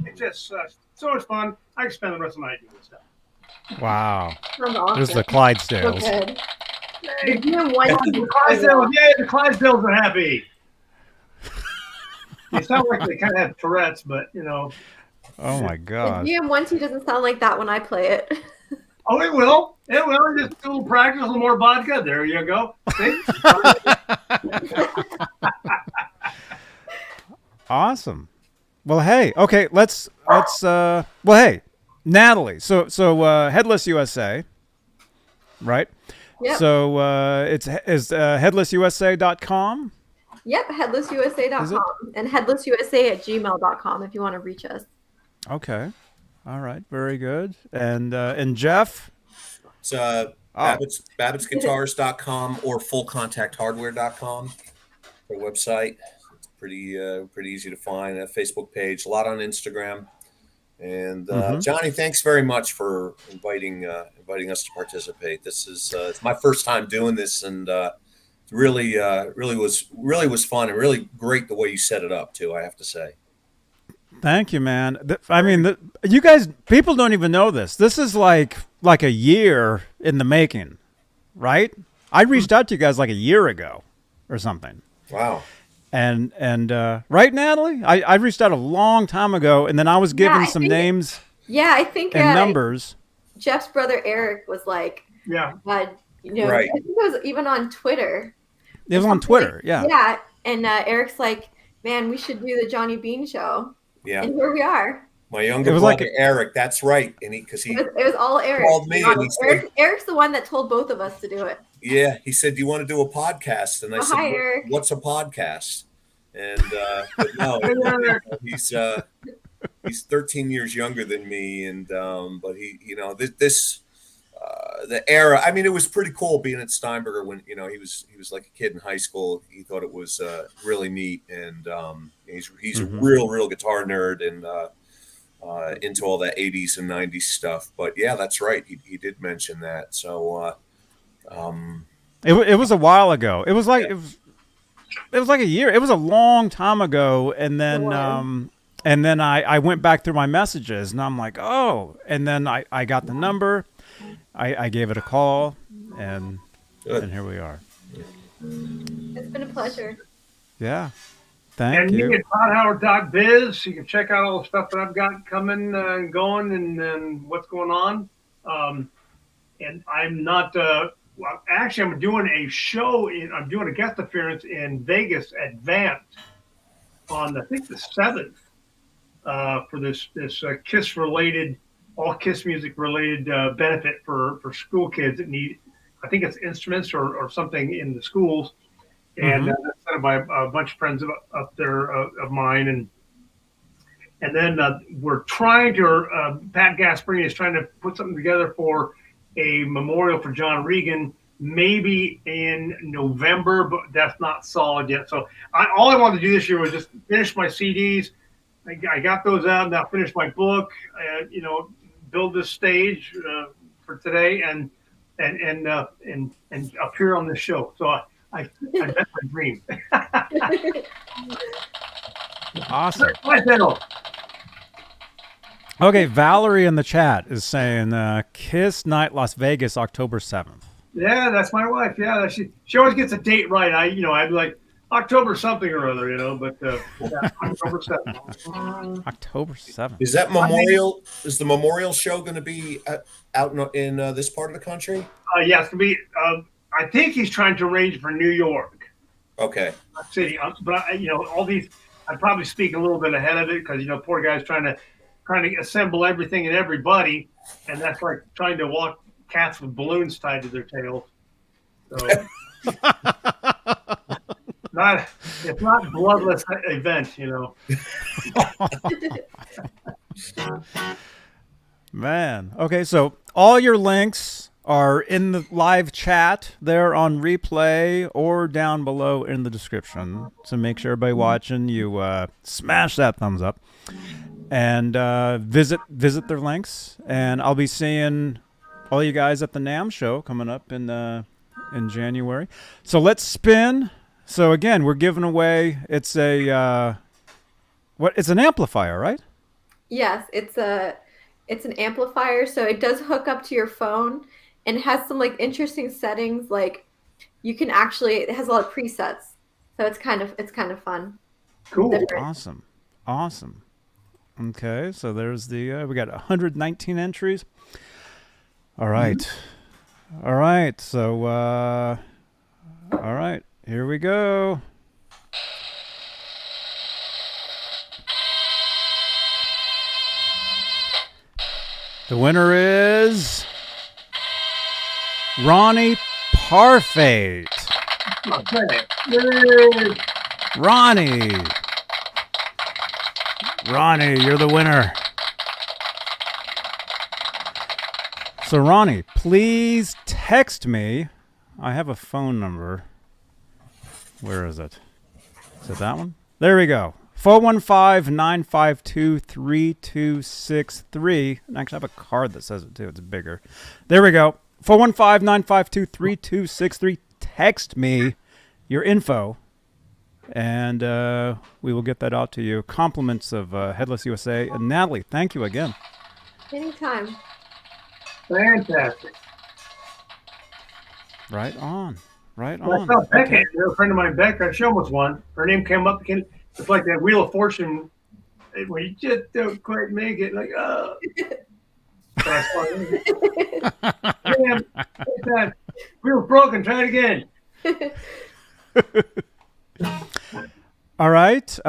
S4: It's just so much fun. I can spend the rest of the night doing this stuff.
S1: Wow.
S2: Sounds awesome.
S1: There's the
S2: So
S1: Clydesdales.
S2: good. The GM1
S4: The Clydesdales, yay, the Clydesdales are happy. They sound like they kind of have Tourette's, but you know.
S1: Oh my
S2: the
S1: God.
S2: GM1 doesn't sound like that when I play it.
S4: Oh, it will. It will. Just a little practice, a little more vodka. There you go. See?
S1: Awesome. Well, hey, okay, let's well, hey, Natalie. So Headless USA, right?
S2: Yep.
S1: So it's headlessusa.com.
S2: Yep, headlessusa.com and headlessusa@gmail.com if you want to reach us.
S1: Okay. All right. Very good. And Jeff?
S5: It's Babbitt'sGuitars.com or FullContactHardware.com. Their website. It's pretty easy to find. A Facebook page, a lot on Instagram. And Johnny, thanks very much for inviting us to participate. This is it's my first time doing this, and really was fun and really great the way you set it up too, I have to say.
S1: Thank you, man. I mean, you guys, people don't even know this. This is like a year in the making, right? I reached out to you guys like a year ago or something.
S5: Wow.
S1: And right, Natalie? I reached out a long time ago, and then I was given some names
S2: Yeah, I think
S1: and numbers.
S2: Jeff's brother Eric was like,
S4: Yeah.
S2: you know,
S5: Right.
S2: I think it was even on Twitter.
S1: It was on Twitter, yeah.
S2: Yeah, and Eric's like, man, we should do the Johnny Beane show.
S5: Yeah.
S2: And here we are.
S5: My younger
S1: It was
S5: brother
S1: like
S5: Eric, that's right. And
S2: It was all Eric.
S5: called me and he said,
S2: Eric's the one that told both of us to do it.
S5: yeah, he said, "Do you want to do a podcast?" And I said,
S2: hi, Eric.
S5: "What's a podcast?" And but no, he's 13 years younger than me, and but he, you know, this the era. I mean, it was pretty cool being at Steinberger when, you know, he was like a kid in high school. He thought it was really neat, and he's a real guitar nerd and into all that 80s and 90s stuff. But yeah, that's right. He did mention that. So
S1: it was a while ago. It was like it was like a year. It was a long time ago, and then I went back through my messages, and I'm like, oh, and then I got the number. I gave it a call, and here we are.
S2: It's been a pleasure.
S1: Yeah. Thank
S4: you
S1: you.
S4: can ToddHoward.biz. You can check out all the stuff that I've got coming and going and what's going on. And I'm not, well, actually, I'm doing a show. I'm doing a guest appearance in Vegas Advanced on, I think, the 7th for this KISS-related, all KISS music-related benefit for school kids that need, I think it's instruments or something in the schools. And that's set up by a bunch of friends up there of mine. And then we're trying to, Pat Gasparini is trying to put something together for a memorial for John Regan, maybe in November, but that's not solid yet. So all I wanted to do this year was just finish my CDs. I got those out, now finish my book, you know, build this stage for today and appear on this show. So that's my dream.
S1: Awesome.
S4: Clydesdale.
S1: Okay, Valerie in the chat is saying Kiss Night Las Vegas, October 7th.
S4: Yeah, that's my wife. Yeah, she always gets a date right. I'd be like October something or other, you know, but yeah, October 7th.
S1: October 7th.
S5: is that memorial? Is the memorial show going to be out in this part of the country?
S4: Yeah, it's gonna be. I think he's trying to arrange for New York
S5: Okay.
S4: City, but you know, all these. I'd probably speak a little bit ahead of it because, you know, poor guy's trying to assemble everything and everybody, and that's like trying to walk cats with balloons tied to their tails. So it's not a bloodless event, you know.
S1: Man. Okay, so all your links are in the live chat there on replay or down below in the description. So make sure everybody watching, you smash that thumbs up and visit their links. And I'll be seeing all you guys at the NAMM show coming up in January. So let's spin. So again, we're giving away. It's a it's an amplifier, right?
S2: Yes, it's an amplifier, so it does hook up to your phone and has some like interesting settings. Like you can actually, it has a lot of presets, so it's kind of fun.
S4: Cool.
S2: Different.
S1: Awesome. Okay, so there's the we got 119 entries. All right. So all right, here we go. The winner is Ronnie Parfait.
S4: Okay. Yay.
S1: Ronnie, you're the winner. So Ronnie, please text me. I have a phone number. Where is it? Is it that one? There we go. 415-952-3263. And actually, I have a card that says it too. It's bigger. There we go. 415-952-3263. Text me your info, and we will get that out to you. Compliments of Headless USA. And Natalie, thank you again.
S2: Anytime.
S4: Fantastic.
S1: Right on.
S4: I saw Becca. A friend of mine, Becca. She almost won. Her name came up. It's like that Wheel of Fortune where you just don't quite make it. Like, oh. But I saw it. Damn, that wheel's broken. Try it again.
S1: All right.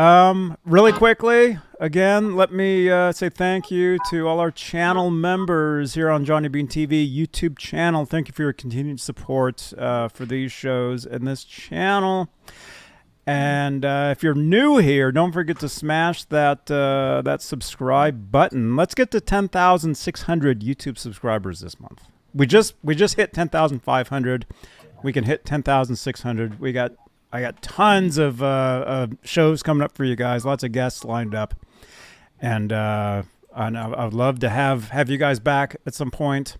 S1: Really quickly, again, let me say thank you to all our channel members here on Johnny Beane TV YouTube channel. Thank you for your continued support for these shows and this channel. And if you're new here, don't forget to smash that that subscribe button. Let's get to 10,600 YouTube subscribers this month. We just hit 10,500. We can hit 10,600. I got tons of shows coming up for you guys. Lots of guests lined up, and I'd love to have you guys back at some point.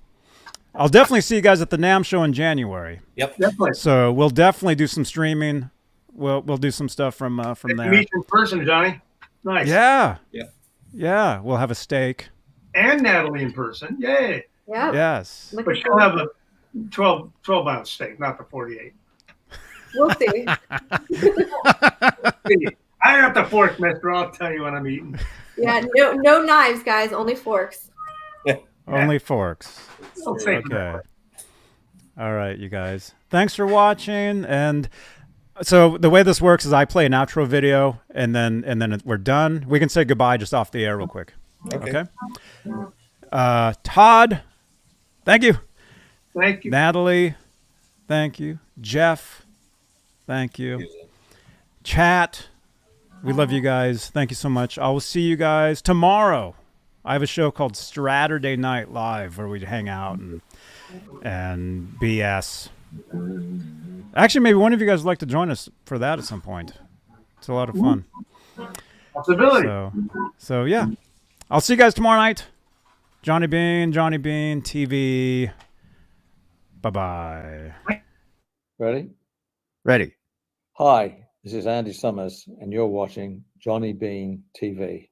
S1: I'll definitely see you guys at the NAMM show in January.
S5: Yep.
S4: Definitely.
S1: So we'll definitely do some streaming. We'll do some stuff from there.
S4: Meet in person, Johnny. Nice.
S1: Yeah.
S5: Yeah.
S1: Yeah. We'll have a steak.
S4: And Natalie in person. Yay.
S2: Yeah.
S1: Yes.
S4: But she'll have a 12-ounce steak, not the 48.
S2: We'll see.
S4: I got the fork, mister. I'll tell you when I'm eating.
S2: Yeah, no knives, guys. Only forks.
S1: Only forks.
S4: I'll say
S1: Okay. All right, you guys. Thanks for watching. And so the way this works is I play an outro video, and then we're done. We can say goodbye just off the air real quick. Okay. Todd, thank you.
S4: Thank you.
S1: Natalie, thank you. Jeff, thank you. Chat, we love you guys. Thank you so much. I will see you guys tomorrow. I have a show called Saturday Night Live where we hang out and BS. Actually, maybe one of you guys would like to join us for that at some point. It's a lot of fun.
S4: Possibility.
S1: So yeah. I'll see you guys tomorrow night. Johnny Beane TV. Bye-bye.
S3: Ready?
S1: Ready.
S3: Hi, this is Andy Summers, and you're watching Johnny Beane TV.